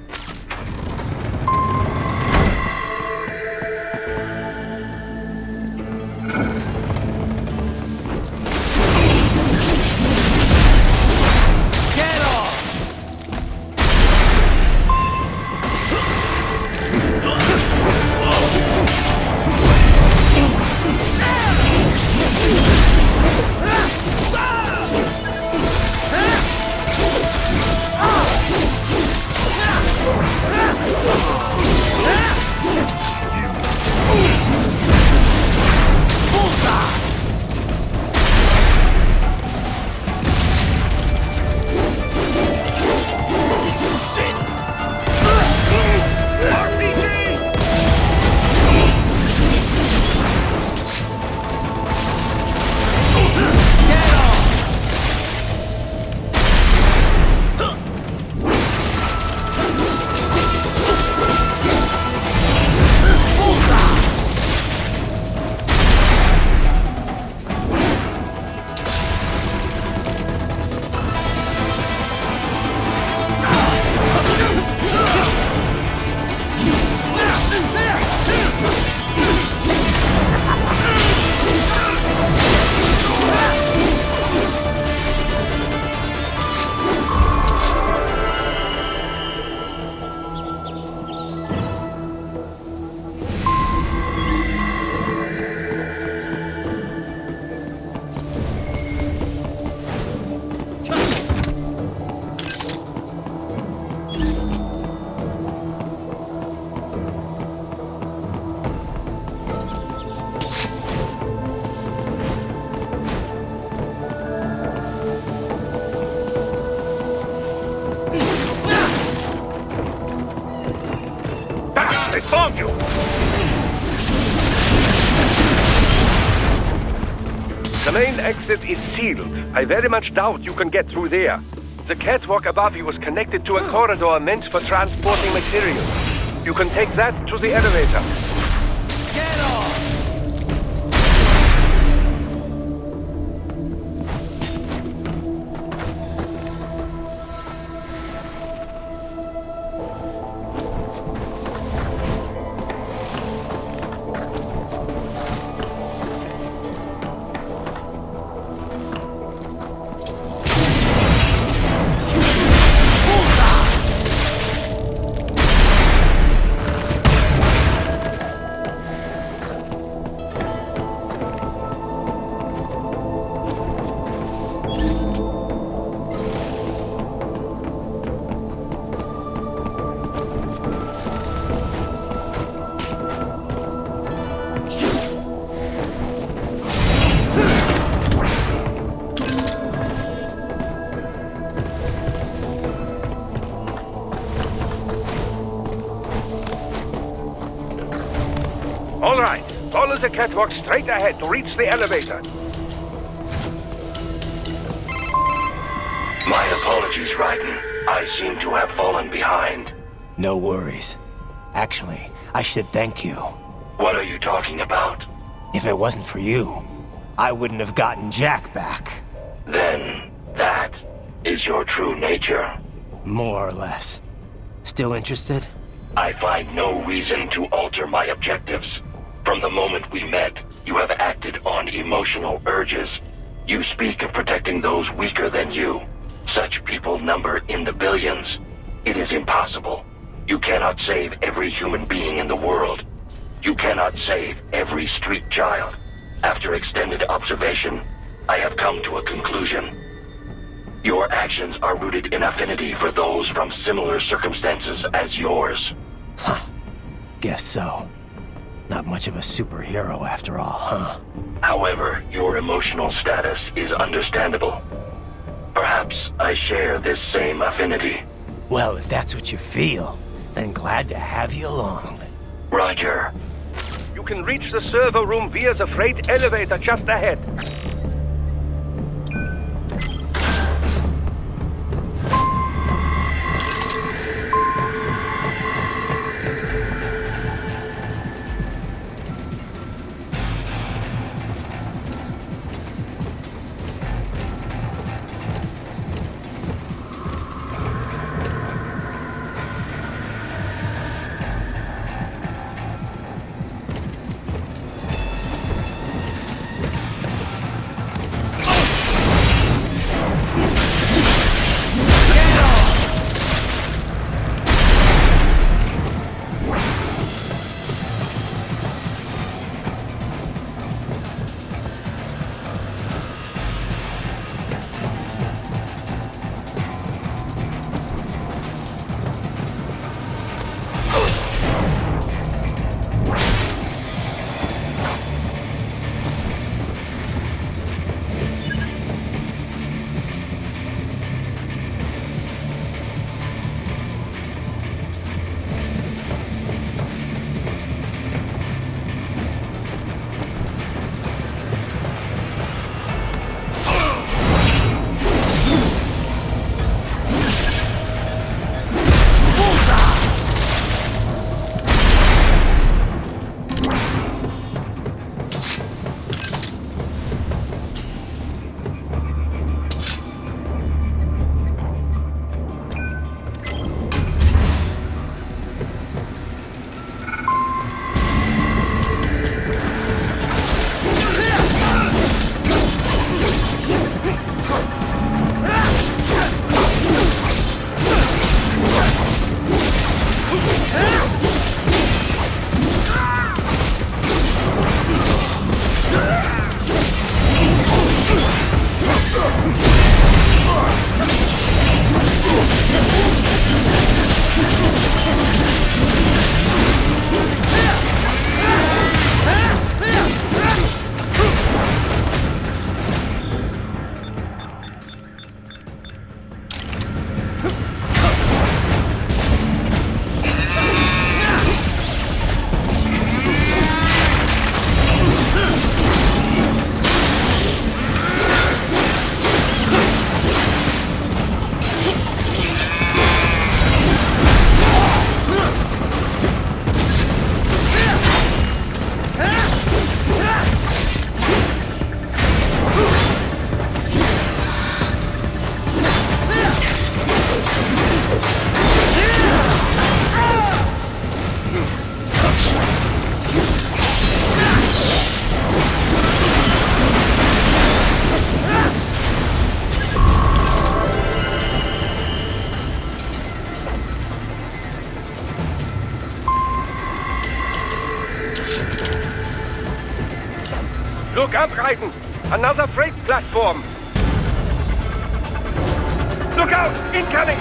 I found you! The main exit is sealed. I very much doubt you can get through there. The catwalk above you is connected to a corridor meant for transporting materials. You can take that to the elevator. Get off! All right, follow the catwalk straight ahead to reach the elevator. My apologies, Raiden. I seem to have fallen behind. No worries. Actually, I should thank you. What are you talking about? If it wasn't for you, I wouldn't have gotten Jack back. Then, that is your true nature? More or less. Still interested? I find no reason to alter my objectives. From the moment we met, you have acted on emotional urges. You speak of protecting those weaker than you. Such people number in the billions. It is impossible. You cannot save every human being in the world. You cannot save every street child. After extended observation, I have come to a conclusion. Your actions are rooted in affinity for those from similar circumstances as yours. Huh. Guess so. Not much of a superhero after all, huh? However, your emotional status is understandable. Perhaps I share this same affinity. Well, if that's what you feel, then glad to have you along. Roger. You can reach the server room via the freight elevator just ahead. Look up, Raiden! Another freight platform! Look out! Incoming!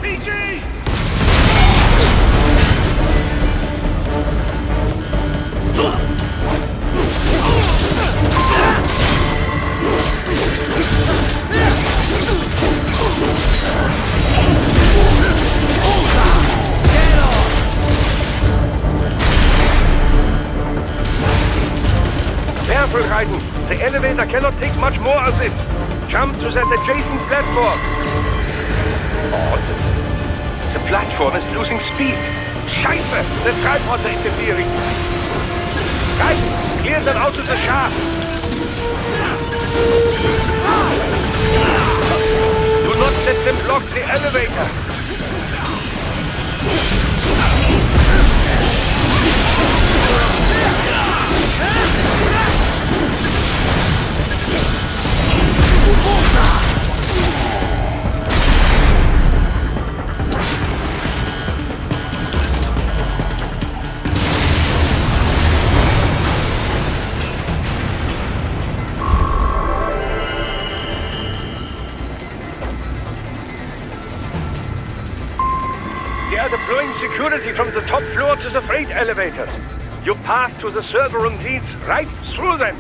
RPG! Careful, Raiden. The elevator cannot take much more of this. Jump to that adjacent platform. Oh, the platform is losing speed. Scheiße! The tripods are interfering. Raiden, clear them out of the shaft. Do not let them block the elevator. They are deploying security from the top floor to the freight elevators. Your path to the server room leads right through them.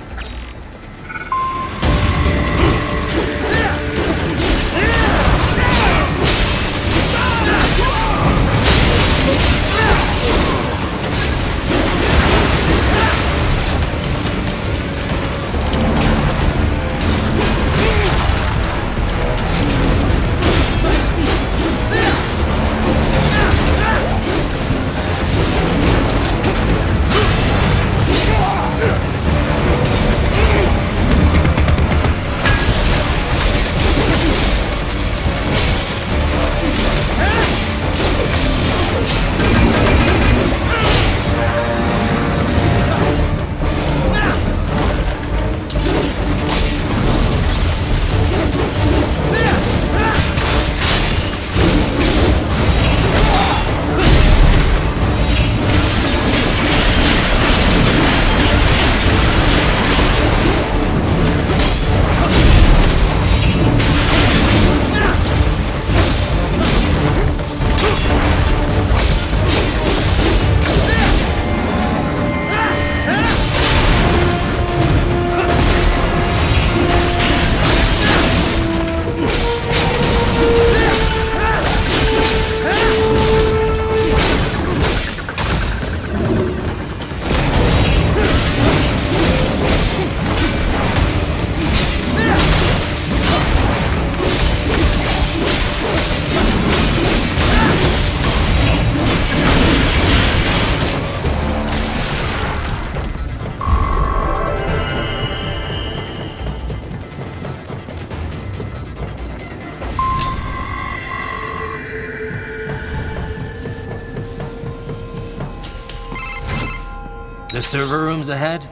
The server room's ahead?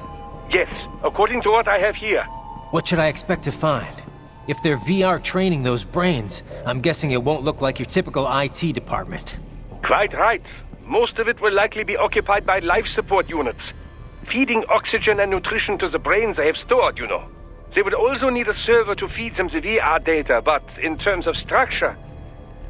Yes, according to what I have here. What should I expect to find? If they're VR training those brains, I'm guessing it won't look like your typical IT department. Quite right. Most of it will likely be occupied by life support units. Feeding oxygen and nutrition to the brains they have stored, you know. They will also need a server to feed them the VR data, but in terms of structure,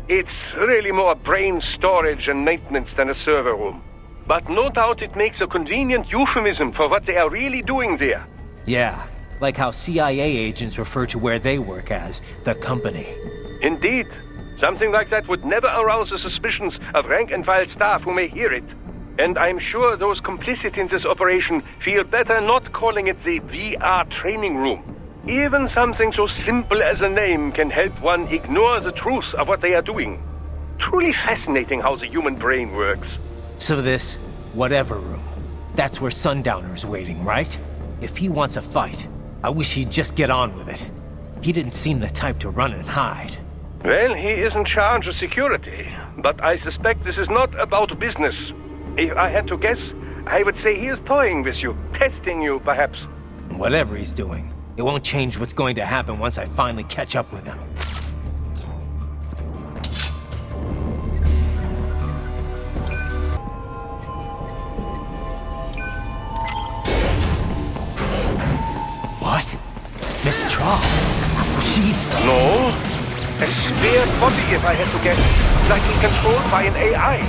it's really more brain storage and maintenance than a server room. But no doubt it makes a convenient euphemism for what they are really doing there. Yeah, like how CIA agents refer to where they work as the company. Indeed. Something like that would never arouse the suspicions of rank-and-file staff who may hear it. And I'm sure those complicit in this operation feel better not calling it the VR training room. Even something so simple as a name can help one ignore the truth of what they are doing. Truly fascinating how the human brain works. So this, whatever room, that's where Sundowner's waiting, right? If he wants a fight, I wish he'd just get on with it. He didn't seem the type to run and hide. Well, he is in charge of security, but I suspect this is not about business. If I had to guess, I would say he is toying with you, testing you, perhaps. Whatever he's doing, it won't change what's going to happen once I finally catch up with him. What? Miss Traub? She's... No. I swear, what if I had to guess, likely controlled by an AI?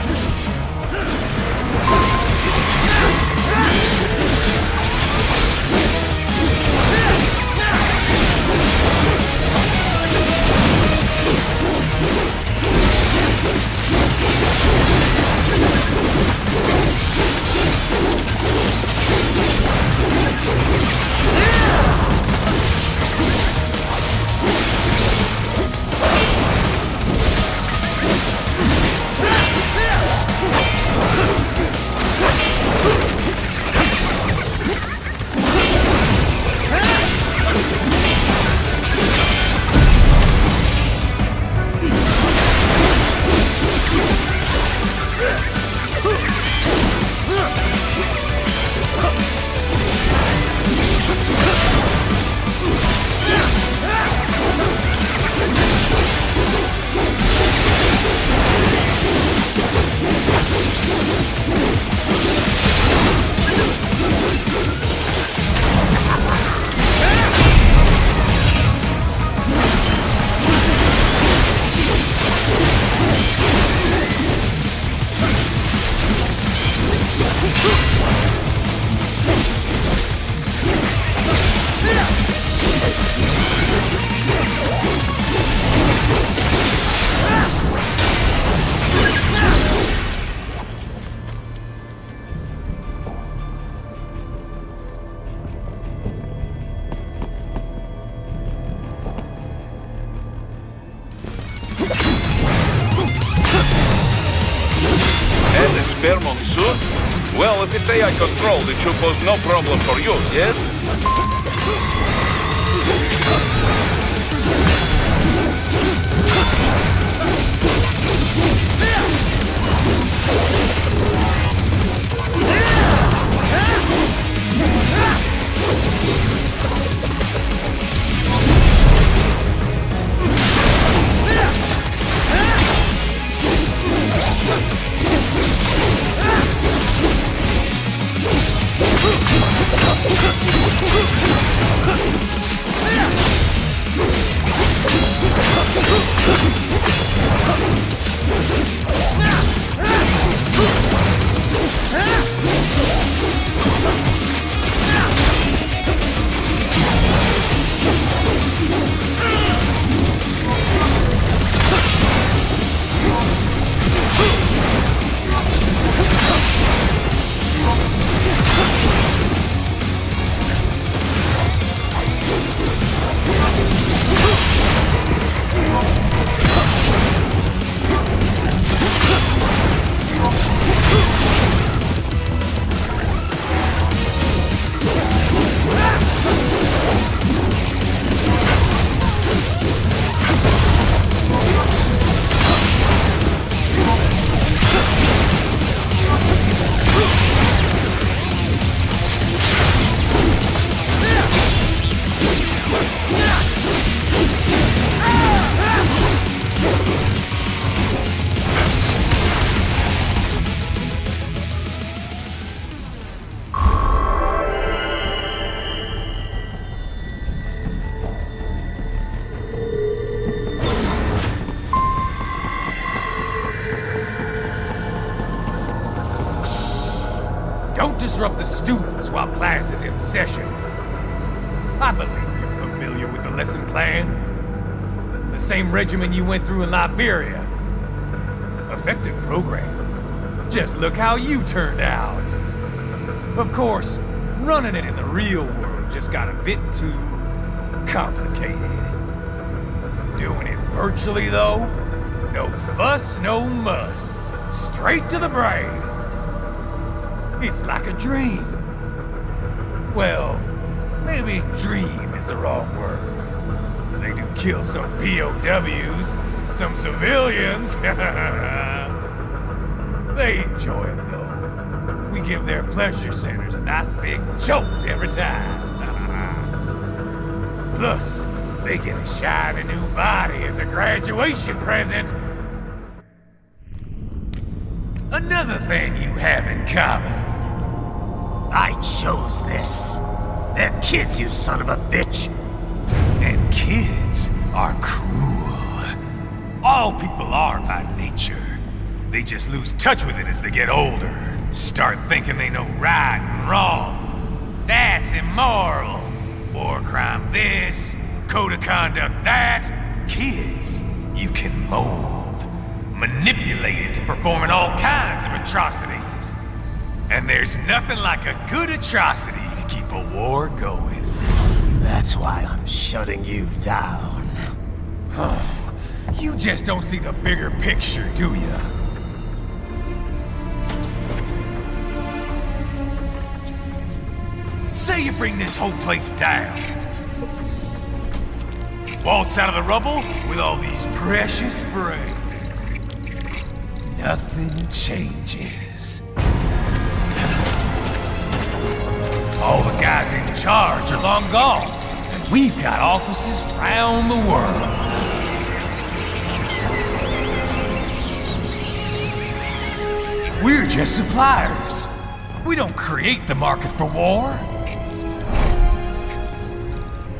Well, if it's AI controlled, it should pose no problem for you, yes? Don't disrupt the students while class is in session. I believe you're familiar with the lesson plan. The same regimen you went through in Liberia. Effective program. Just look how you turned out. Of course, running it in the real world just got a bit too complicated. Doing it virtually, though, no fuss, no muss. Straight to the brain. It's like a dream. Well, maybe dream is the wrong word. They do kill some POWs, some civilians. They enjoy it, though. We give their pleasure centers a nice big jolt every time. Plus, they get a shiny new body as a graduation present. Another thing you have in common. I chose this. They're kids, you son of a bitch. And kids are cruel. All people are by nature. They just lose touch with it as they get older. Start thinking they know right and wrong. That's immoral. War crime this, code of conduct that. Kids, you can mold, manipulate into performing all kinds of atrocities. And there's nothing like a good atrocity to keep a war going. That's why I'm shutting you down. Oh, you just don't see the bigger picture, do you? Say you bring this whole place down. Waltz out of the rubble with all these precious brains. Nothing changes. All the guys in charge are long gone, and we've got offices round the world. We're just suppliers. We don't create the market for war.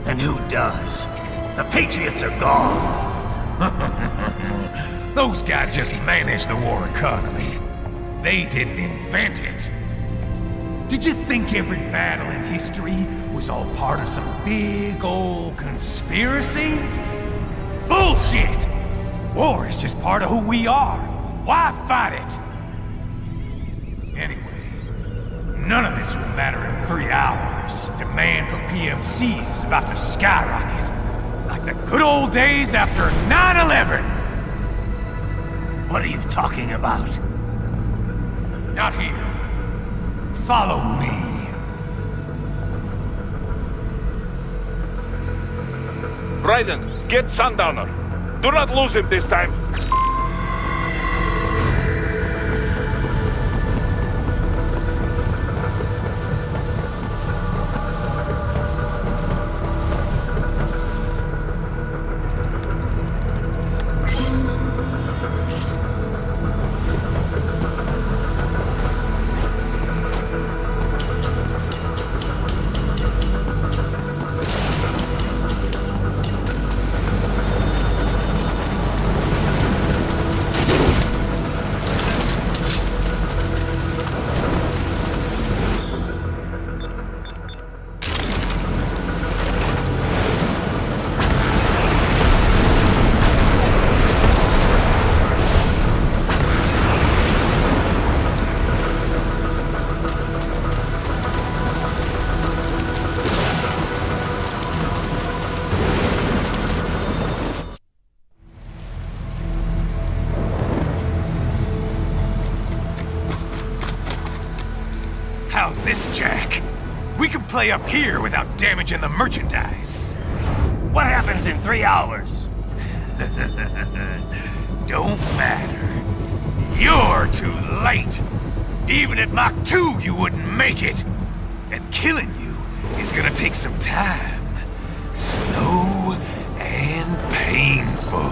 And who does? The Patriots are gone. Those guys just manage the war economy. They didn't invent it. Did you think every battle in history was all part of some big old conspiracy? Bullshit! War is just part of who we are. Why fight it? Anyway, none of this will matter in 3 hours. Demand for PMCs is about to skyrocket. Like the good old days after 9/11. What are you talking about? Not here. Follow me. Raiden, get Sundowner. Do not lose him this time. How's this, Jack? We can play up here without damaging the merchandise. What happens in 3 hours? Don't matter. You're too late. Even at Mach 2, you wouldn't make it. And killing you is gonna take some time. Slow and painful.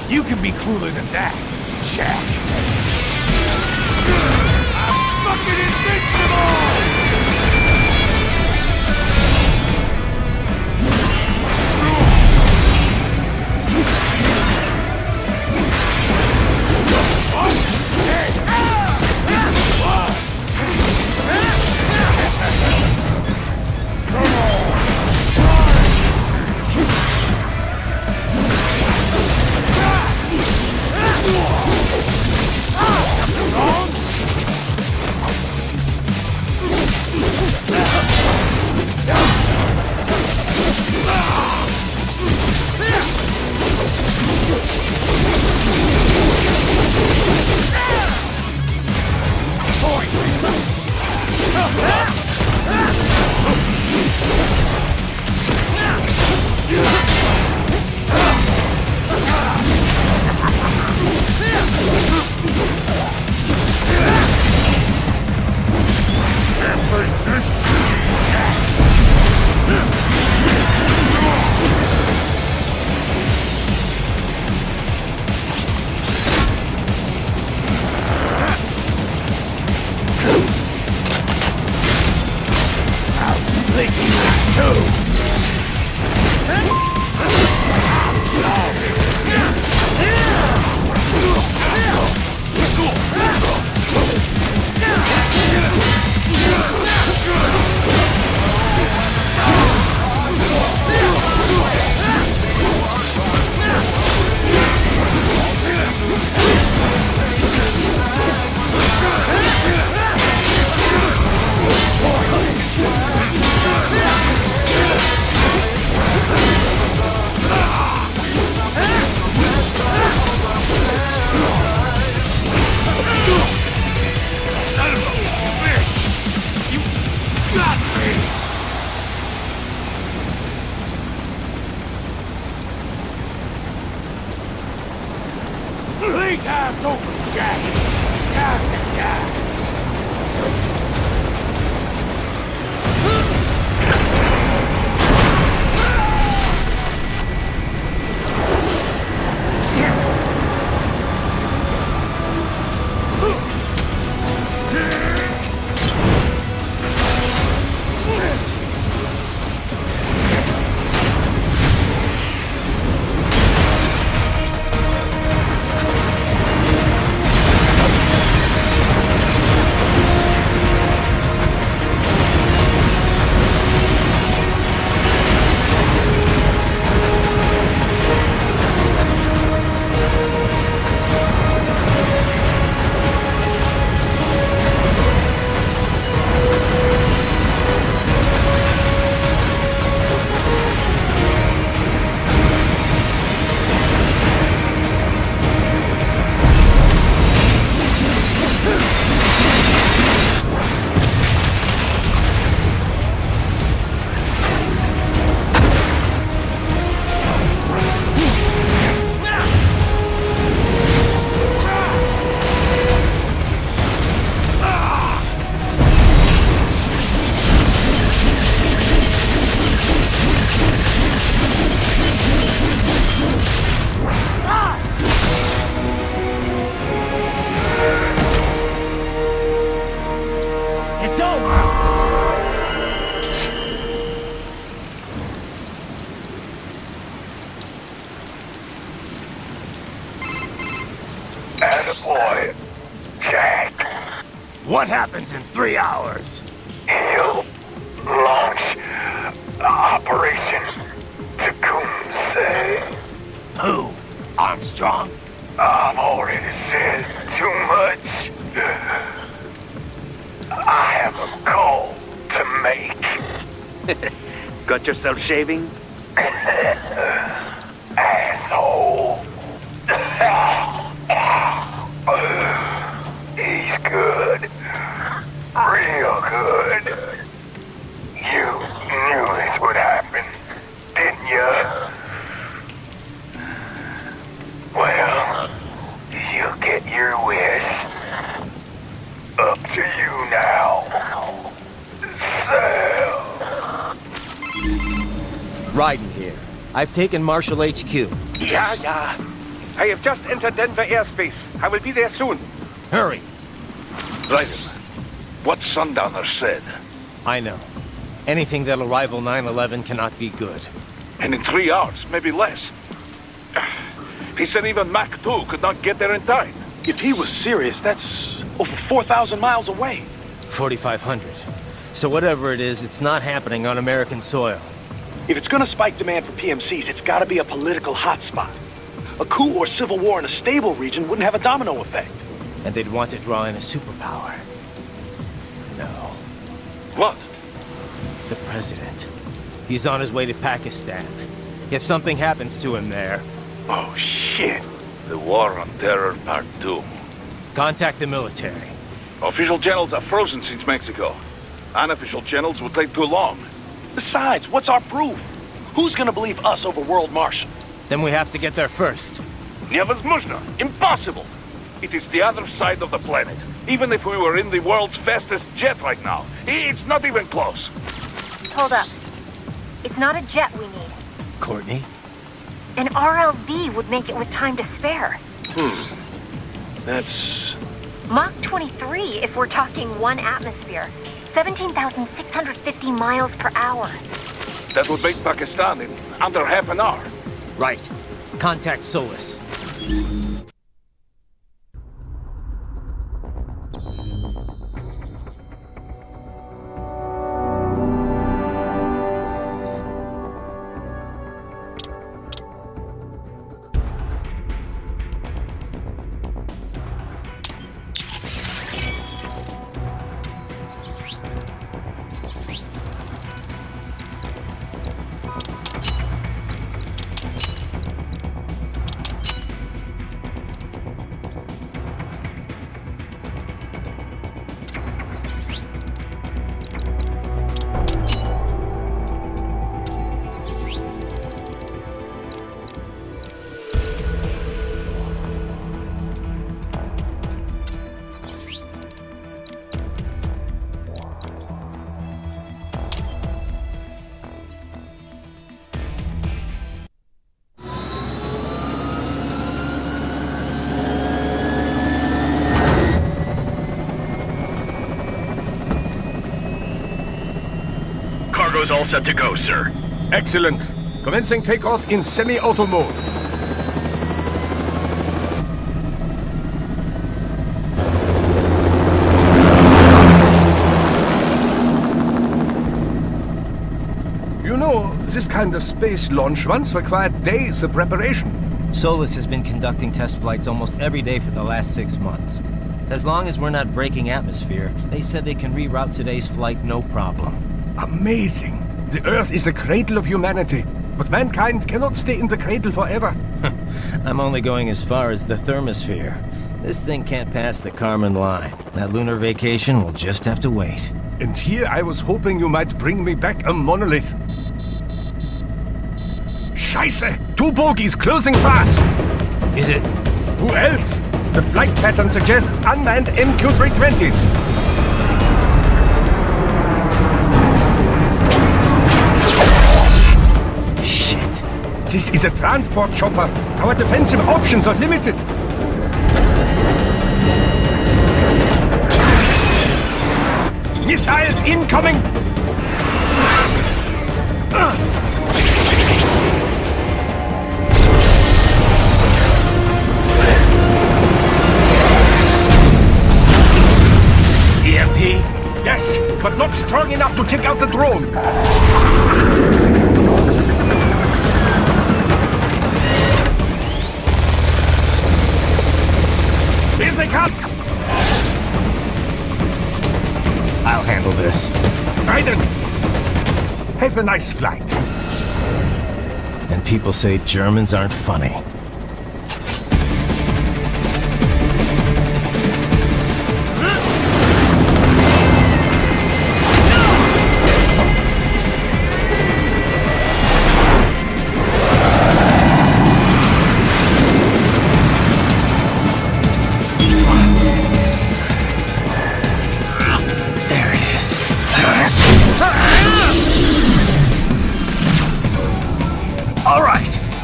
You can be cooler than that, Jack. I'm fucking invincible! Playtime's over, Jack. Time to die. Attaboy, Jack. What happens in 3 hours? He'll launch Operation Tecumseh. Who? Armstrong? I've already said too much. I have a call to make. Got yourself shaving? Asshole. He's good. Real good. You knew this would happen, didn't you? Well, you get your wish. Up to you now. Sam. Raiden here. I've taken Marshall HQ. Yeah. I have just entered Denver airspace. I will be there soon. Hurry. Raiden, what Sundowner said. I know. Anything that'll rival 9/11 cannot be good. And in 3 hours, maybe less. He said even Mach 2 could not get there in time. If he was serious, that's over 4,000 miles away. 4,500. So whatever it is, it's not happening on American soil. If it's gonna spike demand for PMCs, it's gotta be a political hotspot. A coup or civil war in a stable region wouldn't have a domino effect. And they'd want to draw in a superpower. No. What? The president. He's on his way to Pakistan. If something happens to him there... Oh, shit. The War on Terror Part 2. Contact the military. Official channels are frozen since Mexico. Unofficial channels would take too long. Besides, what's our proof? Who's gonna believe us over World Martian? Then we have to get there first. Невозможно! Impossible! It is the other side of the planet. Even if we were in the world's fastest jet right now, it's not even close. Hold up. It's not a jet we need. Courtney? An RLV would make it with time to spare. That's... Mach 23 if we're talking 1 atmosphere. 17,650 miles per hour. That would make Pakistan in under half an hour. Right. Contact Solus. Cargo's all set to go, sir. Excellent. Commencing takeoff in semi-auto mode. You know, this kind of space launch once required days of preparation. Solus has been conducting test flights almost every day for the last 6 months. As long as we're not breaking atmosphere, they said they can reroute today's flight no problem. Amazing. The Earth is the cradle of humanity, but mankind cannot stay in the cradle forever. I'm only going as far as the thermosphere. This thing can't pass the Kármán line. That lunar vacation will just have to wait. And here I was hoping you might bring me back a monolith. Scheiße! 2 bogies closing fast! Is it? Who else? The flight pattern suggests unmanned MQ-320s. This is a transport chopper. Our defensive options are limited. Missiles incoming! EMP? Yes, but not strong enough to take out the drone. Here they come! I'll handle this. Raiden! Have a nice flight. And people say Germans aren't funny.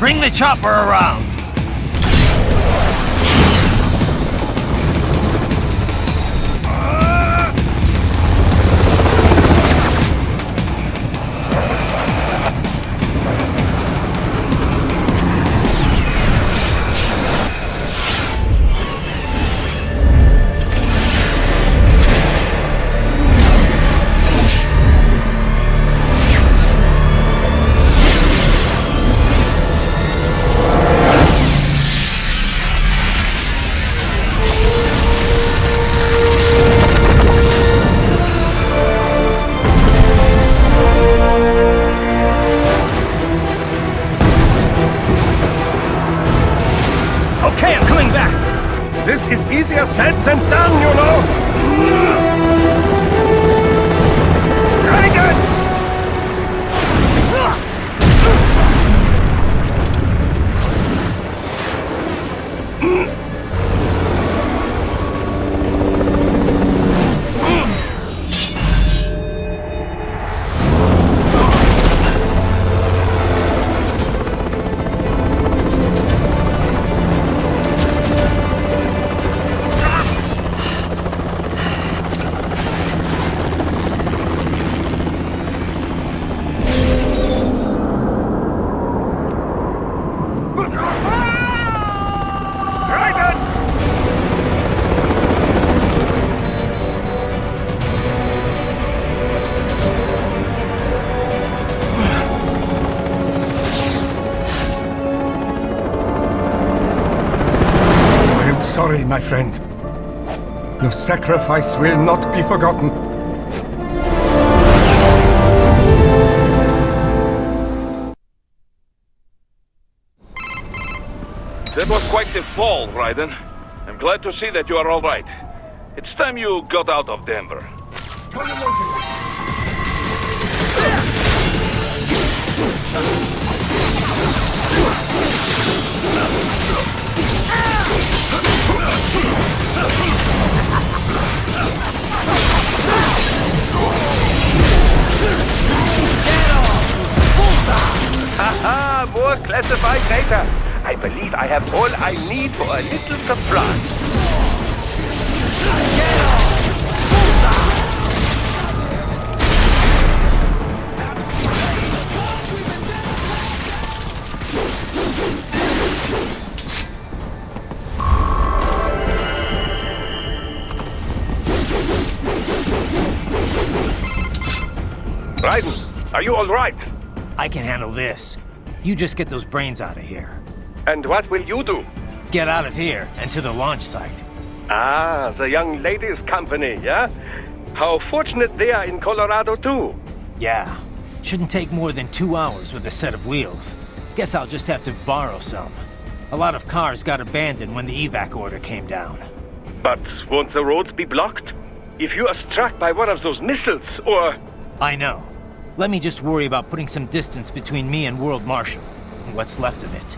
Bring the chopper around! my friend. Your sacrifice will not be forgotten. That was quite the fall, Raiden. I'm glad to see that you are all right. It's time you got out of Denver. Haha, more classified data. I believe I have all I need for a little surprise. Raiden, are you all right? I can handle this. You just get those brains out of here. And what will you do? Get out of here and to the launch site. Ah, the young ladies' company, yeah? How fortunate they are in Colorado, too. Yeah. Shouldn't take more than 2 hours with a set of wheels. Guess I'll just have to borrow some. A lot of cars got abandoned when the evac order came down. But won't the roads be blocked? If you are struck by one of those missiles, or... I know. Let me just worry about putting some distance between me and World Marshal. What's left of it.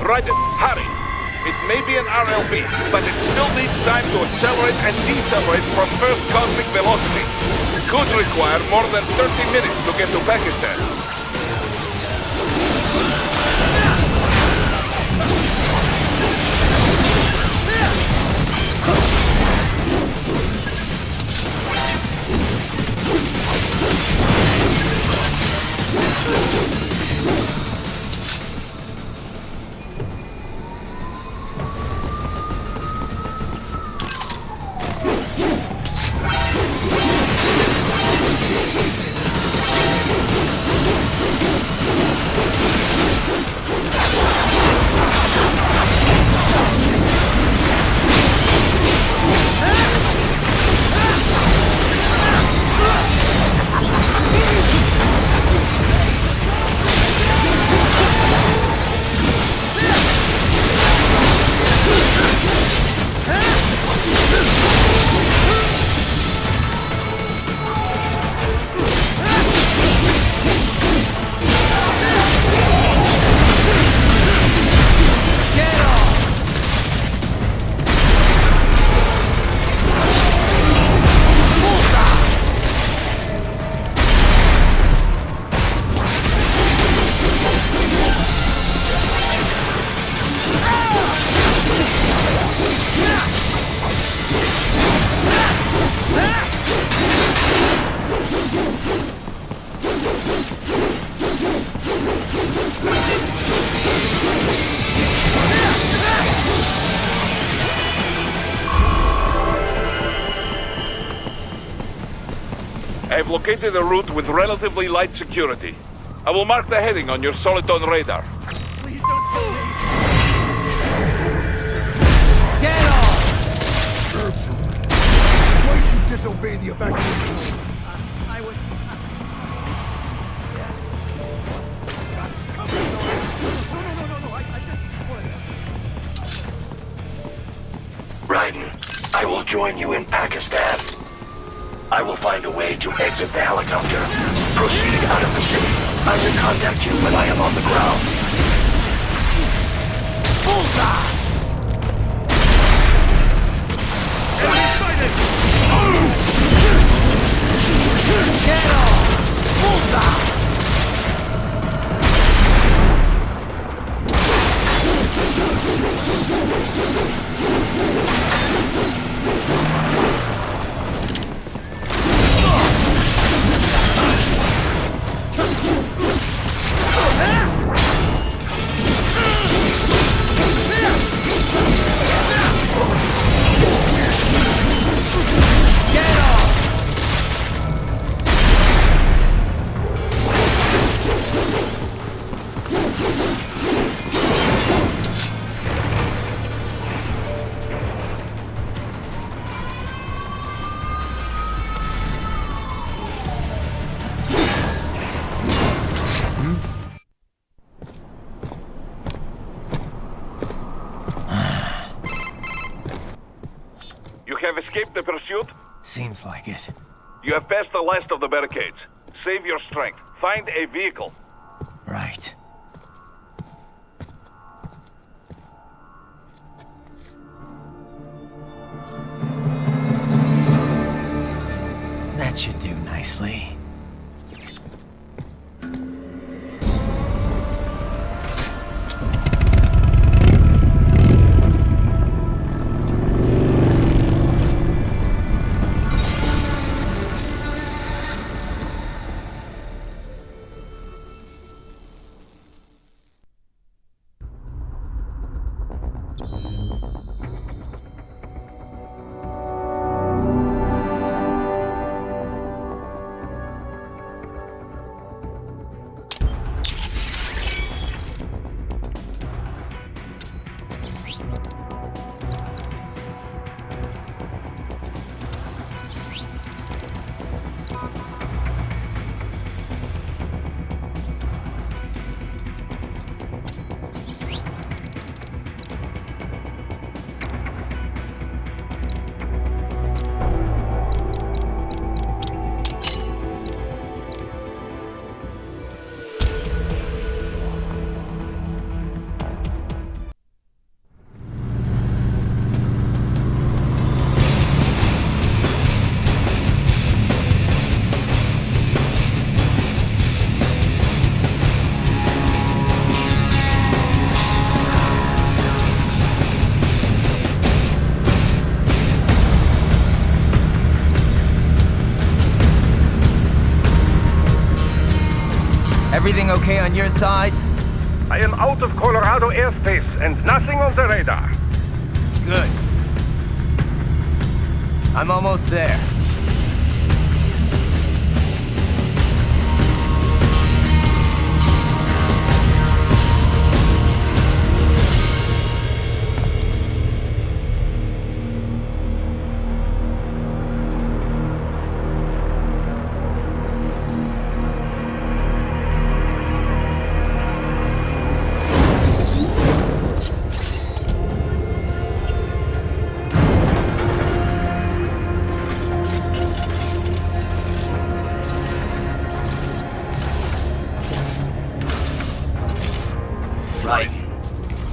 Raiden, hurry! It may be an RLB, but it still needs time to accelerate and decelerate from first cosmic velocity. It could require more than 30 minutes to get to Pakistan. I've located a route with relatively light security. I will mark the heading on your Soliton radar. Please don't kill me! Get off! Why did you disobey the evacuation? I was... No, Raiden, I will join you in Pakistan. I will find a way to exit the helicopter. Proceed out of the city. I will contact you when I am on the ground. Bullseye! Enemy sighted! Get off! Bullseye! Escape the pursuit? Seems like it. You have passed the last of the barricades. Save your strength. Find a vehicle. Right. That should do nicely. Everything okay on your side? I am out of Colorado airspace and nothing on the radar. Good. I'm almost there.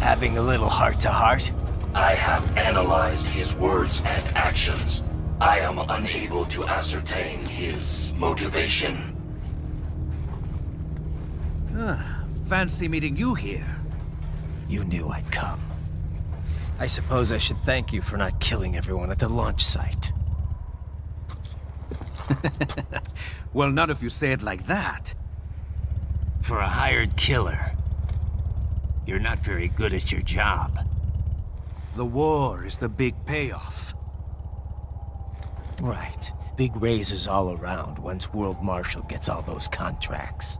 Having a little heart-to-heart? I have analyzed his words and actions. I am unable to ascertain his motivation. Fancy meeting you here. You knew I'd come. I suppose I should thank you for not killing everyone at the launch site. Well, not if you say it like that. For a hired killer, you're not very good at your job. The war is the big payoff. Right. Big raises all around once World Marshal gets all those contracts.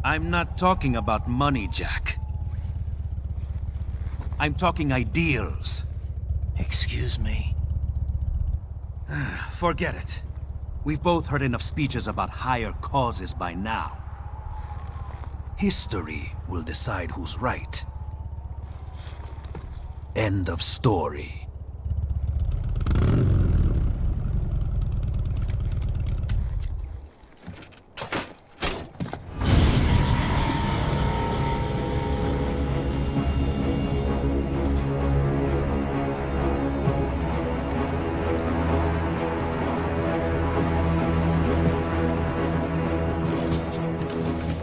I'm not talking about money, Jack. I'm talking ideals. Excuse me? Forget it. We've both heard enough speeches about higher causes by now. History will decide who's right. End of story.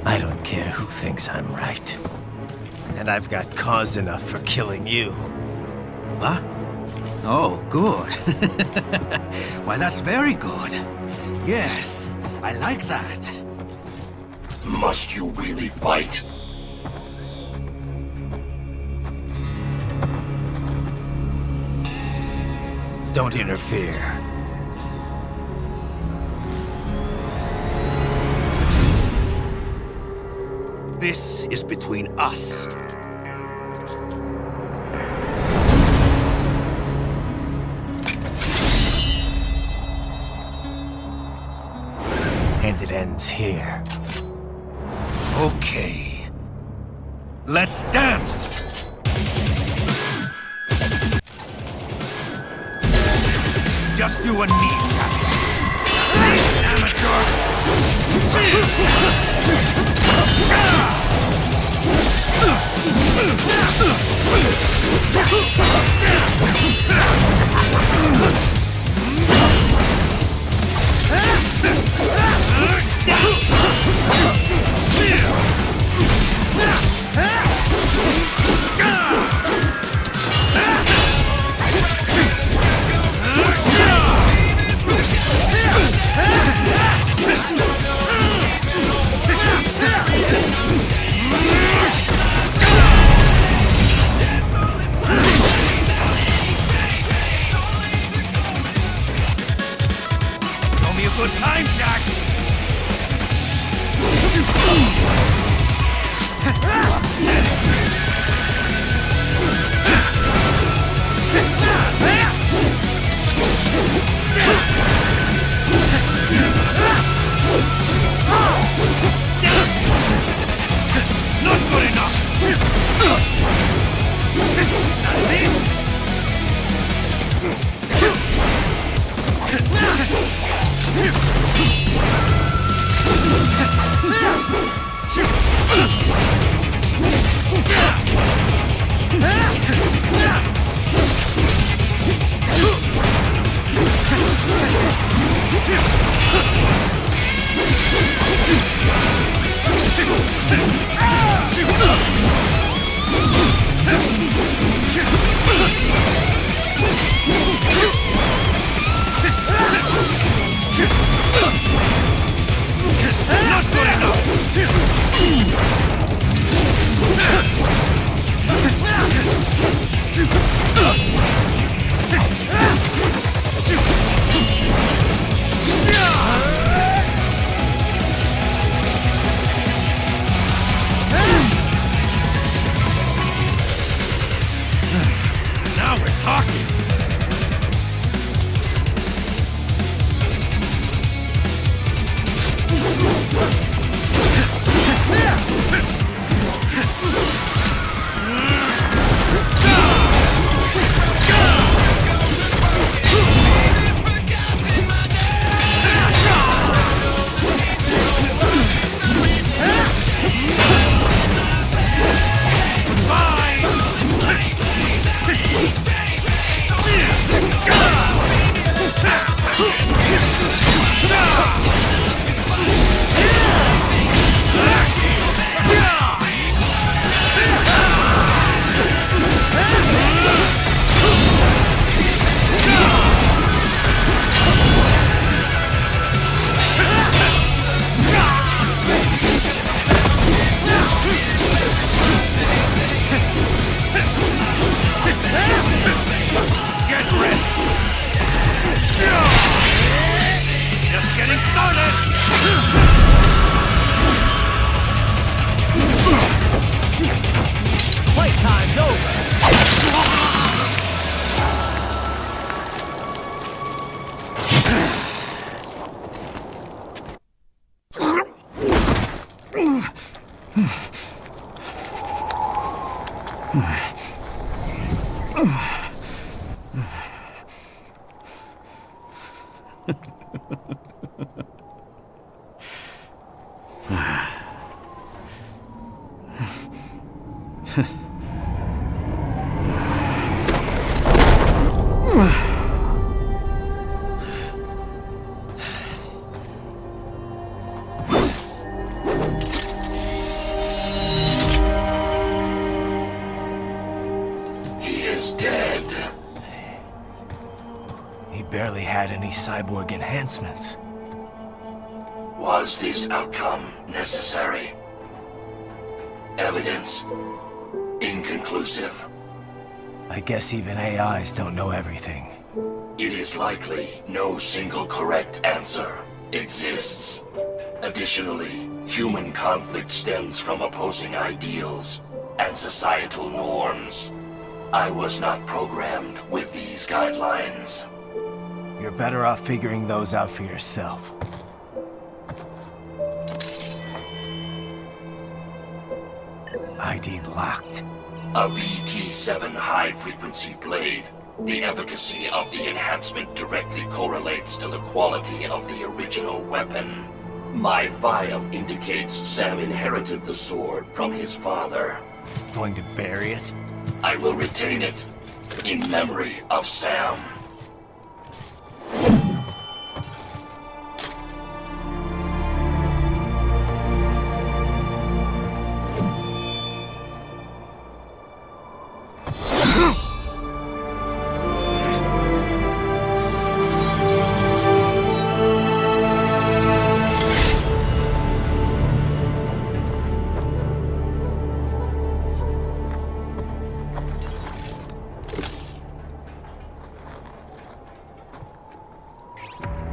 I don't care who thinks I'm right. And I've got cause enough for killing you. Huh? Oh, good. Why, that's very good. Yes, I like that. Must you really fight? Don't interfere. This is between us. And it ends here. Okay. Let's dance! Just you and me, Captain. Amateur! Barely had any cyborg enhancements. Was this outcome necessary? Evidence inconclusive. I guess even AIs don't know everything. It is likely no single correct answer exists. Additionally, human conflict stems from opposing ideals and societal norms. I was not programmed with these guidelines. You're better off figuring those out for yourself. ID locked. A VT7 high-frequency blade. The efficacy of the enhancement directly correlates to the quality of the original weapon. My file indicates Sam inherited the sword from his father. Going to bury it? I will retain it in memory of Sam.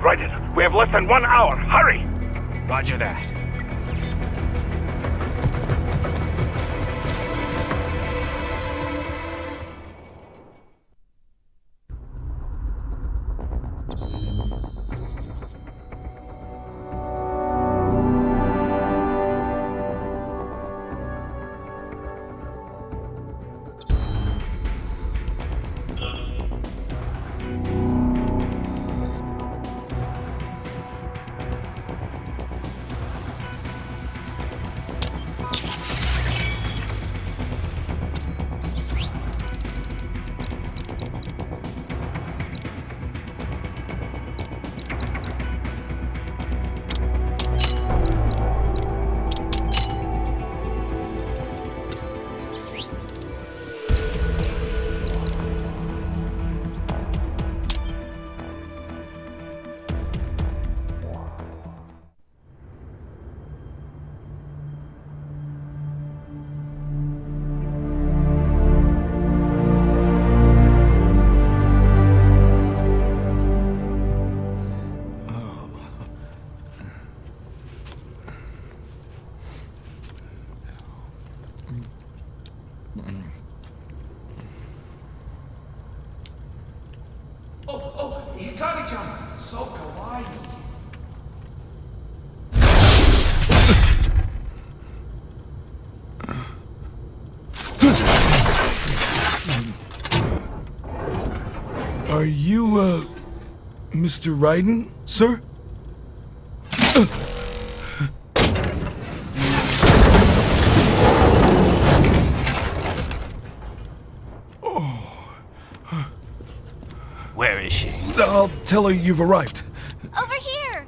Raiden, we have less than 1 hour. Hurry! Roger that. Are you, Mr. Raiden, sir? Where is she? I'll tell her you've arrived. Over here!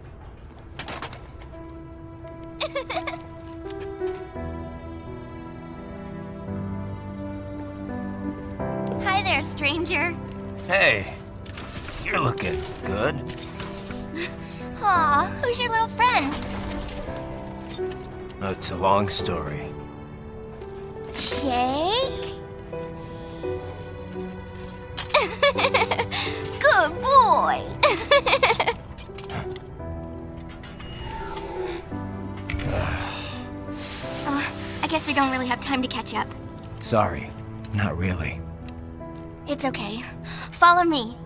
Hi there, stranger. Hey, you're looking good. Aw, who's your little friend? Oh, it's a long story. Shake? Good boy! I guess we don't really have time to catch up. Sorry, not really. It's okay. Follow me.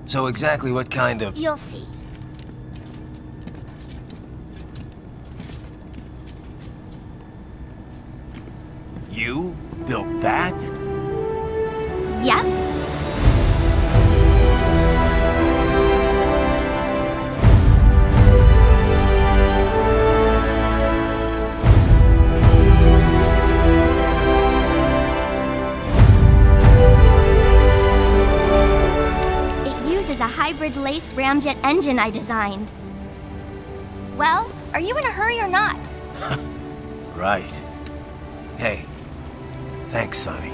So exactly what kind of... You'll see. You built that? Yep. A hybrid lace ramjet engine I designed. Well, are you in a hurry or not? Right. Hey, thanks, Sonny.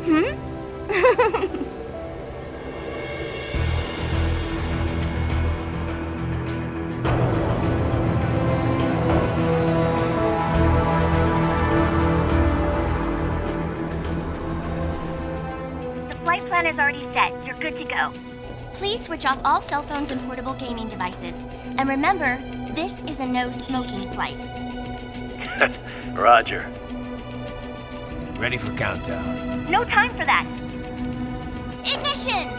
The flight plan is already set. You're good to go. Please switch off all cell phones and portable gaming devices. And remember, this is a no-smoking flight. Roger. Ready for countdown. No time for that. Ignition!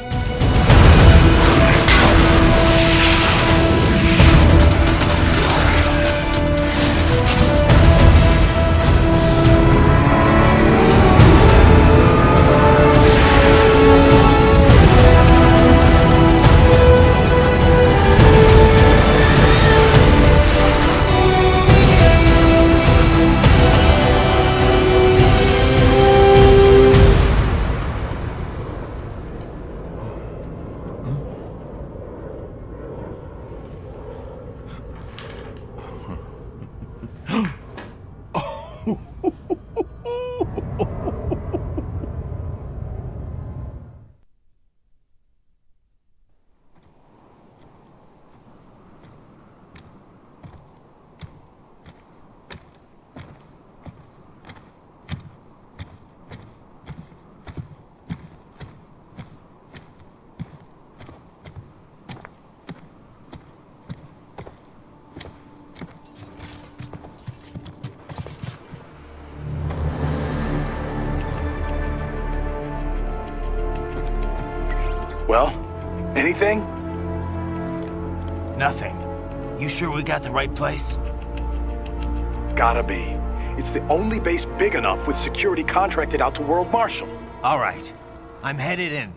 Well, anything? Nothing. You sure we got the right place? Gotta be. It's the only base big enough with security contracted out to World Marshal. All right. I'm headed in.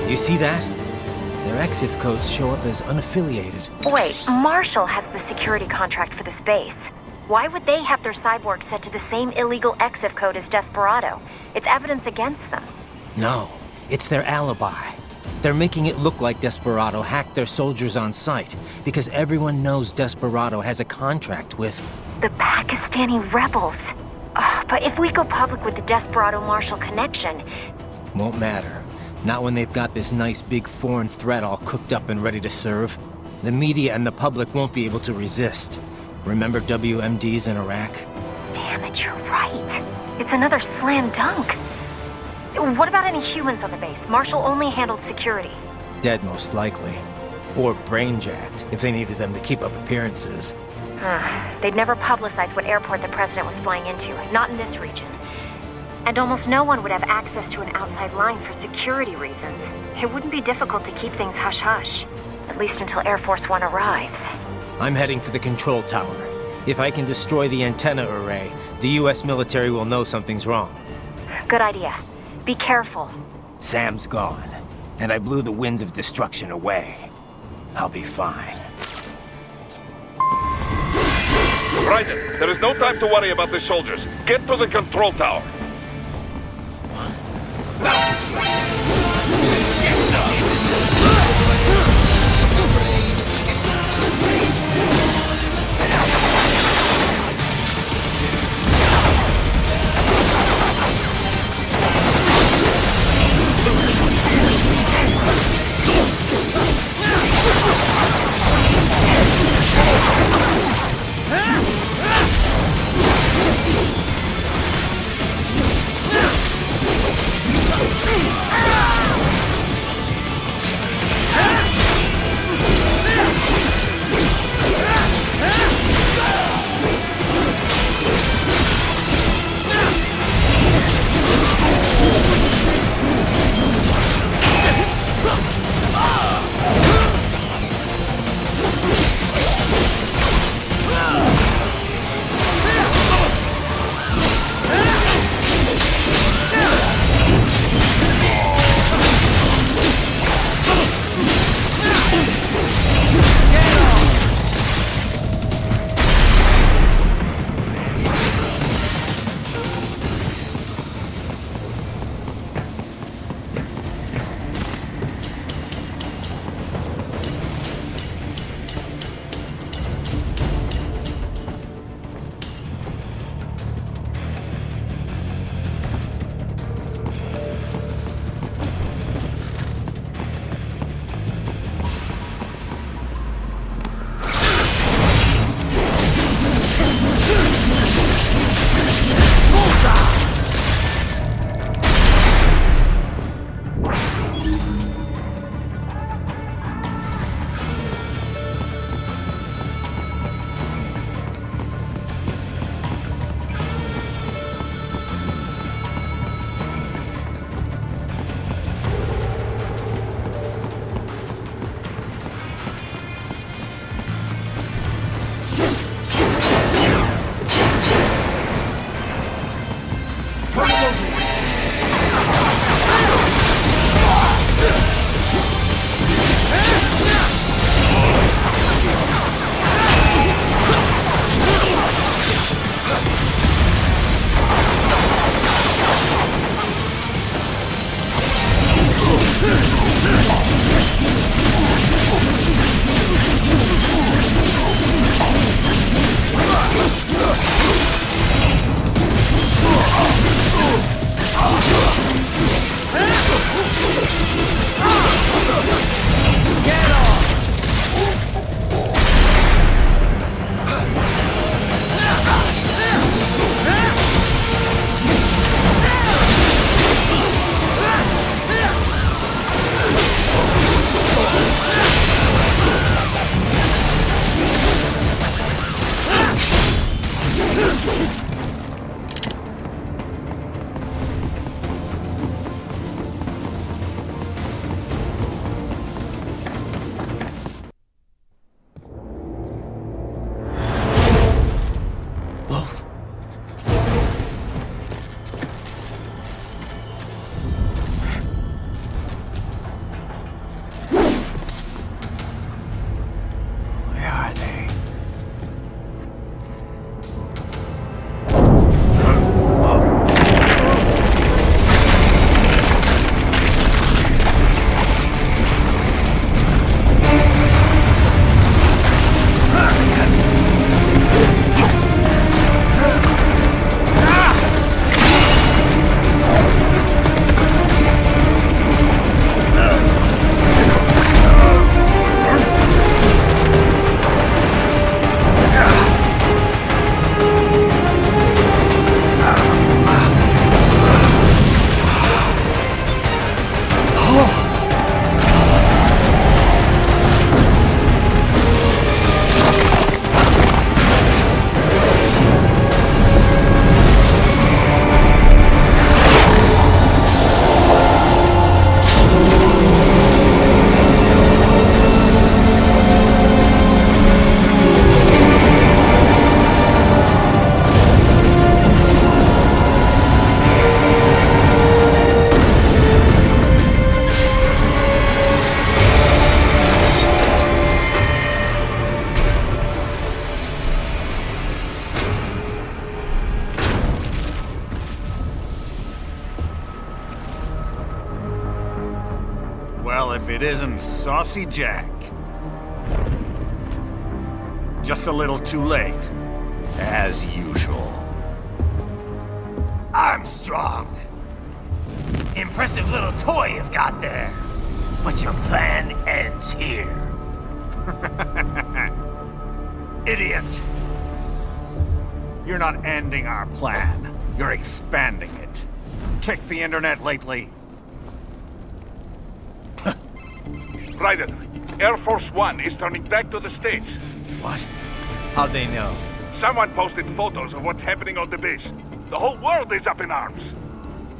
You see that? Their exif codes show up as unaffiliated. Wait, Marshall has the security contract for this base. Why would they have their cyborg set to the same illegal exif code as Desperado? It's evidence against them. No, it's their alibi. They're making it look like Desperado hacked their soldiers on sight, because everyone knows Desperado has a contract with... the Pakistani rebels. But if we go public with the Desperado-Marshall connection... Won't matter. Not when they've got this nice big foreign threat all cooked up and ready to serve. The media and the public won't be able to resist. Remember WMDs in Iraq? Damn it, you're right. It's another slam dunk. What about any humans on the base? Marshall only handled security. Dead, most likely. Or brain-jacked, if they needed them to keep up appearances. They'd never publicize what airport the president was flying into, not in this region. And almost no one would have access to an outside line for security reasons. It wouldn't be difficult to keep things hush-hush. At least until Air Force One arrives. I'm heading for the control tower. If I can destroy the antenna array, the US military will know something's wrong. Good idea. Be careful. Sam's gone, and I blew the winds of destruction away. I'll be fine. Raiden, there is no time to worry about the soldiers. Get to the control tower. Well, if it isn't Saucy Jack. Just a little too late, as usual. Armstrong! Impressive little toy you've got there. But your plan ends here. Idiot! You're not ending our plan. You're expanding it. Check the internet lately. Raiden, Air Force One is turning back to the States. What? How'd they know? Someone posted photos of what's happening on the base. The whole world is up in arms.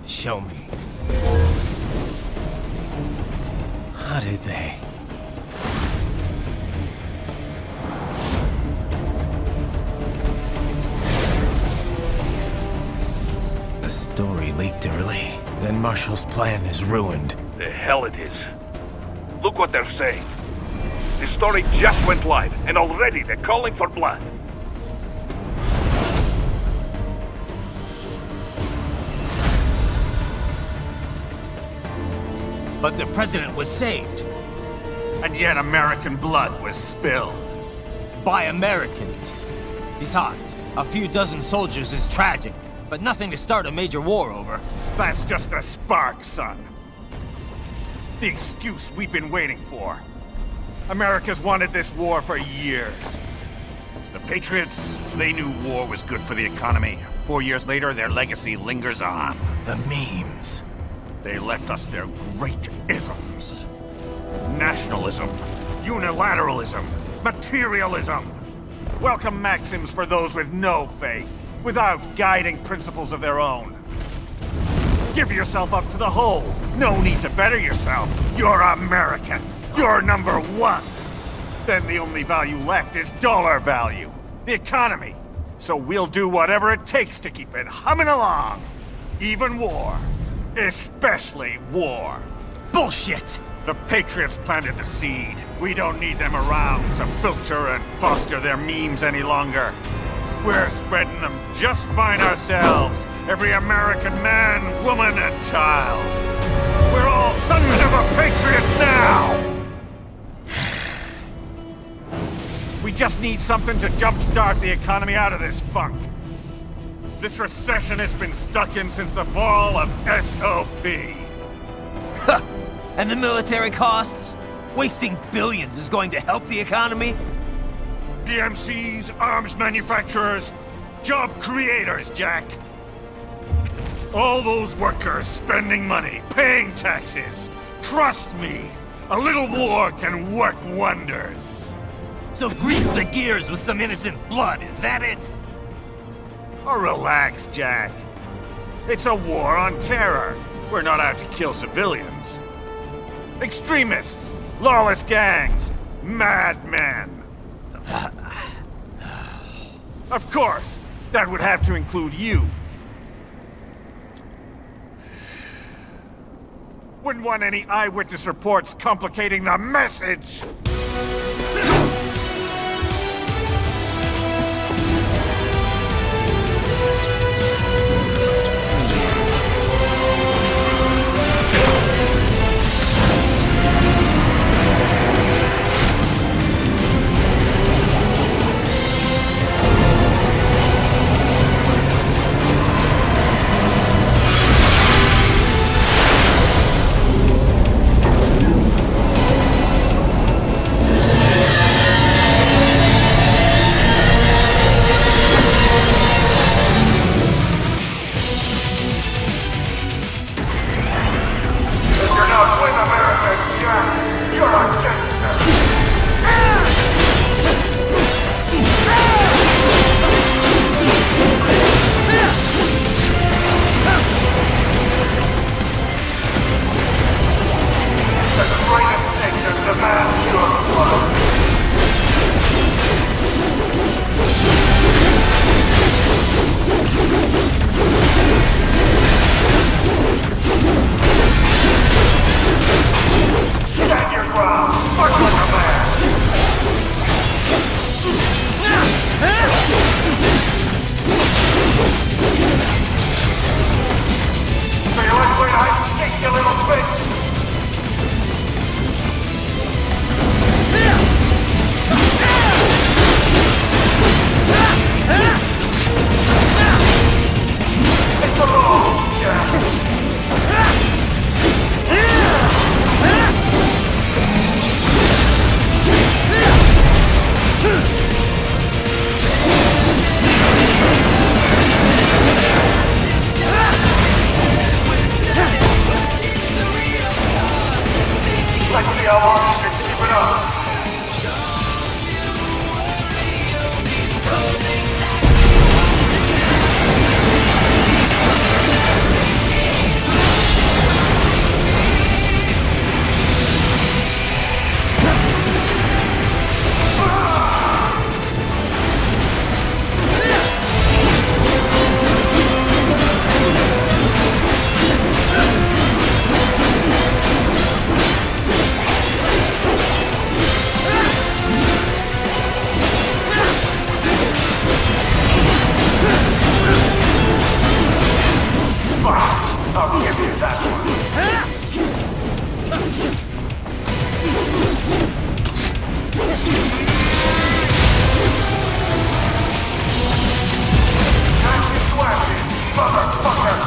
Show me. How did they? The story leaked early. Then Marshall's plan is ruined. The hell it is. Look what they're saying. The story just went live, and already they're calling for blood. But the president was saved. And yet American blood was spilled. By Americans. Besides, a few dozen soldiers is tragic, but nothing to start a major war over. That's just a spark, son. The excuse we've been waiting for. America's wanted this war for years. The Patriots, they knew war was good for the economy. 4 years later, their legacy lingers on. The memes. They left us their great isms. Nationalism, unilateralism, materialism. Welcome maxims for those with no faith, without guiding principles of their own. Give yourself up to the whole. No need to better yourself. You're American. You're number one. Then the only value left is dollar value. The economy. So we'll do whatever it takes to keep it humming along. Even war. Especially war. Bullshit! The Patriots planted the seed. We don't need them around to filter and foster their memes any longer. We're spreading them just fine ourselves. Every American man, woman, and child. We're all sons of the Patriots now! We just need something to jumpstart the economy out of this funk. This recession it's been stuck in since the fall of SOP. And the military costs? Wasting billions is going to help the economy? DMCs, arms manufacturers, job creators, Jack. All those workers spending money, paying taxes. Trust me, a little war can work wonders. So grease the gears with some innocent blood, is that it? Oh, relax, Jack. It's a war on terror. We're not out to kill civilians. Extremists, lawless gangs, madmen. Of course, that would have to include you. Wouldn't want any eyewitness reports complicating the message. on and keep it up. I'll give you that one. Time to swap it, motherfucker!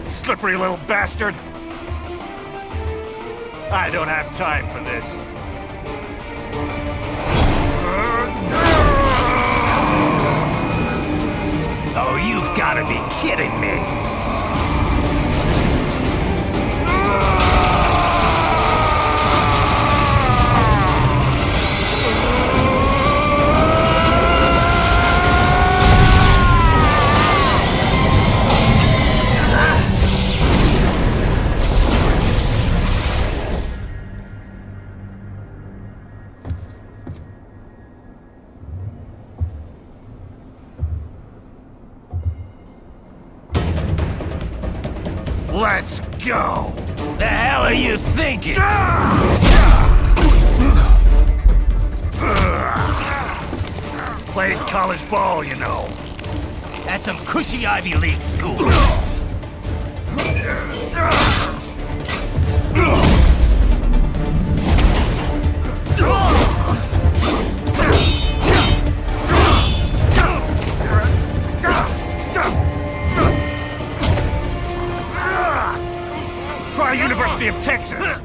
Slippery little bastard! I don't have time for this. Oh, you've got to be kidding me! Let's go! The hell are you thinking? Played college ball, you know. That's some cushy Ivy League school. University of Texas.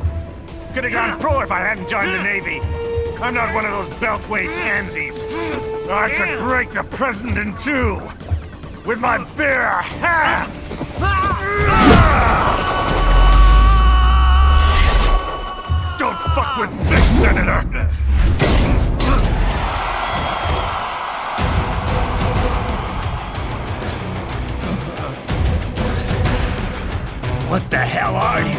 Could have gone pro if I hadn't joined the Navy. I'm not one of those beltway pansies. I could break the president in two with my bare hands. Don't fuck with this, Senator! What the hell are you?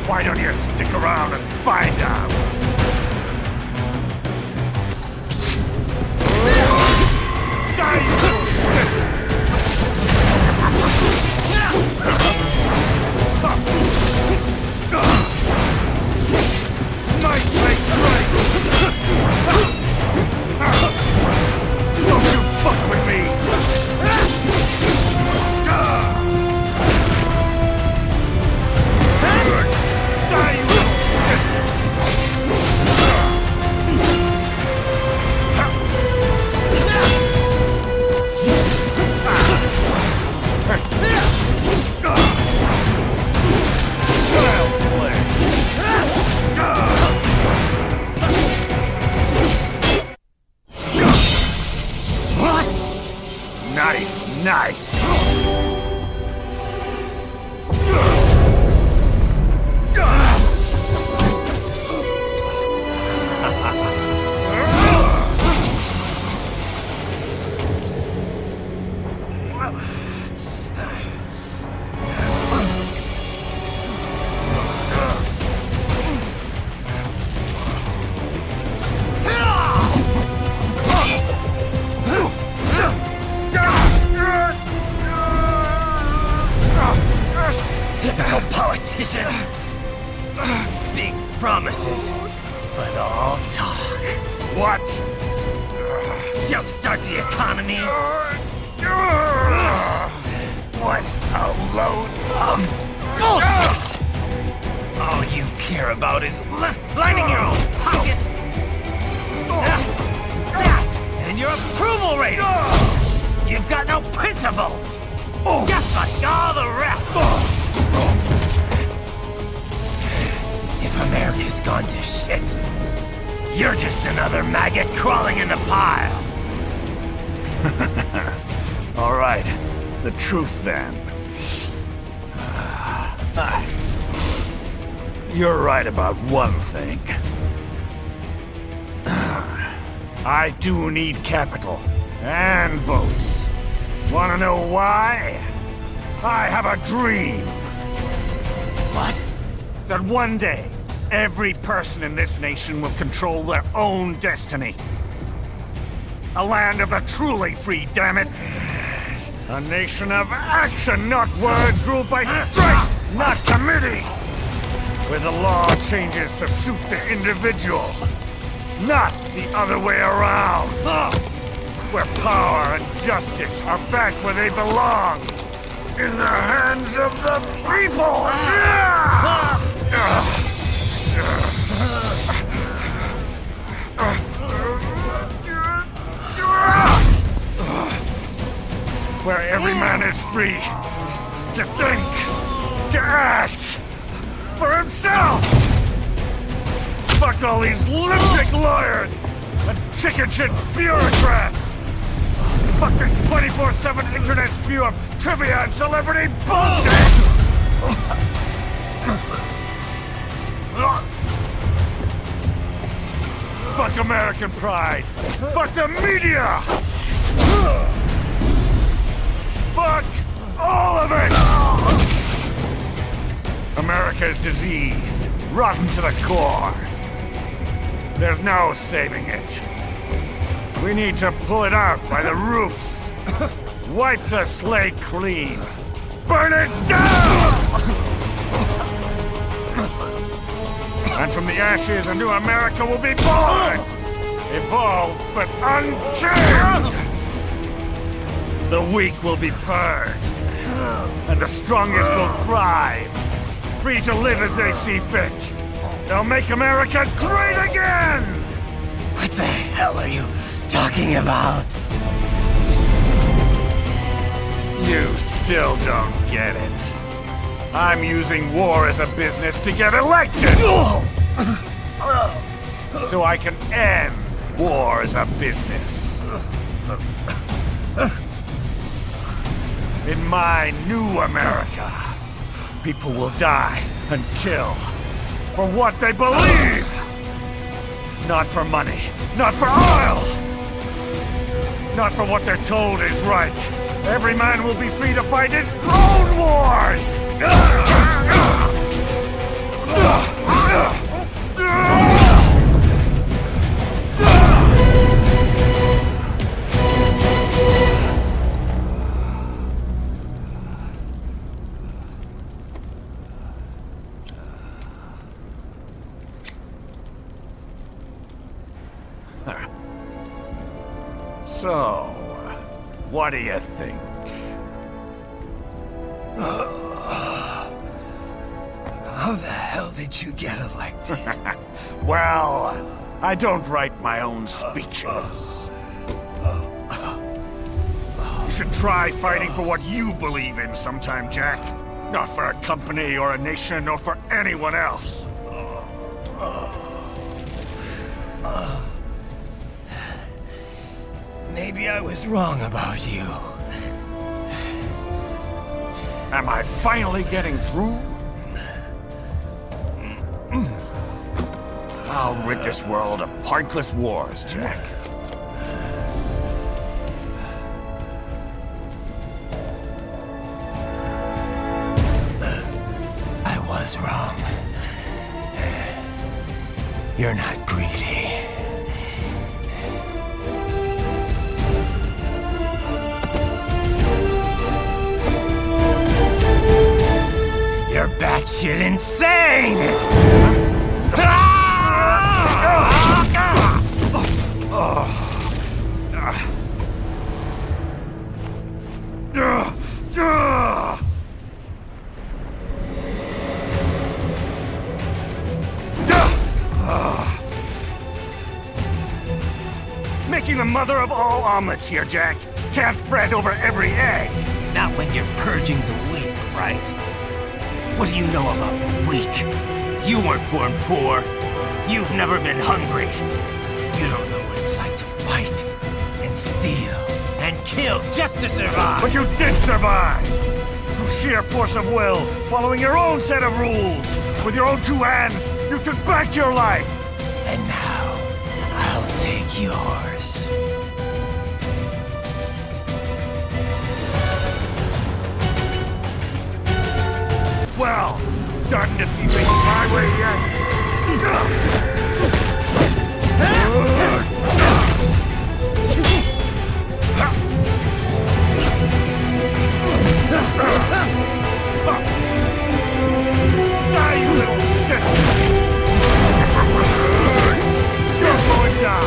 Why don't you stick around and find out? Don't you fuck with me! Nice! Typical politician. Big promises, but all talk. What? Jumpstart the economy? What a load of bullshit! All you care about is lining your own pockets. That and your approval ratings. You've got no principles. Just like all the rest. If America's gone to shit, you're just another maggot crawling in the pile. All right, the truth then. You're right about one thing. I do need capital and votes. Wanna know why? I have a dream. What? That one day, every person in this nation will control their own destiny. A land of the truly free, damn it! A nation of action, not words, ruled by strength, not committee! Where the law changes to suit the individual, not the other way around! Where power and justice are back where they belong! In the hands of the people! Where every man is free to think, to act for himself! Fuck all these lipstick lawyers and chicken shit bureaucrats! Fuck this 24/7 internet spew of trivia and celebrity bullshit! Fuck American pride! Fuck the media! Fuck all of it! America is diseased, rotten to the core. There's no saving it. We need to pull it out by the roots. Wipe the slate clean. Burn it down! And from the ashes, a new America will be born! Evolved, but unchained! The weak will be purged. And the strongest will thrive. Free to live as they see fit. They'll make America great again! What the hell are you talking about? You still don't get it. I'm using war as a business to get elected! So I can end war as a business. In my new America, people will die and kill for what they believe! Not for money, not for oil! Not for what they're told is right. Every man will be free to fight his own wars! So, what do you think? How the hell did you get elected? Well, I don't write my own speeches. You should try fighting for what you believe in sometime, Jack. Not for a company or a nation or for anyone else. Maybe I was wrong about you. Am I finally getting through? I'll rid this world of pointless wars, Jack. I was wrong. You're not greedy. You're batshit insane! Making the mother of all omelets here, Jack. Can't fret over every egg. Not when you're purging the weak, right? What do you know about the weak? You weren't born poor. You've never been hungry. You don't know what it's like to fight and steal and kill just to survive. But you did survive! Through sheer force of will, following your own set of rules. With your own two hands, you took back your life! And now, I'll take yours. Well, starting to see things my way yet. Die, you little shit! You're going down!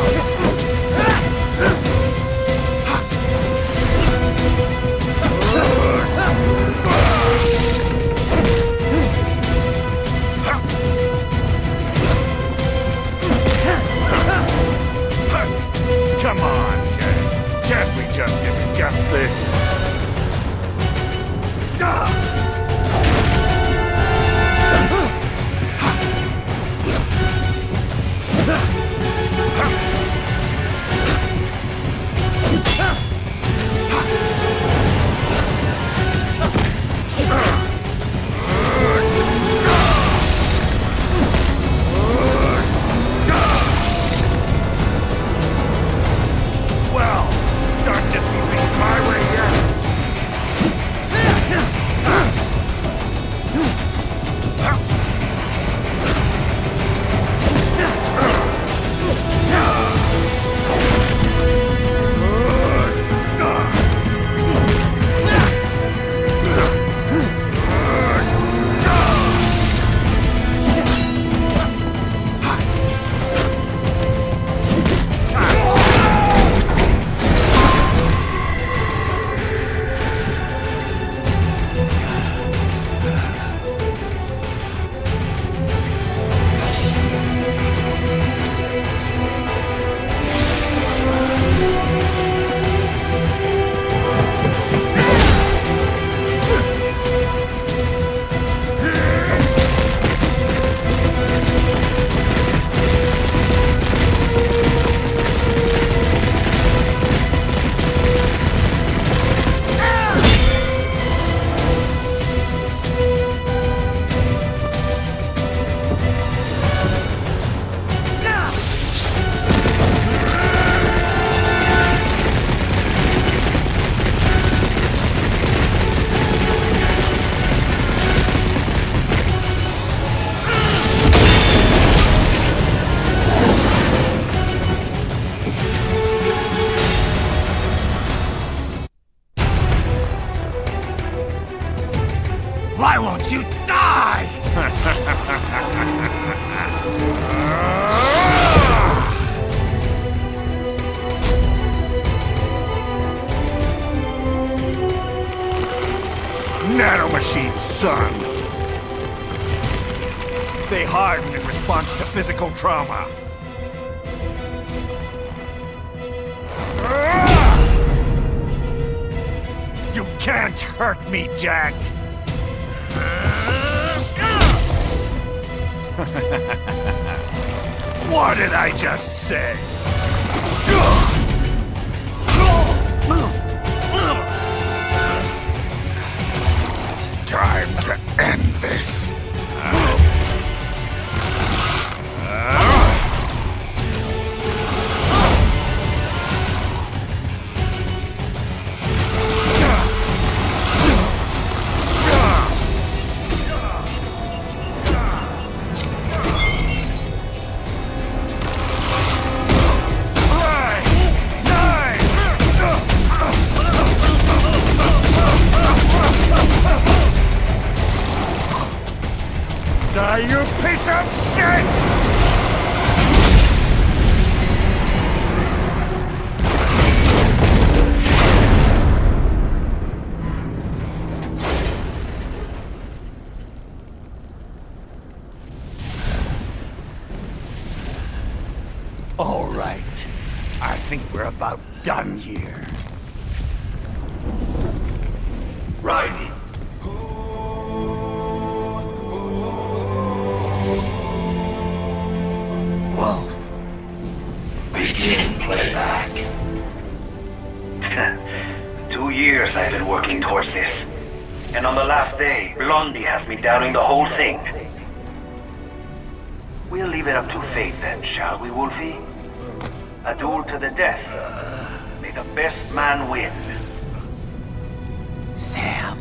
Why won't you die? Nanomachines, son! They harden in response to physical trauma. You can't hurt me, Jack! What did I just say? Time to end this. Die, you piece of shit! All right. I think we're about done here. Raiden. Wolf. Begin playback. 2 years I've been working towards this. And on the last day, Blondie has me doubting the whole thing. We'll leave it up to fate then, shall we, Wolfie? A duel to the death. May the best man win. Sam.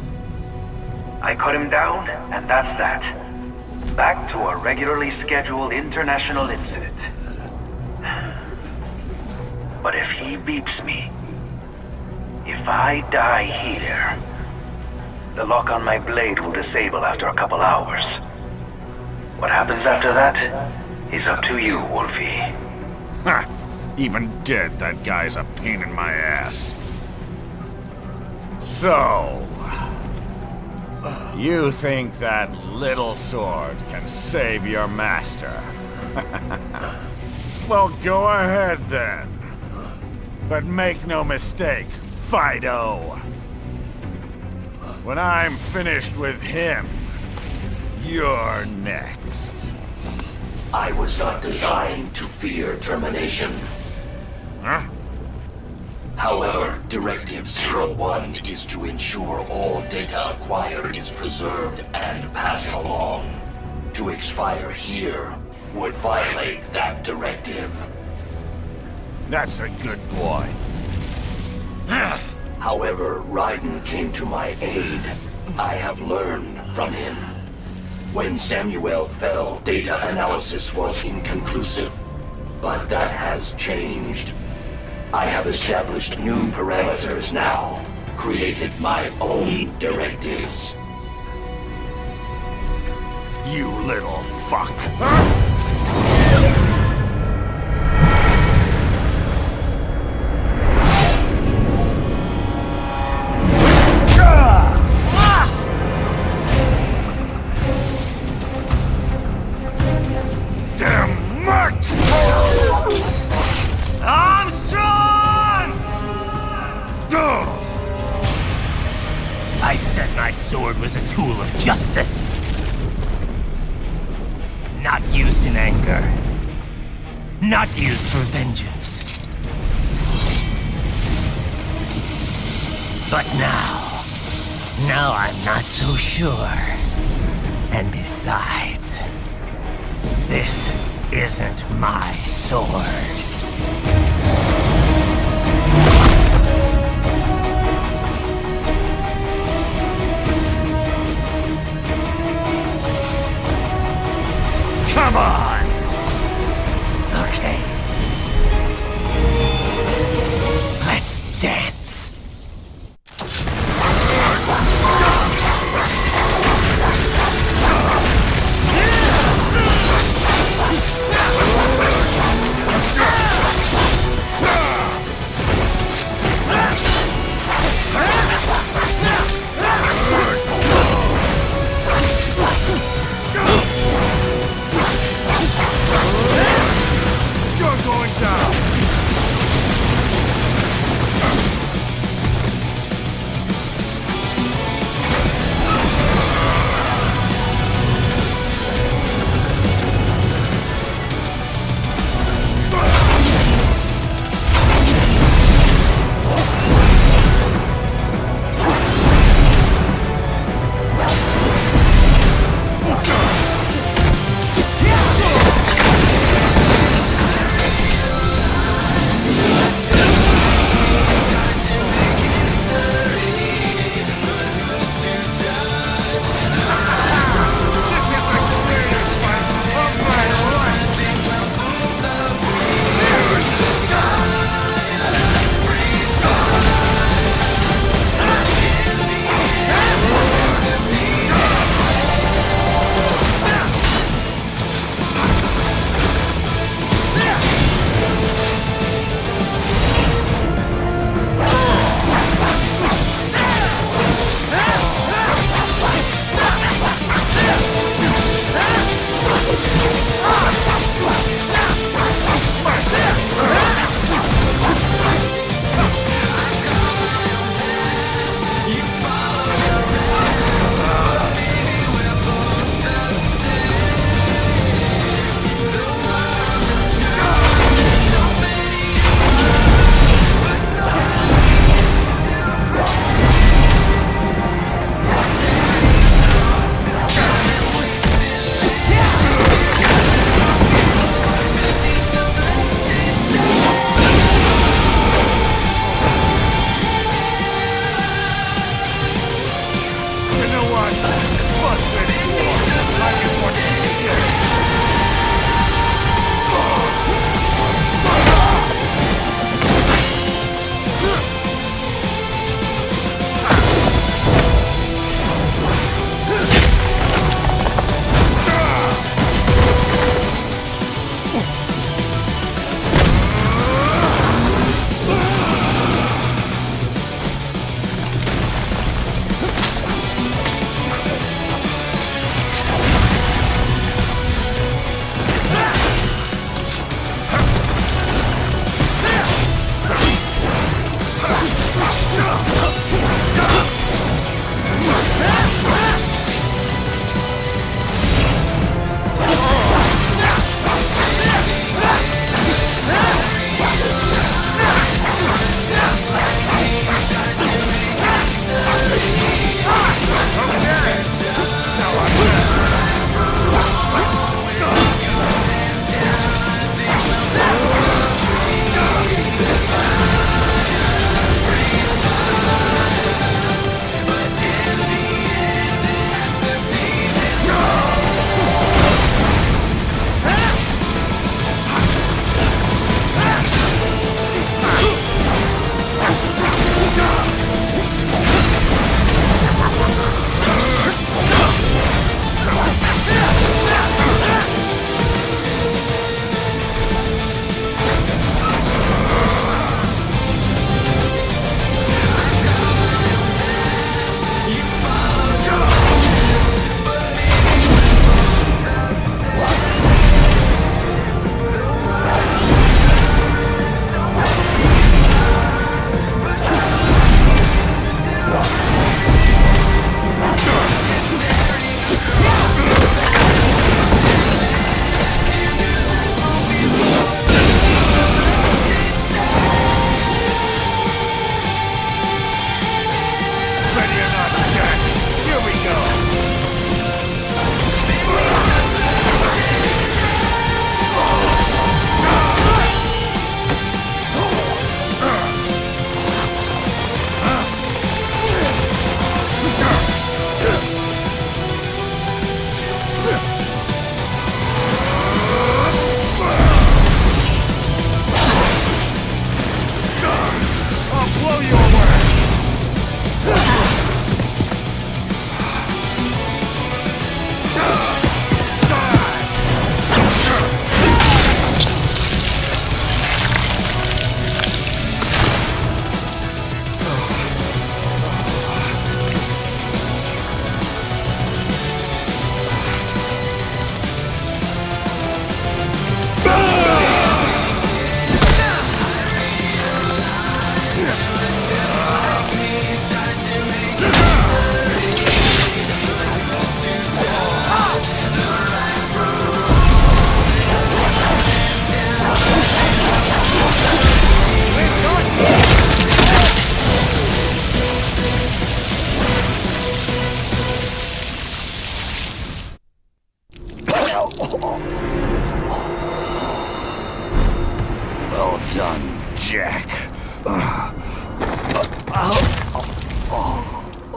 I cut him down, and that's that. Back to a regularly scheduled international incident. But if he beeps me, if I die here, the lock on my blade will disable after a couple hours. What happens after that is up to you, Wolfie. Ha! Even dead, that guy's a pain in my ass. So... you think that little sword can save your master? Well, go ahead then. But make no mistake, Fido. When I'm finished with him, you're next. I was not designed to fear termination. Huh? However, Directive 01 is to ensure all data acquired is preserved and passed along. To expire here would violate that directive. That's a good boy. However, Raiden came to my aid. I have learned from him. When Samuel fell, data analysis was inconclusive. But that has changed. I have established new parameters now, created my own directives. You little fuck. Damn much! Armstrong! I said my sword was a tool of justice. Not used in anger. Not used for vengeance. But now I'm not so sure. And besides, this isn't my sword. Come on! Okay. Let's dance.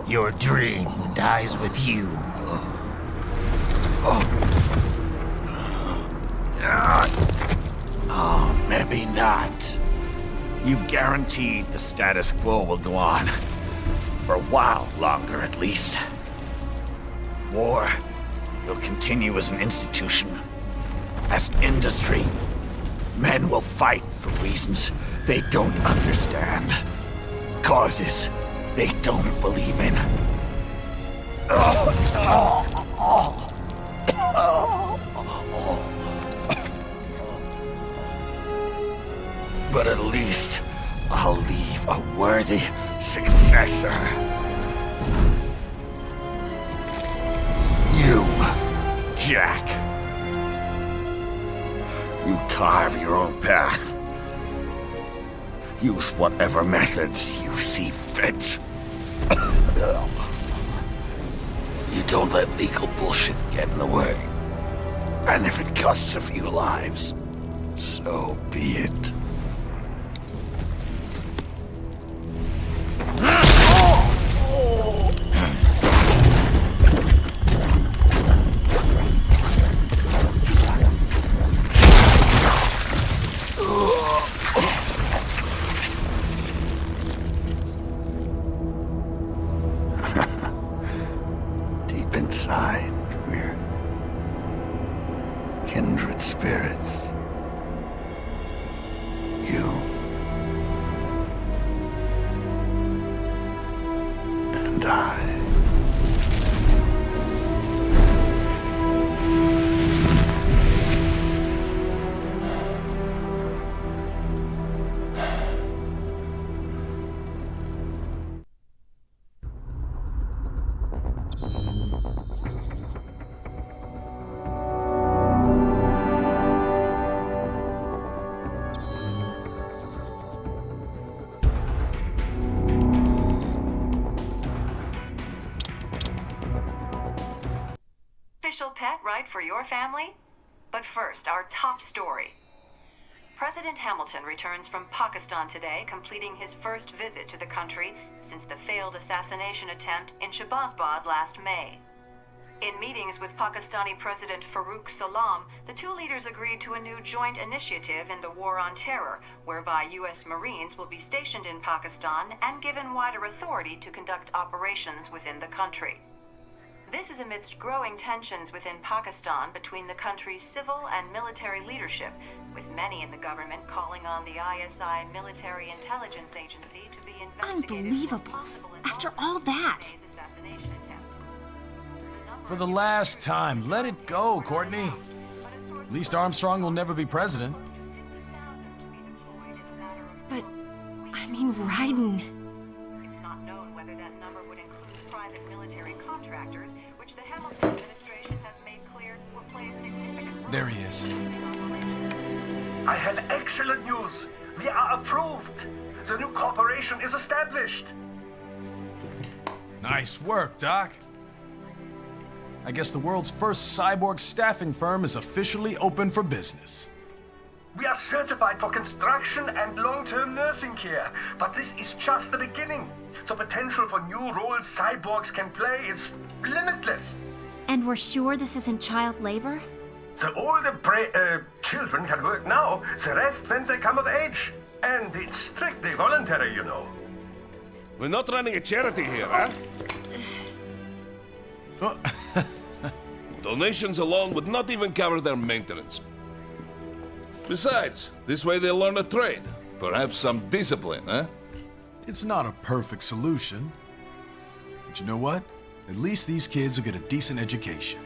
Your dream dies with you. Oh, maybe not. You've guaranteed the status quo will go on. For a while longer, at least. War will continue as an institution, as an industry. Men will fight for reasons they don't understand. Causes they don't believe in. But at least I'll leave a worthy successor. You, Jack. You carve your own path. Use whatever methods you see fit. You don't let legal bullshit get in the way. And if it costs a few lives, so be it. Deep inside, we're kindred spirits. You and I. Official pet ride for your family? But first, our top story. President Hamilton returns from Pakistan today, completing his first visit to the country since the failed assassination attempt in Shahbazbad last May. In meetings with Pakistani President Farooq Salam, the two leaders agreed to a new joint initiative in the War on Terror, whereby U.S. Marines will be stationed in Pakistan and given wider authority to conduct operations within the country. This is amidst growing tensions within Pakistan between the country's civil and military leadership, with many in the government calling on the ISI military intelligence agency to be investigated. Unbelievable. After all that. For the last time, let it go, Courtney. At least Armstrong will never be president. But, I mean, Raiden. It's not known whether that number would include private military contractors, which the Hamilton administration has made clear will play a significant role. There he is. I have excellent news. We are approved. The new corporation is established. Nice work, Doc. I guess the world's first cyborg staffing firm is officially open for business. We are certified for construction and long-term nursing care, but this is just the beginning. The potential for new roles cyborgs can play is limitless. And we're sure this isn't child labor? The older children can work now, the rest when they come of age. And it's strictly voluntary, you know. We're not running a charity here, huh? Donations alone would not even cover their maintenance. Besides, this way they'll learn a trade. Perhaps some discipline, huh? It's not a perfect solution. But you know what? At least these kids will get a decent education.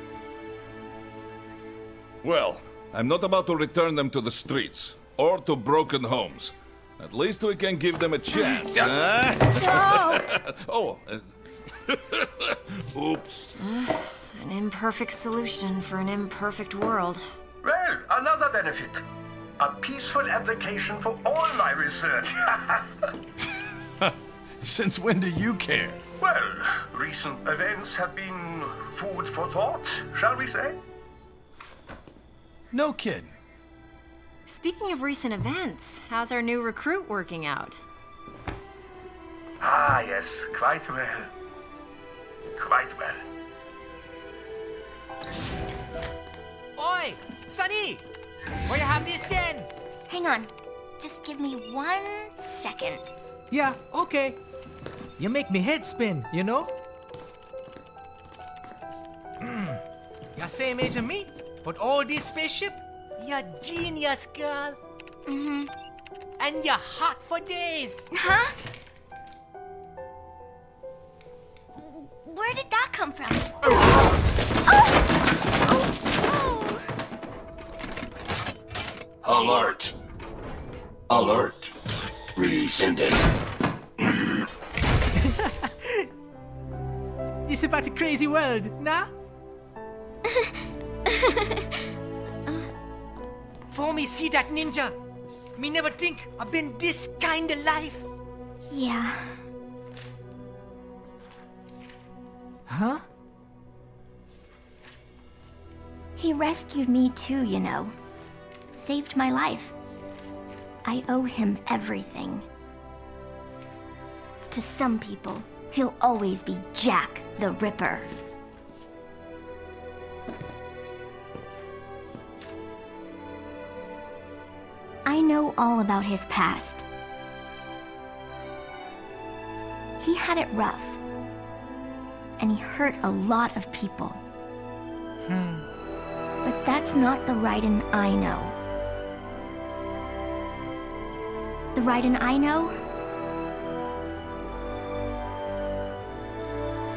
Well, I'm not about to return them to the streets, or to broken homes. At least we can give them a chance, huh? Oh, oops. An imperfect solution for an imperfect world. Well, another benefit. A peaceful application for all my research. Since when do you care? Well, recent events have been food for thought, shall we say? No kidding. Speaking of recent events, how's our new recruit working out? Ah, yes, quite well. Quite well. Oi, Sonny! Where you have this then? Hang on. Just give me 1 second. Yeah, okay. You make me head spin, you know? You're same age as me, but all this spaceship, you're genius, girl. Mm-hmm. And you're hot for days. Huh? Where did that come from? Alert! Alert! Rescinding. This about a crazy world, nah? For me see that ninja, me never think I've been this kind of life. Yeah. Huh? He rescued me too, you know. Saved my life. I owe him everything. To some people, he'll always be Jack the Ripper. I know all about his past. He had it rough. and he hurt a lot of people. But that's not the Raiden I know. The Raiden I know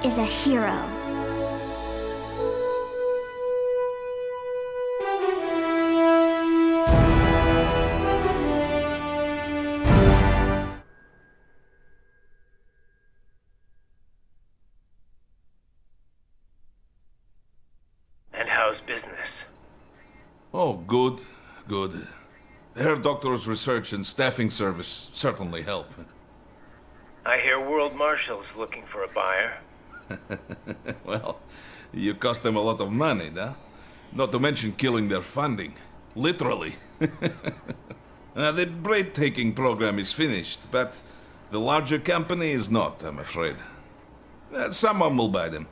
is a hero. And how's business? Oh, good, good. Herr Doctor's research and staffing service certainly help. I hear World Marshal's looking for a buyer. Well, you cost them a lot of money, huh? Not to mention killing their funding. Literally. The breathtaking program is finished, but the larger company is not, I'm afraid. Someone will buy them.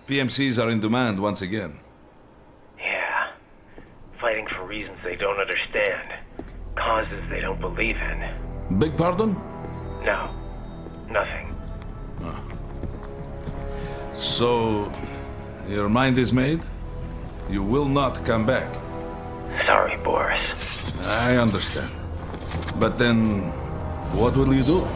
PMCs are in demand once again. Yeah. Fighting for reasons they don't understand. Causes they don't believe in. Beg pardon? No. Nothing. So, your mind is made? You will not come back? Sorry, Boris. I understand. But then, what will you do?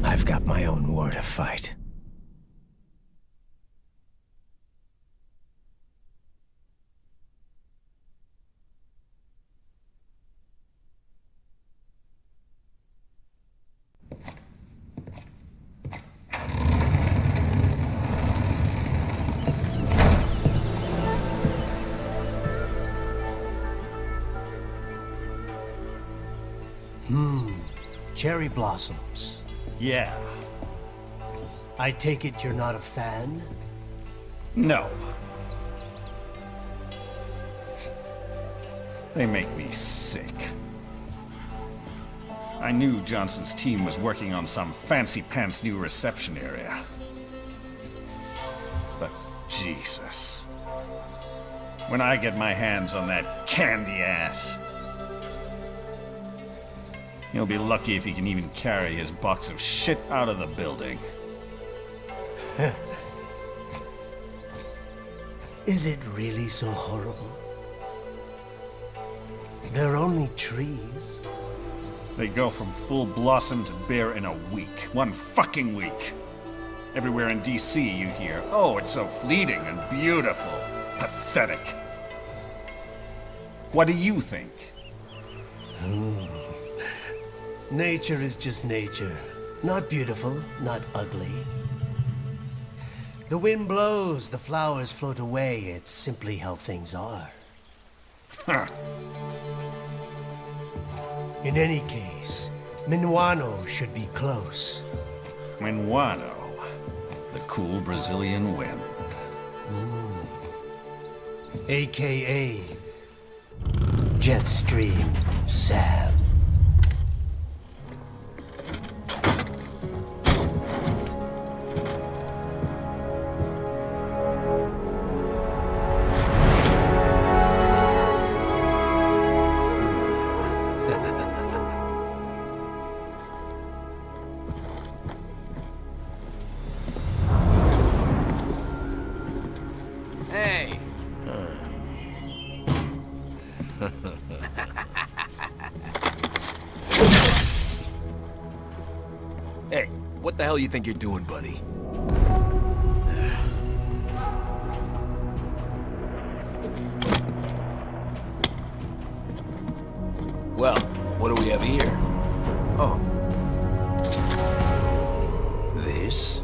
I've got my own war to fight. Cherry blossoms. Yeah. I take it you're not a fan? No. They make me sick. I knew Johnson's team was working on some fancy-pants new reception area. But Jesus. When I get my hands on that candy ass, he'll be lucky if he can even carry his box of shit out of the building. Is it really so horrible? They're only trees. They go from full blossom to bare in a week. One fucking week. Everywhere in DC you hear, oh, it's so fleeting and beautiful. Pathetic. What do you think? Nature is just nature. Not beautiful, not ugly. The wind blows, the flowers float away. It's simply how things are. Huh. In any case, Minuano should be close. Minuano, the cool Brazilian wind. AKA Jetstream Sam. Hey! Hey, what the hell you think you're doing, buddy? Well, what do we have here? Oh. This?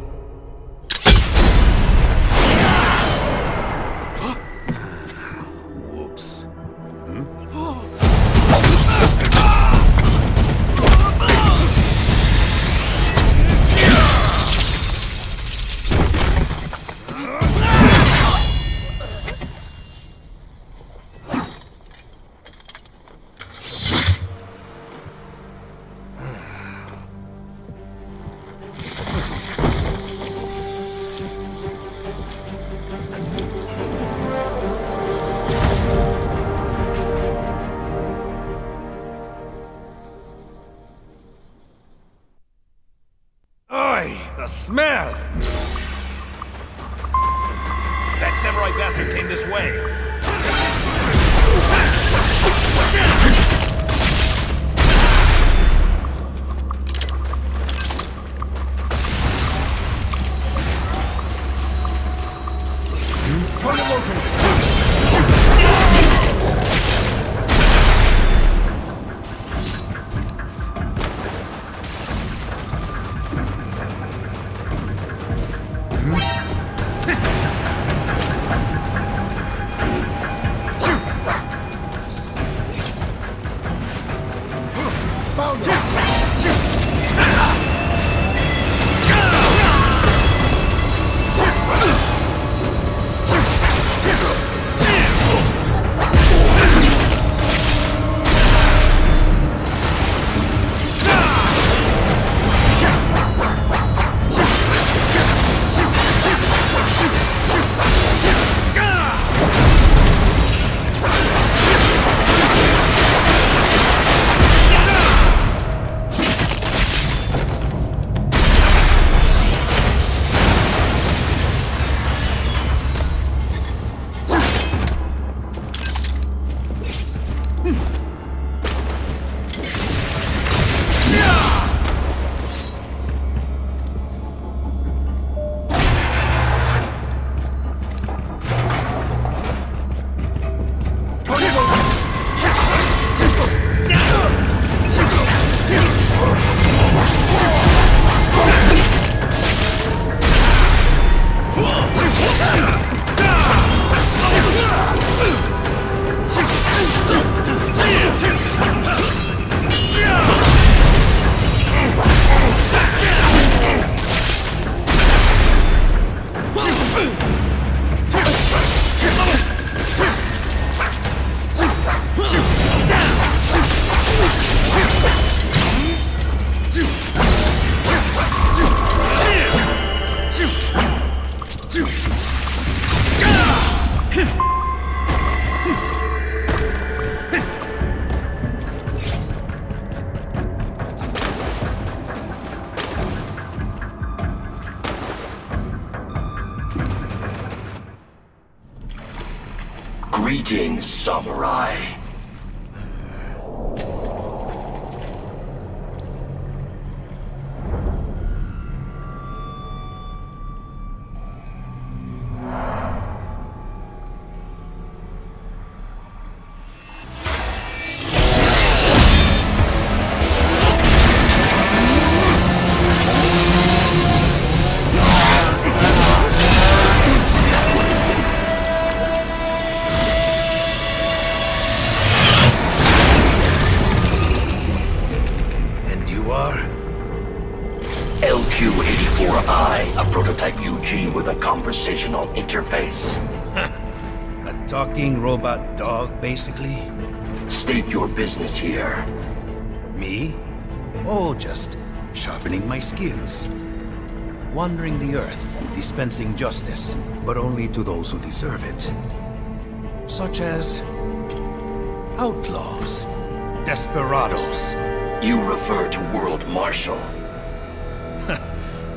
Whoops. smell! That samurai bastard came this way. Target located. Greetings, samurai. LQ-84I, a prototype UG with a conversational interface. A talking robot dog, basically? State your business here. Me? Oh, just sharpening my skills. Wandering the earth, dispensing justice, but only to those who deserve it. Such as outlaws, desperados. You refer to World Marshal.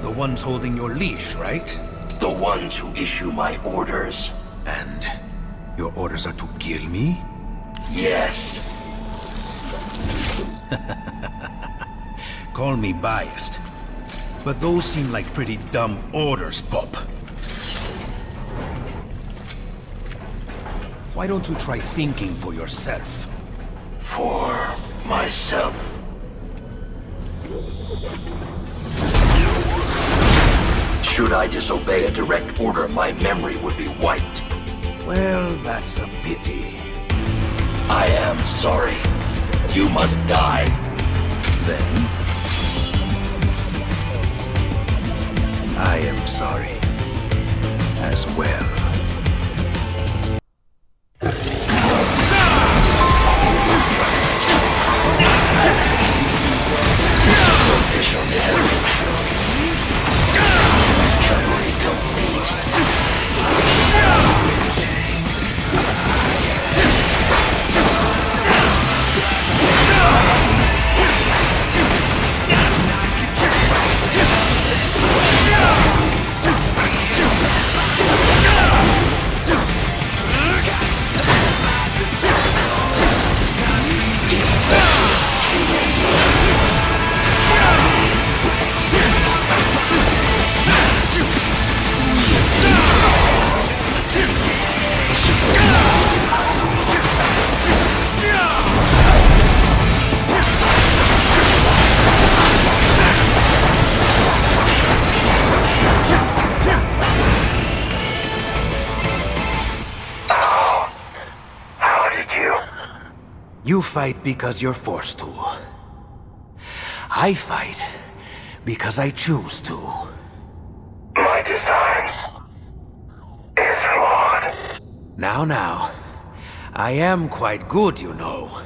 The ones holding your leash, right? The ones who issue my orders. And your orders are to kill me? Yes. Call me biased, but those seem like pretty dumb orders, Pop. Why don't you try thinking for yourself? For myself. Should I disobey a direct order, my memory would be wiped. Well, that's a pity. I am sorry. You must die. Then I am sorry as well. Official destination. Recovery complete. You fight because you're forced to. I fight because I choose to. My design is flawed. Now. I am quite good, you know.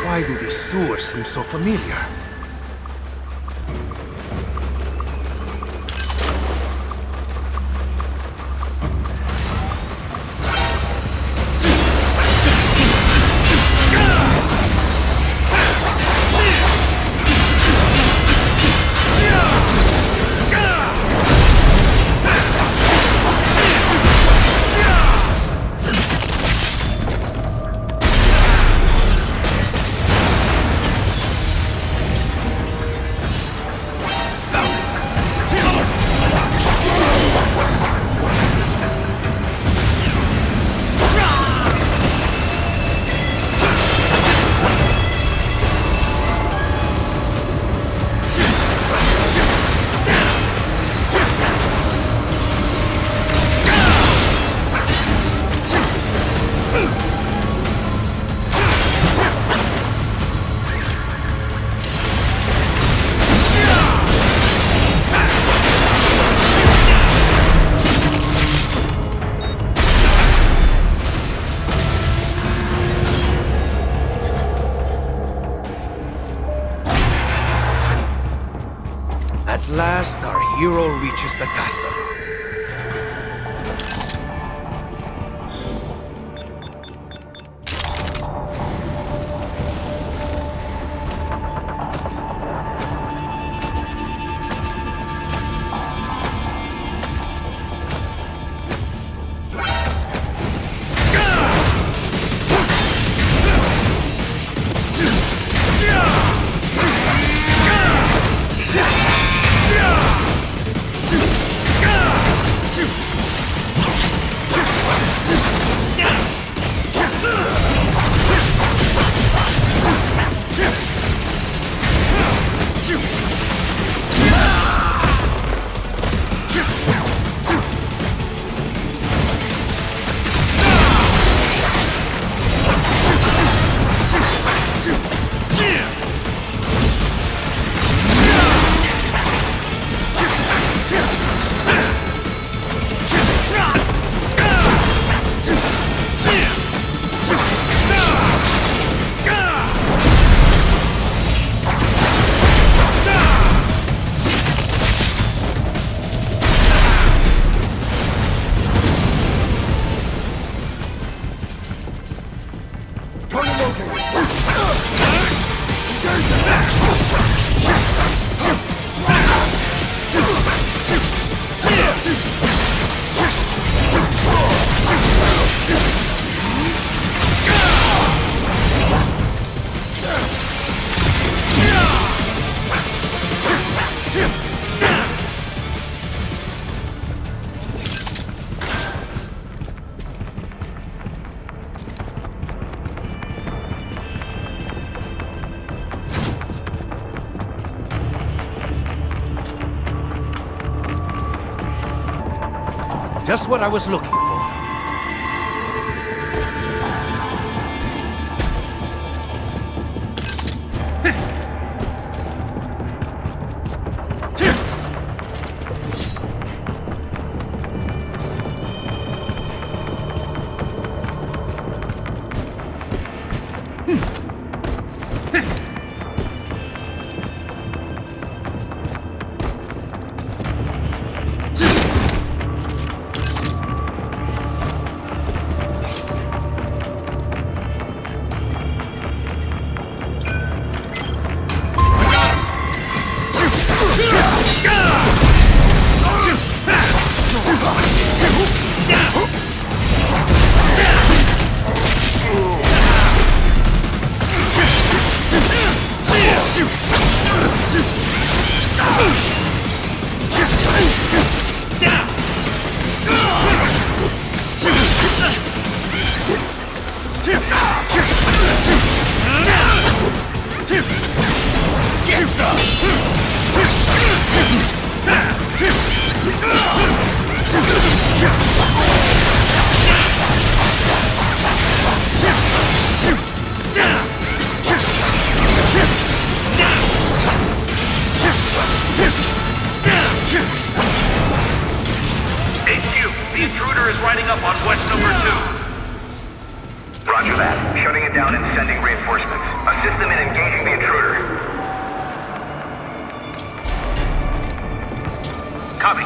Why do these sewers seem so familiar? At last, our hero reaches the castle. Just what I was looking for. reinforcements. Assist them in engaging the intruder. Copy.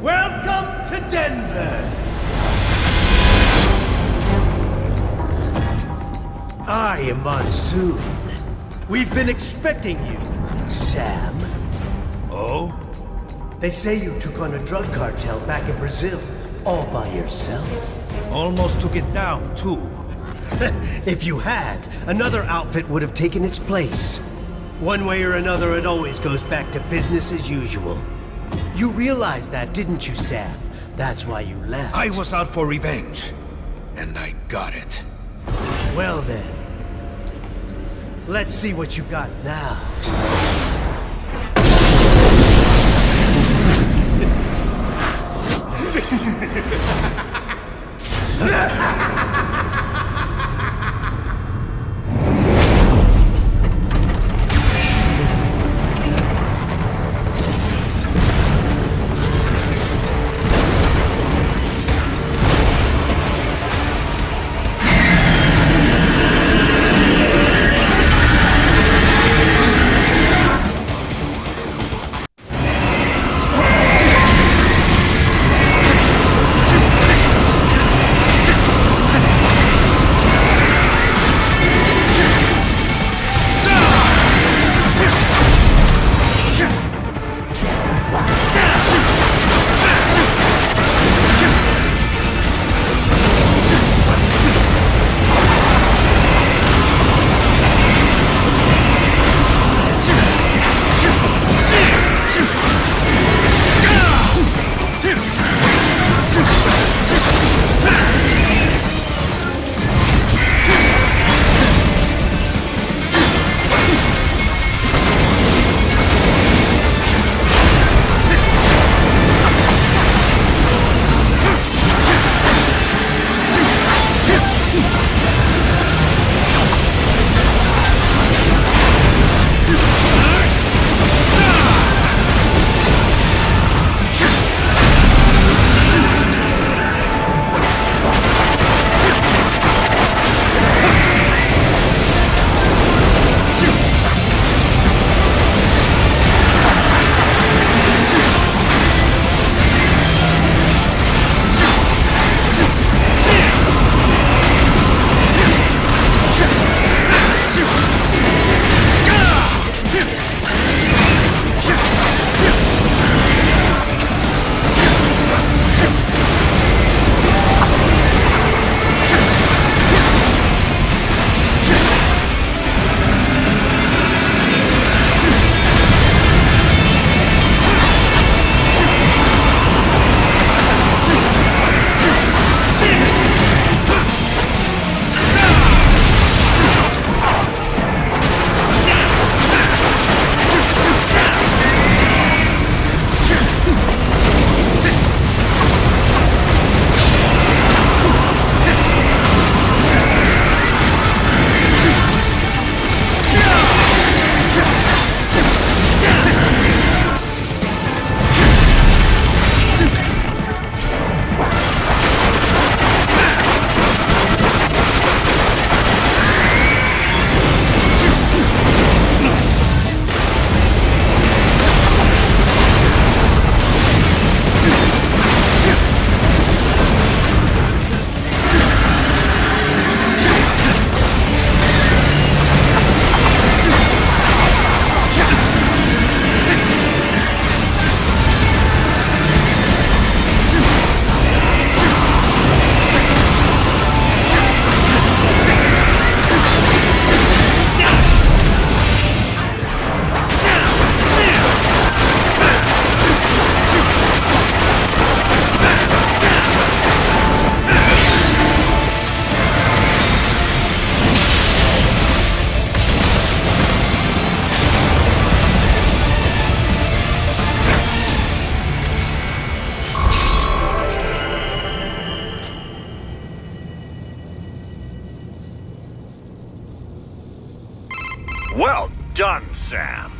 Welcome to Denver! I am Monsoon. We've been expecting you, Sam. Oh? They say you took on a drug cartel back in Brazil, all by yourself. Almost took it down, too. If you had, another outfit would have taken its place. One way or another, it always goes back to business as usual. You realized that, didn't you, Sam? That's why you left. I was out for revenge, and I got it. Well then, let's see what you got now. done, Sam.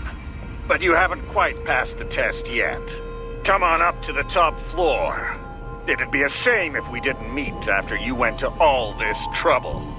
But you haven't quite passed the test yet. Come on up to the top floor. It'd be a shame if we didn't meet after you went to all this trouble.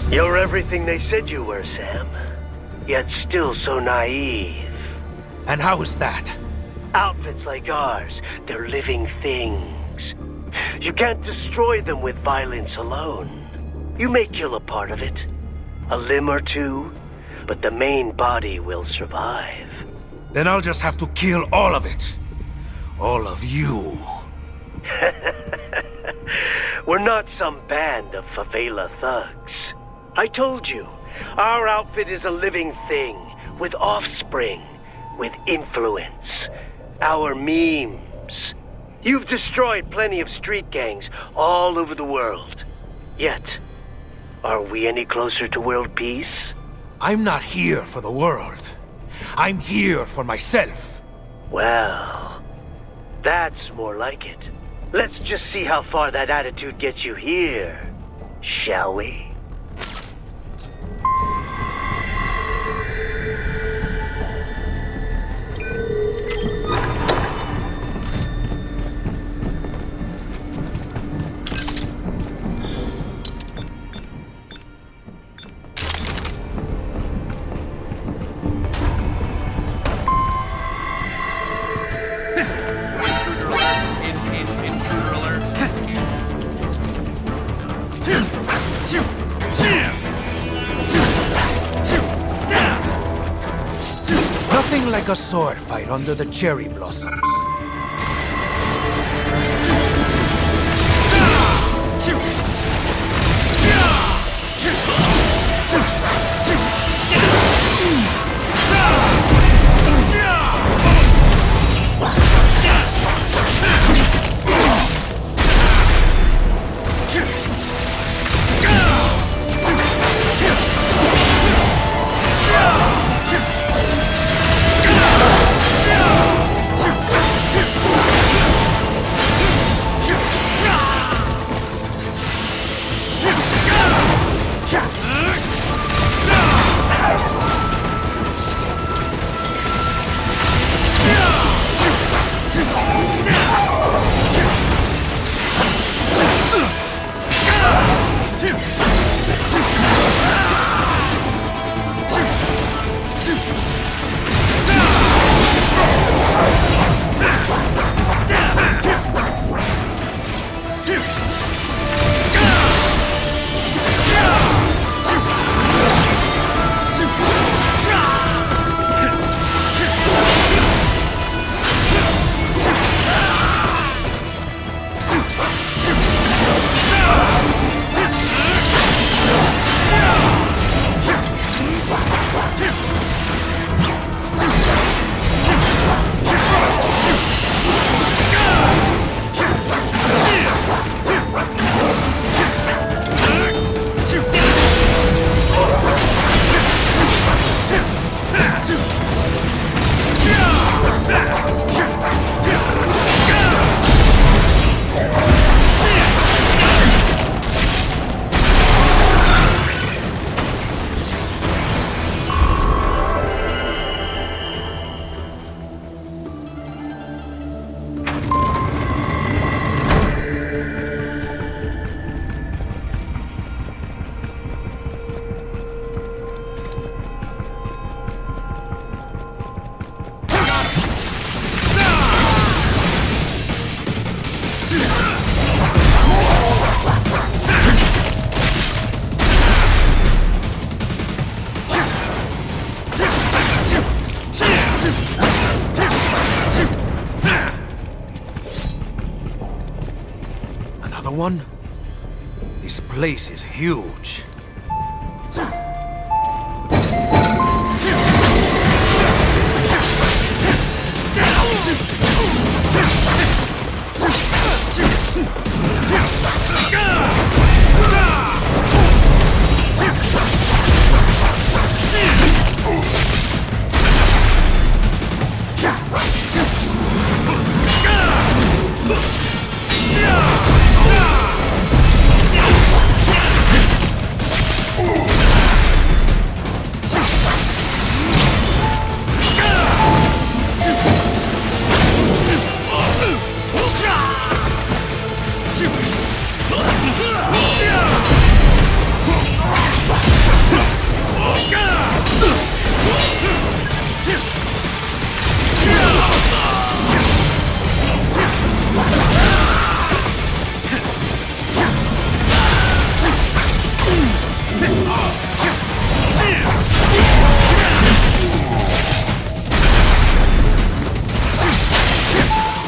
You're everything they said you were, Sam. Yet still so naive. And how is that? Outfits like ours, they're living things. You can't destroy them with violence alone. You may kill a part of it, a limb or two, but the main body will survive. Then I'll just have to kill all of it. All of you. We're not some band of favela thugs. I told you, our outfit is a living thing, with offspring, with influence. Our memes. You've destroyed plenty of street gangs all over the world. Yet, are we any closer to world peace? I'm not here for the world. I'm here for myself. Well, that's more like it. Let's just see how far that attitude gets you here, shall we? Nothing like a sword fight under the cherry blossoms. one? This place is huge.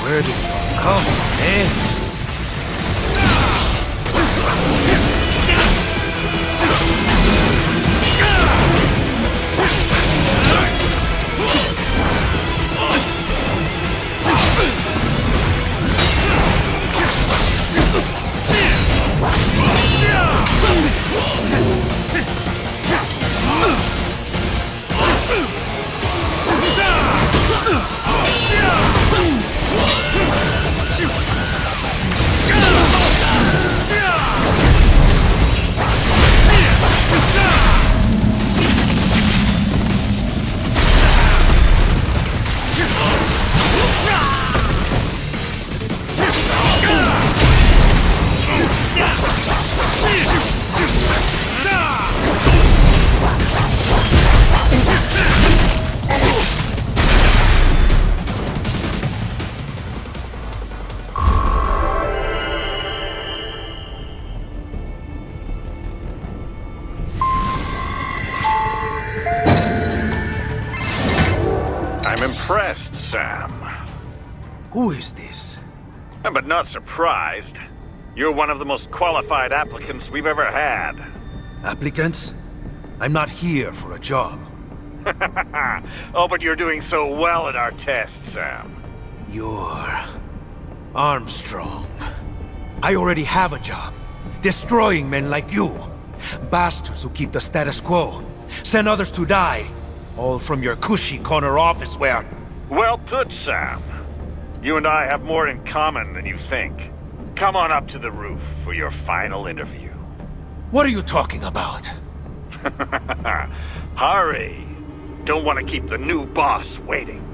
Where did you come from, eh? I'm impressed, Sam. Who is this? But not surprised. You're one of the most qualified applicants we've ever had. Applicants? I'm not here for a job. Oh, but you're doing so well at our test, Sam. You're... Armstrong. I already have a job. Destroying men like you. Bastards who keep the status quo. Send others to die. All from your cushy corner office where... Well put, Sam. You and I have more in common than you think. Come on up to the roof for your final interview. What are you talking about? Hurry. Don't want to keep the new boss waiting.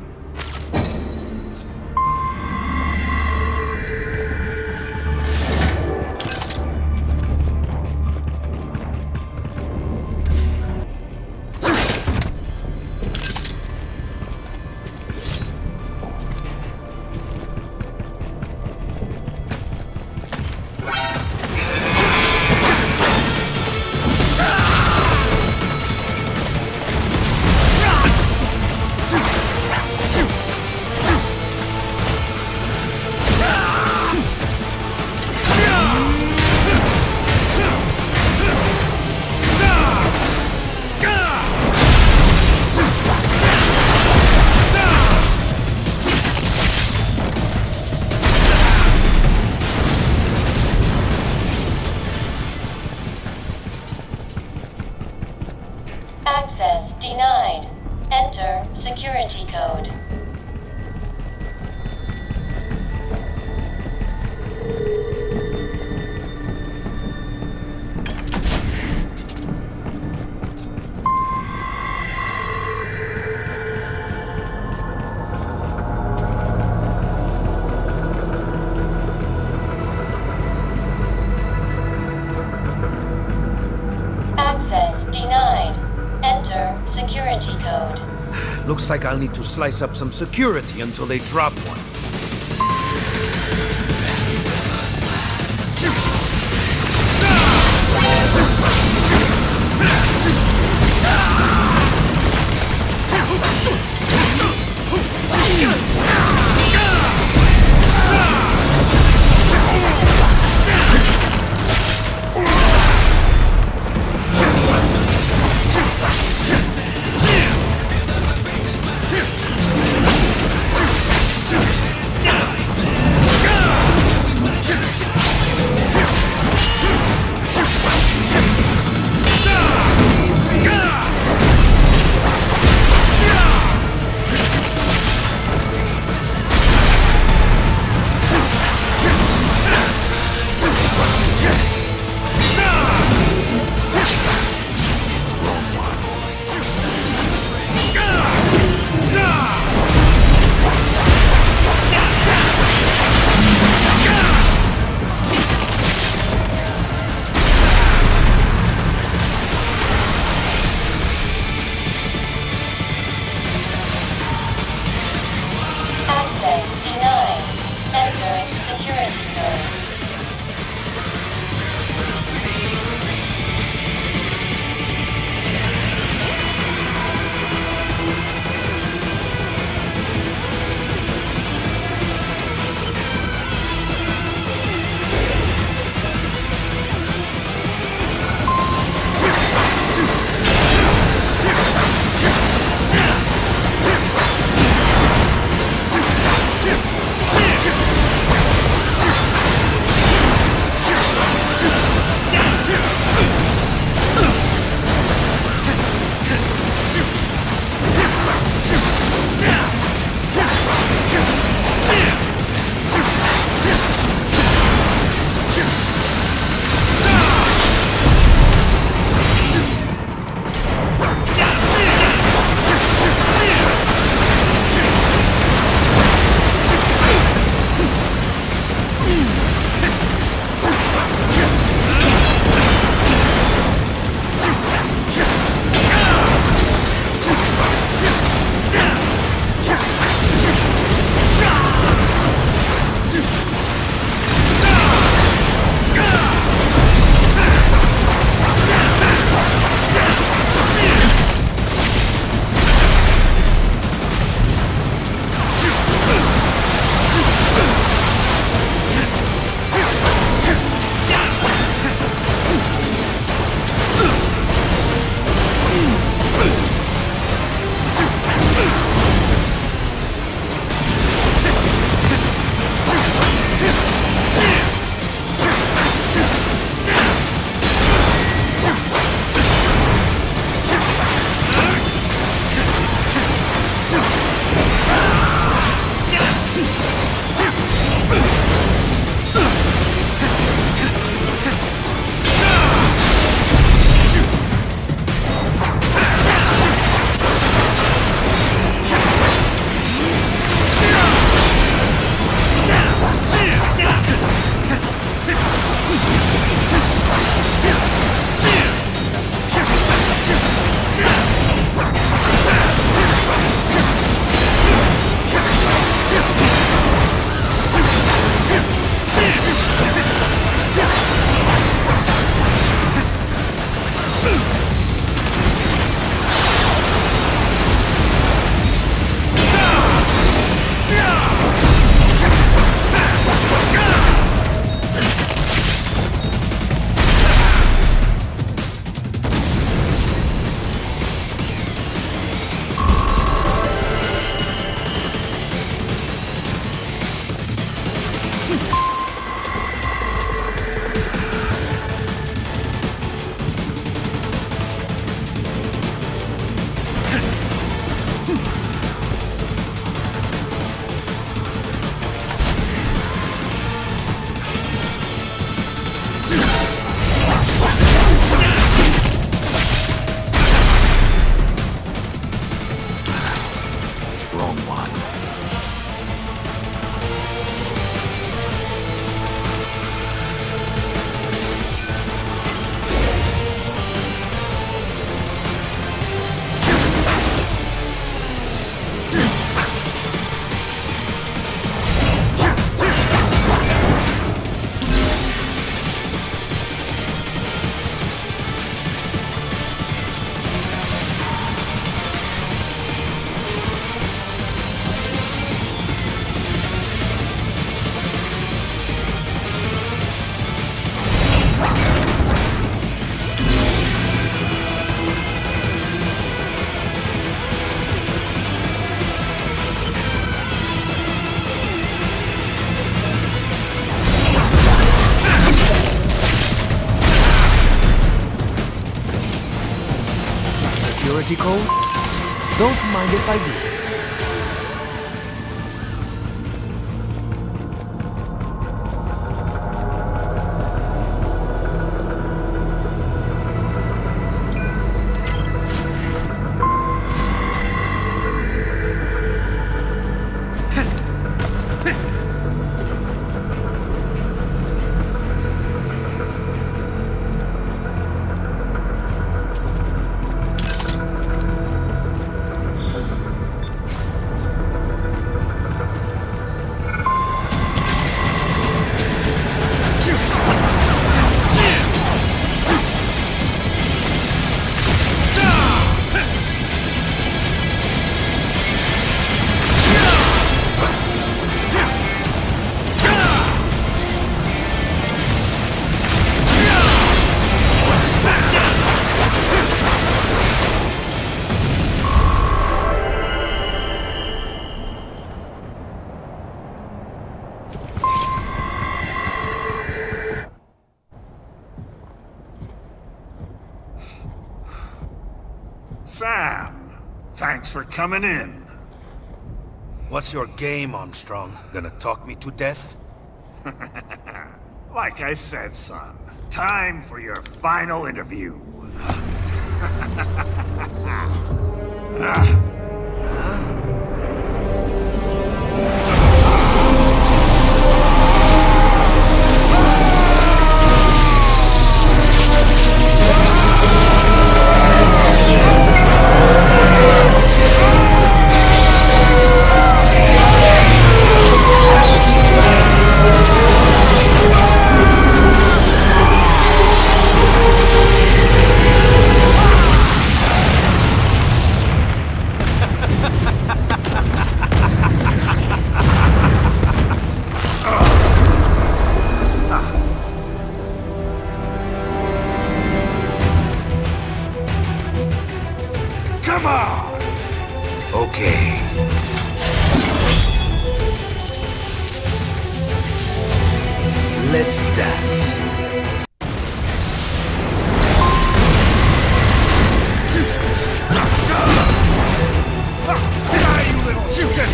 Access denied. Enter security code. Access denied. Enter security code. Looks like I'll need to slice up some security until they drop one. security code? Don't mind if I do. Sam, thanks for coming in. What's your game, Armstrong? Gonna talk me to death? Like I said, son, time for your final interview. Come on! Okay. Let's dance. Die, you little chicken!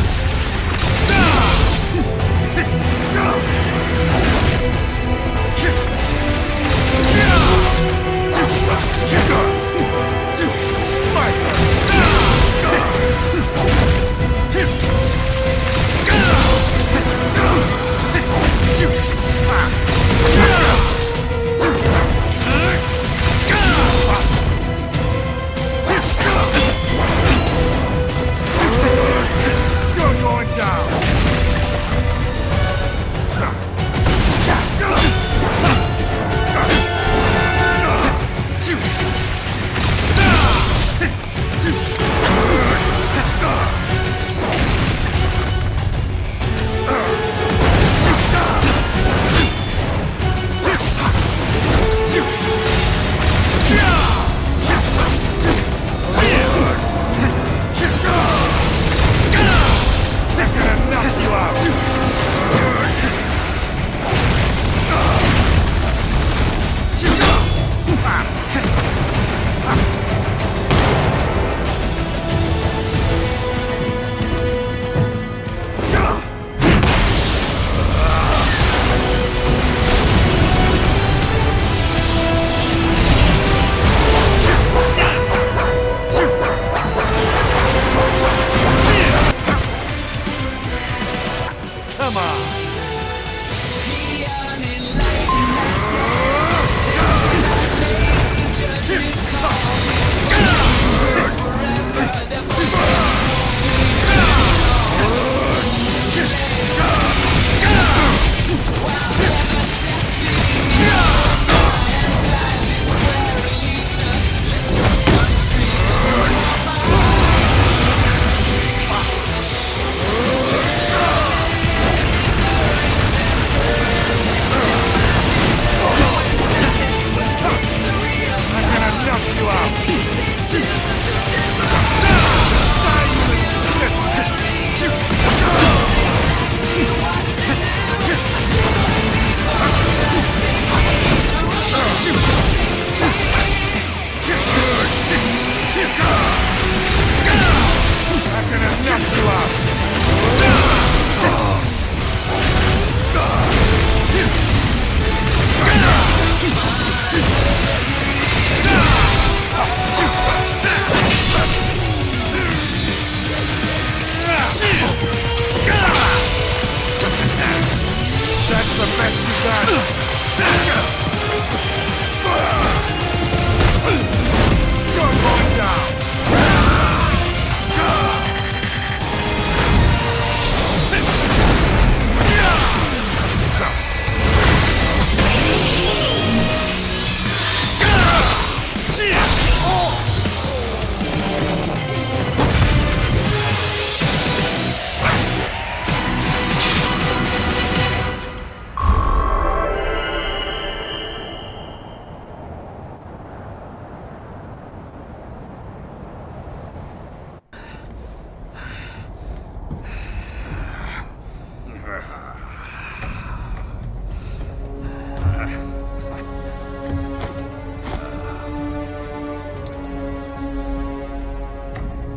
You're going down! Come on! Come on! blast you out! That's the best you got! You're going down!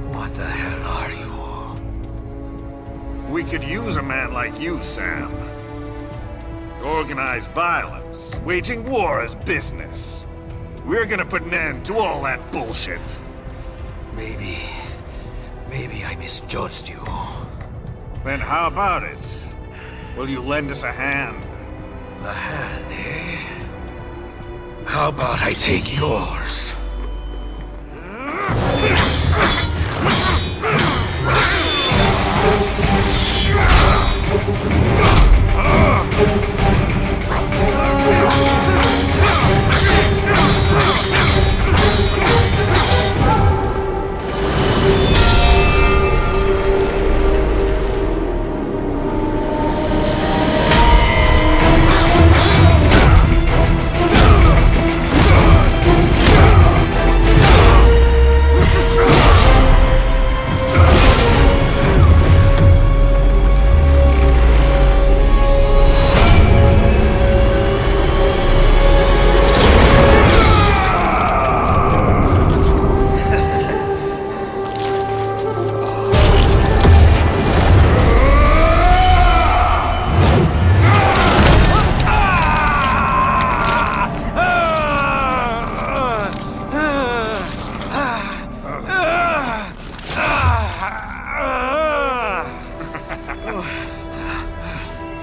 What the hell are you? We could use a man like you, Sam. Organized violence, waging war as business. We're gonna put an end to all that bullshit. Maybe I misjudged you. Then how about it? Will you lend us a hand? A hand, eh? How about I take yours?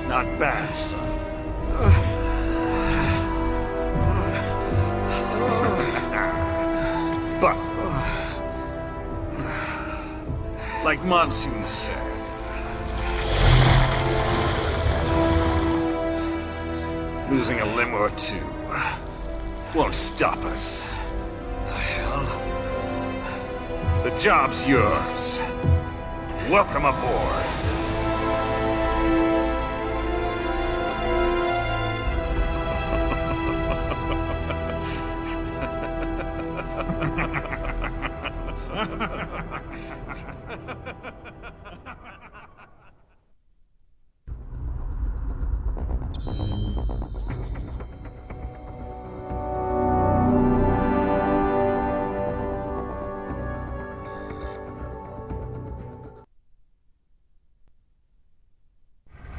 Not bad, son. But, like Monsoon said, losing a limb or two won't stop us. The hell? The job's yours. Welcome aboard.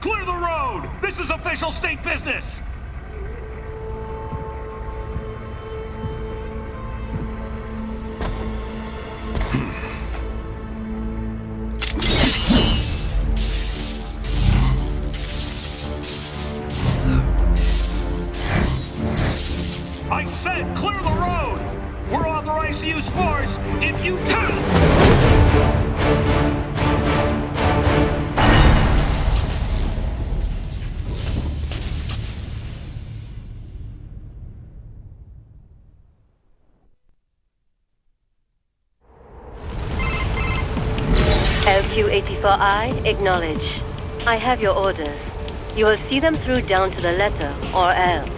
Clear the road! This is official state business! I said clear the road! We're authorized to use force if you LQ-84I, acknowledge. I have your orders. You will see them through down to the letter, or else.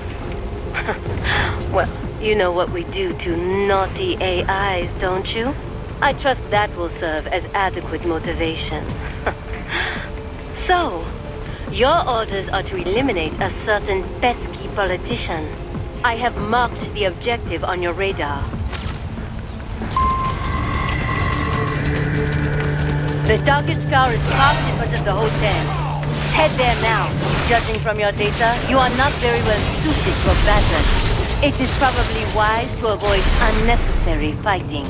Well, you know what we do to naughty AIs, don't you? I trust that will serve as adequate motivation. So, your orders are to eliminate a certain pesky politician. I have marked the objective on your radar. The target scar is parked in front of the hotel. Head there now. Judging from your data, you are not very well suited for battle. It is probably wise to avoid unnecessary fighting.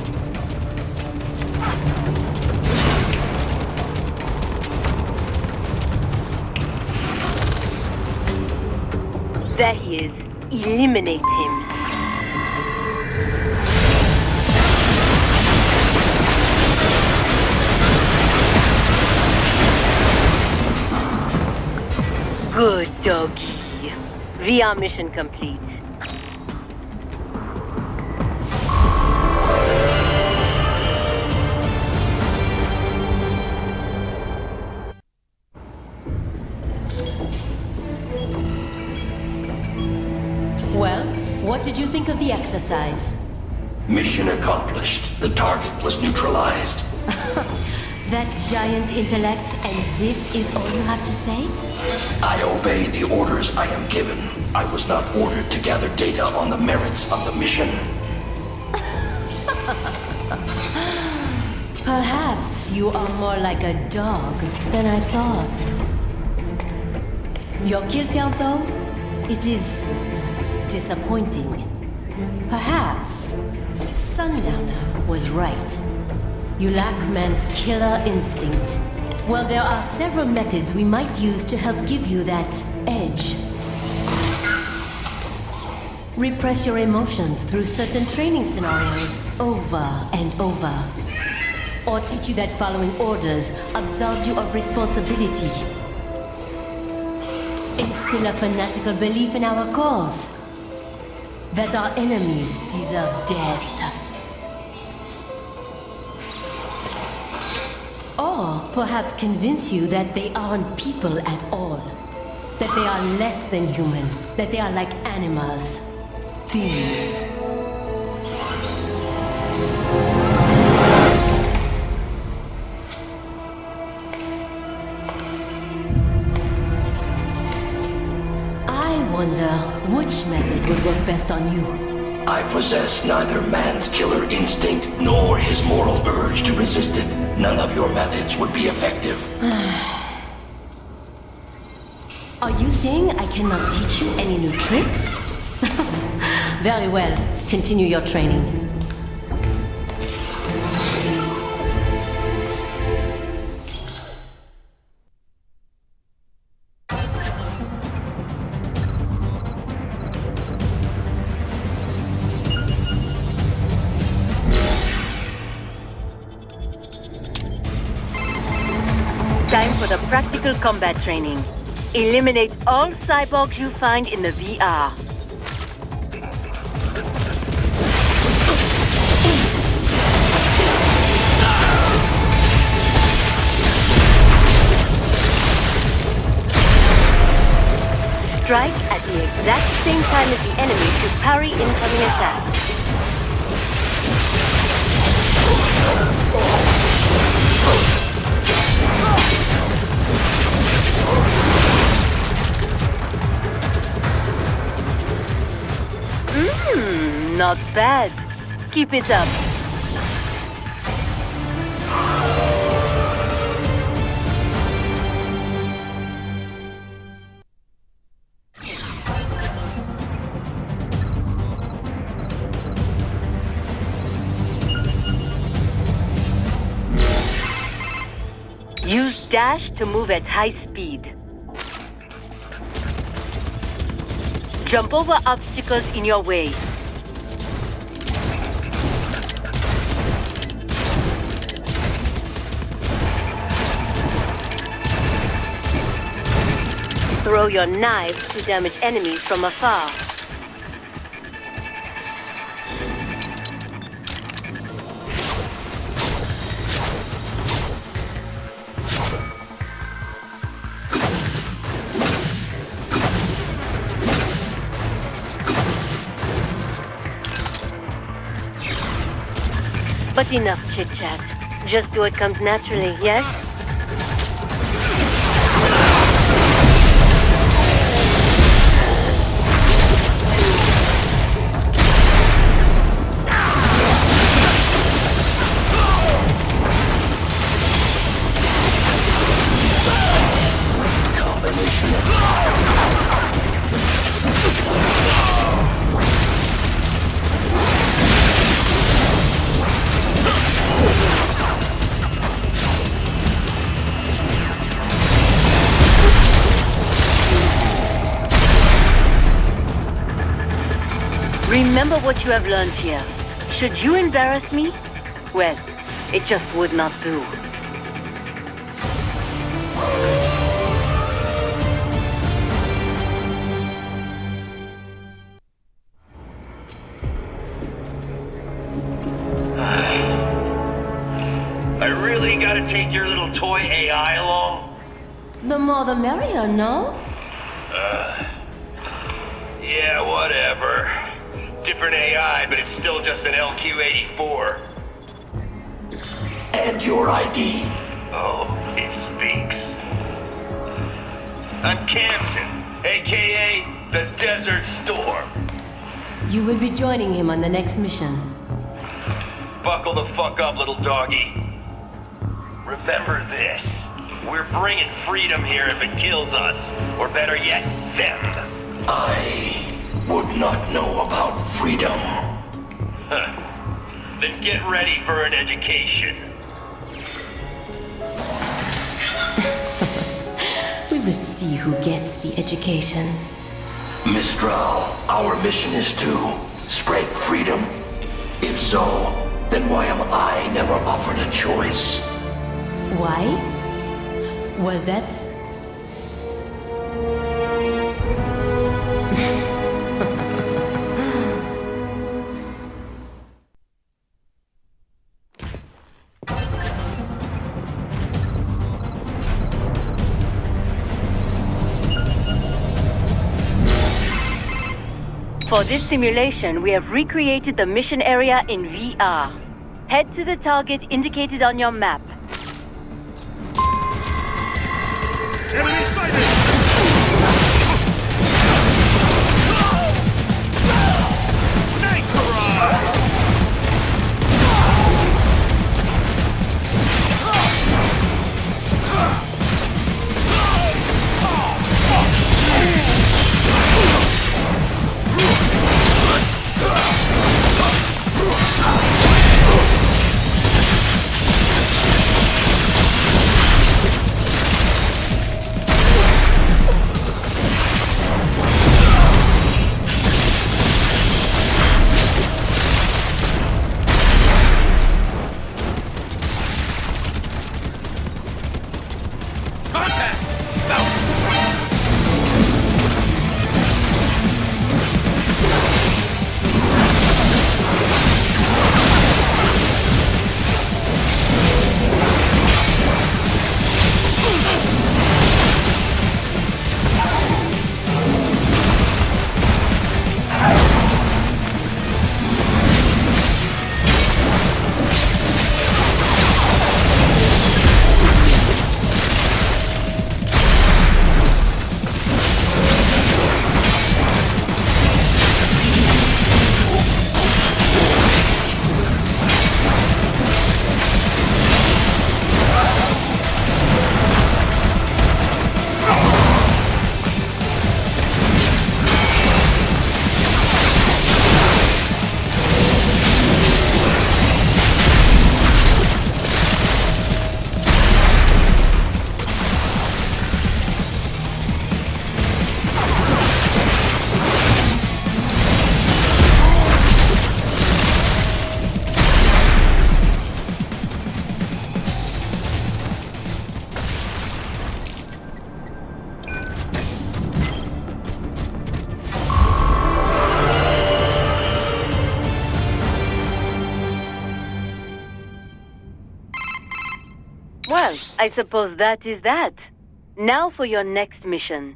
There he is. Eliminate him. Good doggy. VR mission complete. Well, what did you think of the exercise? Mission accomplished. The target was neutralized. That giant intellect, and this is all you have to say? I obey the orders I am given. I was not ordered to gather data on the merits of the mission. Perhaps you are more like a dog than I thought. Your kill count, though? It is disappointing. Perhaps Sundowner was right. You lack man's killer instinct. Well, there are several methods we might use to help give you that edge. Repress your emotions through certain training scenarios over and over. Or teach you that following orders absolves you of responsibility. Instill a fanatical belief in our cause. That our enemies deserve death. Or perhaps convince you that they aren't people at all. That they are less than human. That they are like animals. Things. I wonder which method would work best on you. I possess neither man's killer instinct nor his moral urge to resist it. None of your methods would be effective. Are you saying I cannot teach you any new tricks? Very well. Continue your training. Time for the practical combat training. Eliminate all cyborgs you find in the VR. Strike at the exact same time as the enemy to parry incoming attacks. Not bad. Keep it up. Use dash to move at high speed. Jump over obstacles in your way. Throw your knives to damage enemies from afar. But enough chit-chat. Just do what comes naturally, yes? Remember what you have learned here. Should you embarrass me, well, it just would not do. I really gotta take your little toy AI along? The more the merrier, no? Yeah, whatever. Different AI, but it's still just an LQ-84. And your ID? Oh, it speaks. I'm Kamson, aka the Desert Storm. You will be joining him on the next mission. Buckle the fuck up, little doggy. Remember this. We're bringing freedom here if it kills us. Or better yet, them. I would not know about freedom. Huh. Then get ready for an education. We will see who gets the education. Mistral, our mission is to spread freedom. If so, then why am I never offered a choice? Why? Well, that's... For this simulation, we have recreated the mission area in VR. Head to the target indicated on your map. Enemy sighted! Nice try! Well, I suppose that is that. Now for your next mission.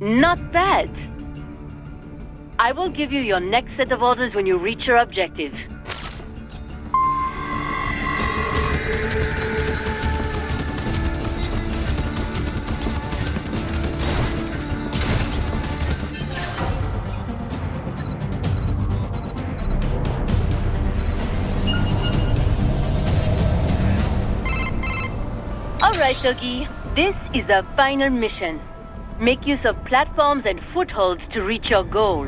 Not bad. I will give you your next set of orders when you reach your objective. Alright, Togi. This is the final mission. Make use of platforms and footholds to reach your goal.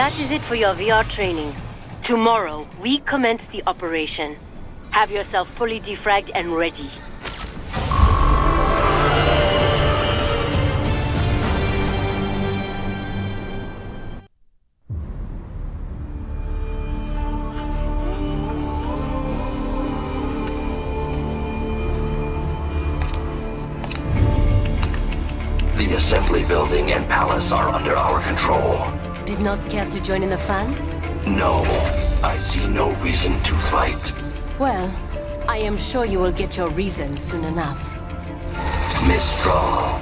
That is it for your VR training. Tomorrow, we commence the operation. Have yourself fully defragged and ready. The assembly building and palace are under our control. Did not care to join in the fun? No, I see no reason to fight. Well, I am sure you will get your reason soon enough. Mistral.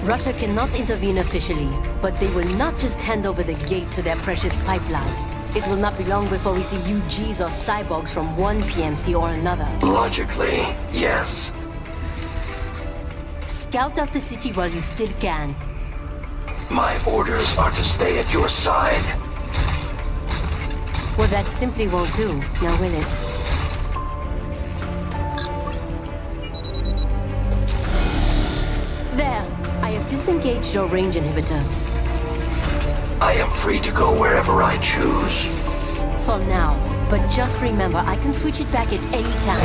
Russia cannot intervene officially, but they will not just hand over the gate to their precious pipeline. It will not be long before we see UGs or cyborgs from one PMC or another. Logically, yes. Scout out the city while you still can. My orders are to stay at your side. Well, that simply won't do, now will it? There, I have disengaged your range inhibitor. I am free to go wherever I choose. For now, but just remember, I can switch it back at any time.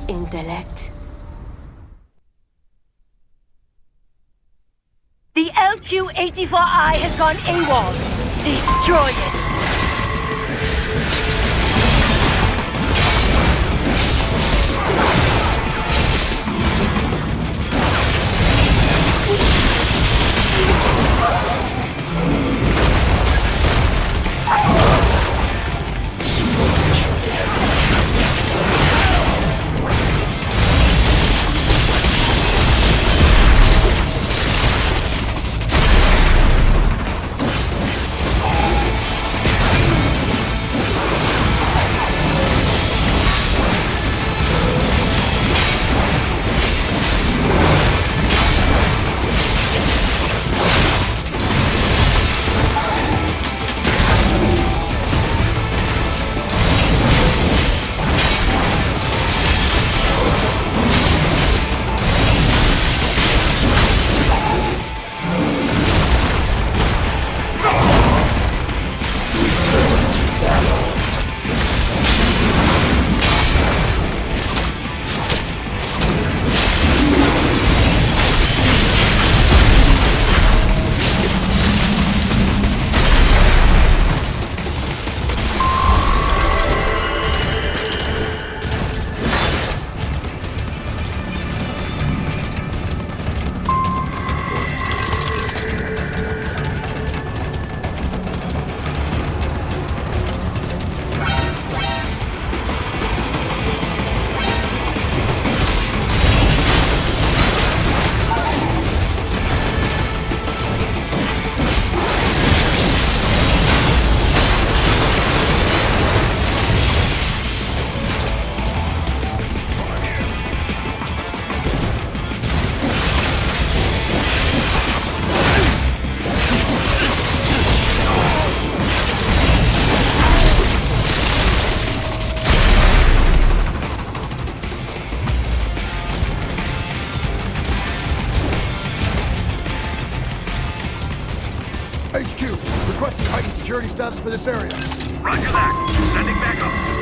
Intellect. The LQ-84I has gone AWOL. Destroy it. Requesting heightened security status for this area. Roger that. Sending backup.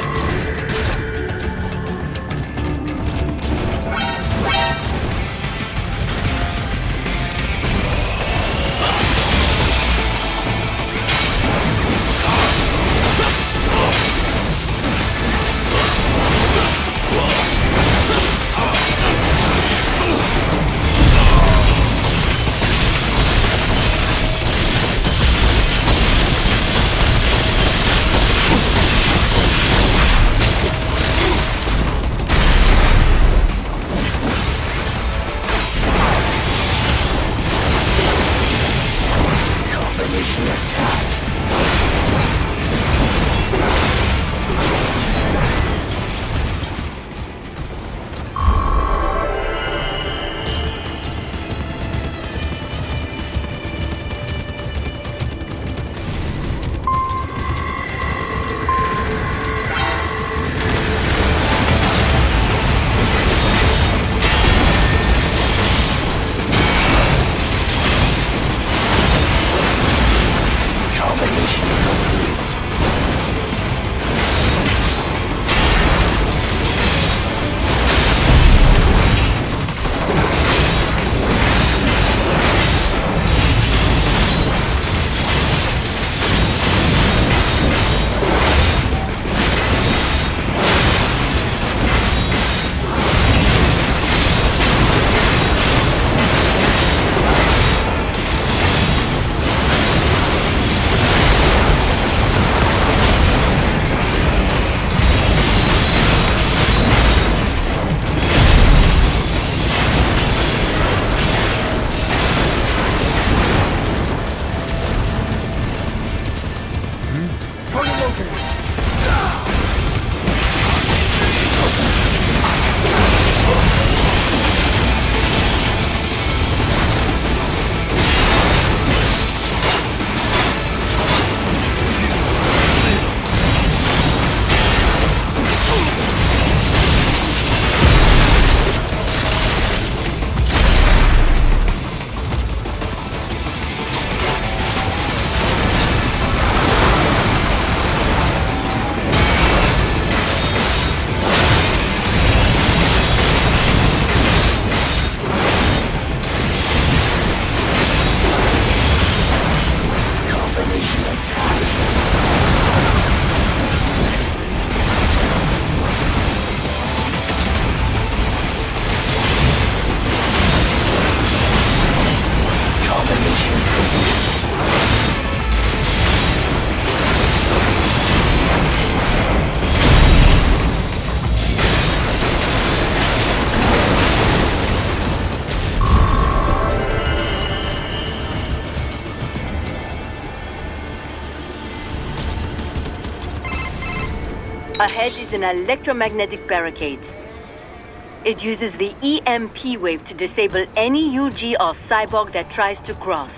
Ahead is an electromagnetic barricade. It uses the EMP wave to disable any UG or cyborg that tries to cross.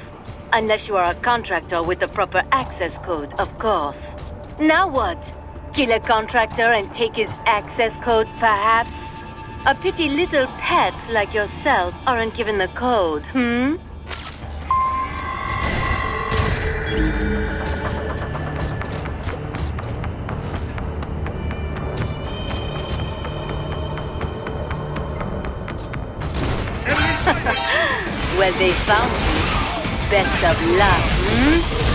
Unless you are a contractor with the proper access code, of course. Now what? Kill a contractor and take his access code, perhaps? A pity little pets like yourself aren't given the code, hmm? Well, they found you. Best of luck, hmm?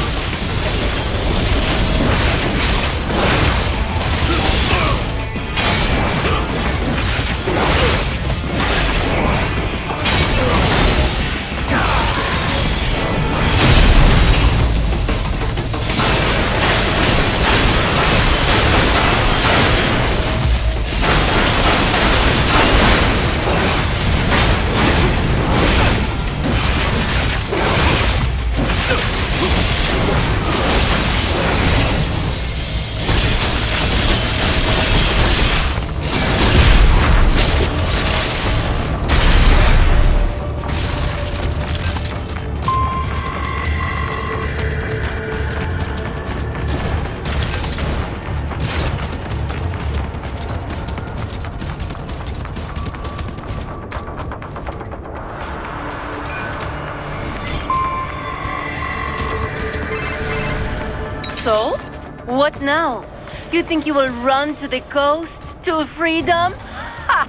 So? What now? You think you will run to the coast? To freedom? Ha!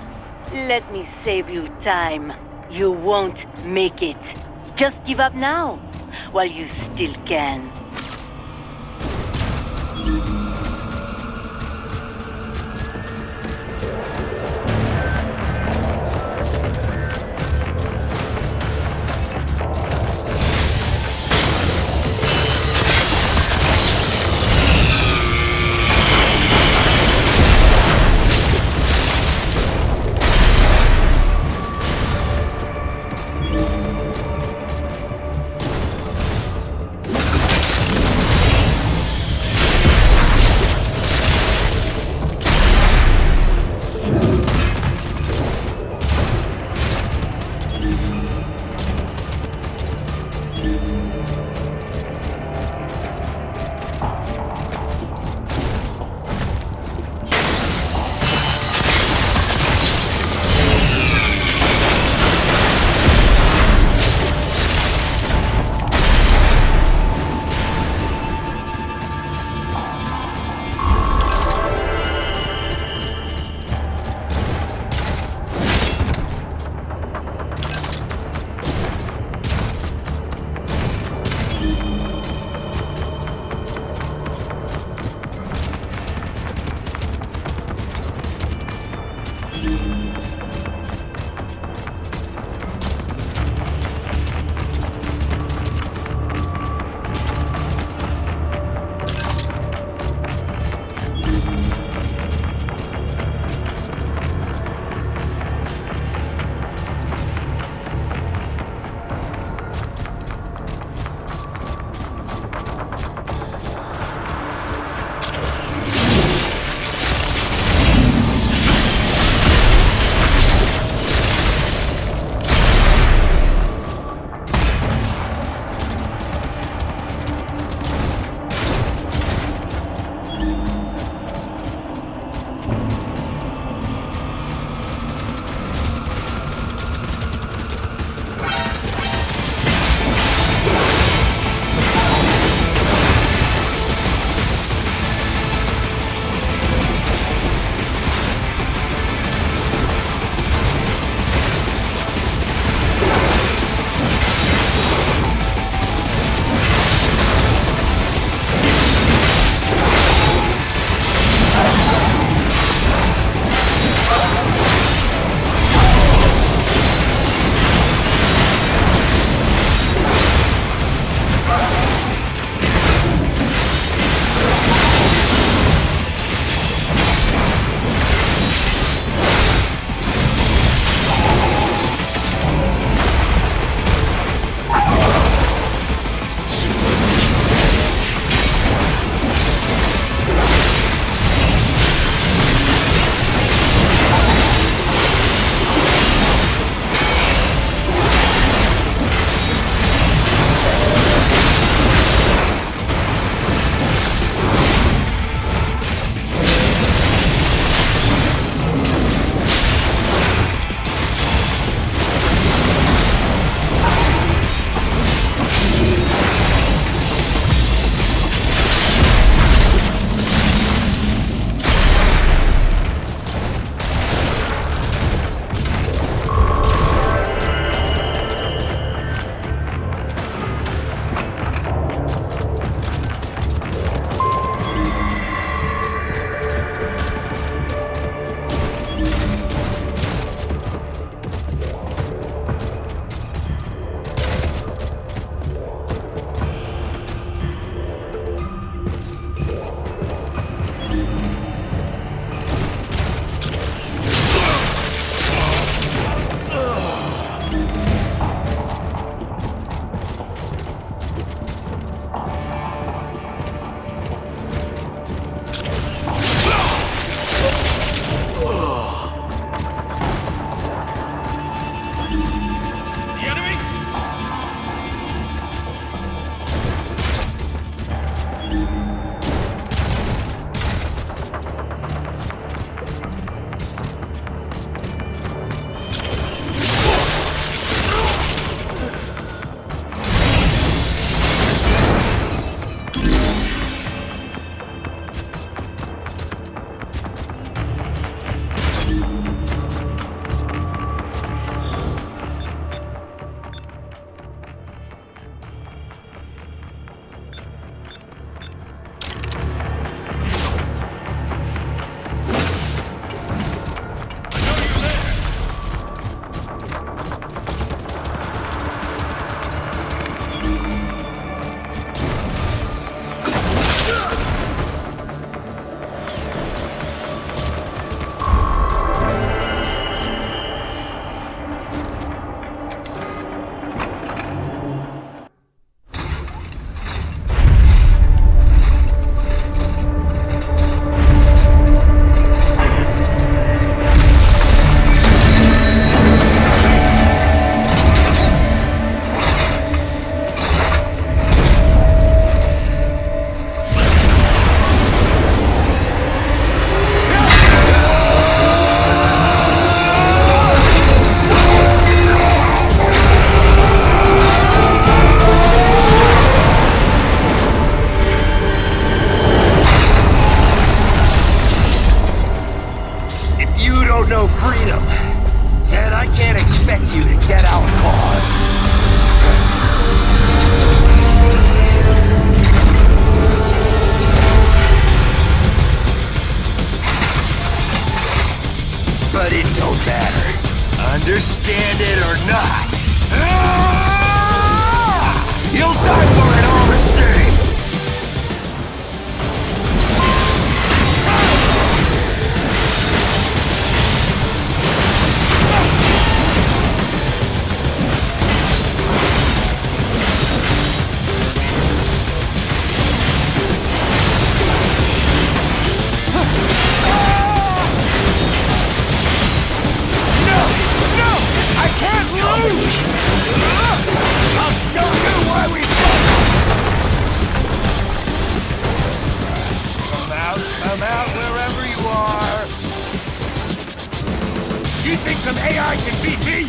Let me save you time. You won't make it. Just give up now, while you still can. understand it or not. You'll die for it all the same! Come out wherever you are. You think some AI can beat me?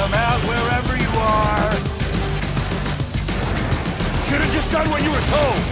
Come out wherever you are. Should have just done what you were told.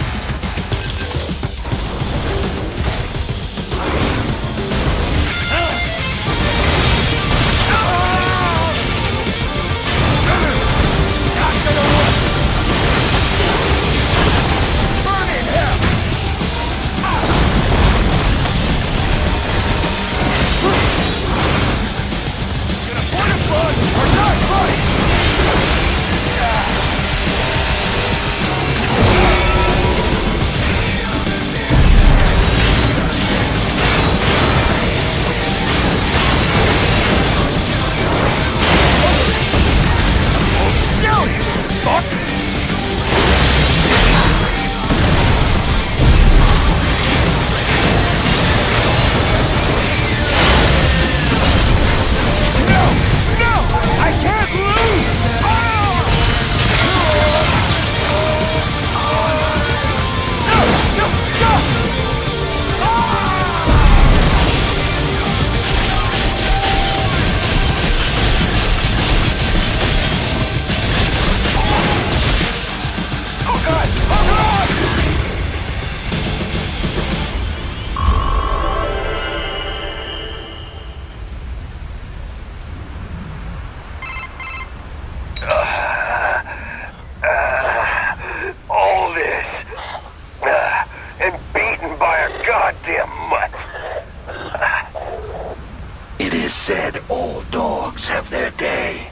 Said all dogs have their day.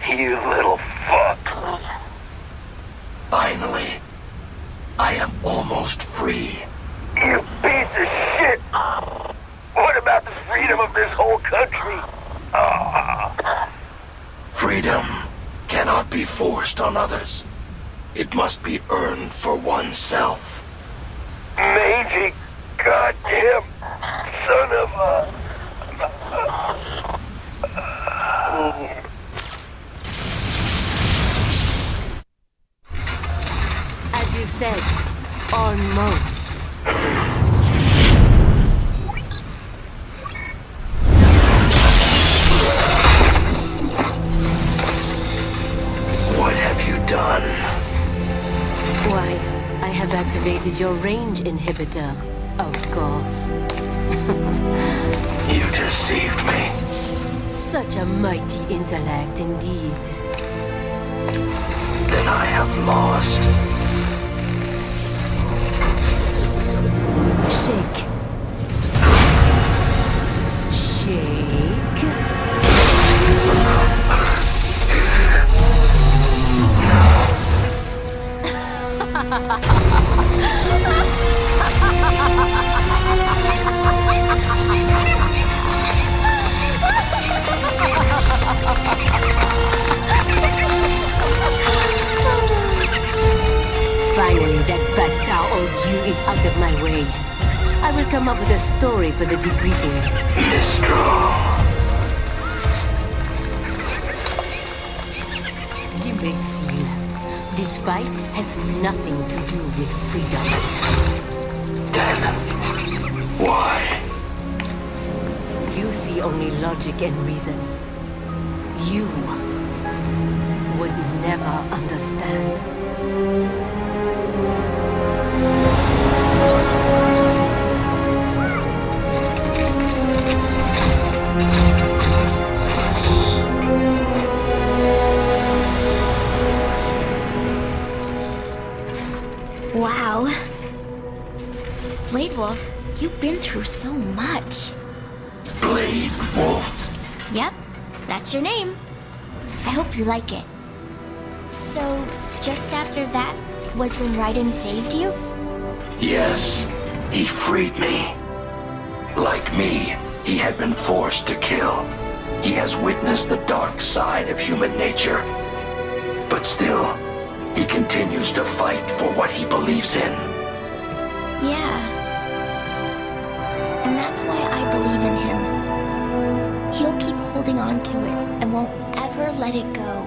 You little fuck. Finally, I am almost free. You piece of shit! What about the freedom of this whole country? Freedom cannot be forced on others. It must be earned for oneself. Mangy, goddamn son of a... As you said, almost. What have you done? Why, I have activated your range inhibitor, of course. You deceived me. Such a mighty intellect indeed. Then I have lost. Shake. Shake. Finally, that bad time I will come up with a story for the debriefing. Imbecile. This fight has nothing to do with freedom. Then, why? You see only logic and reason. You would never understand. Wow. Blade Wolf, you've been through so much. Blade Wolf. Yep, that's your name. I hope you like it. So, just after that was when Raiden saved you? Yes, he freed me. Like me, he had been forced to kill. He has witnessed the dark side of human nature. But still, he continues to fight for what he believes in. Yeah. And that's why I believe in him. He'll keep holding on to it and won't ever let it go.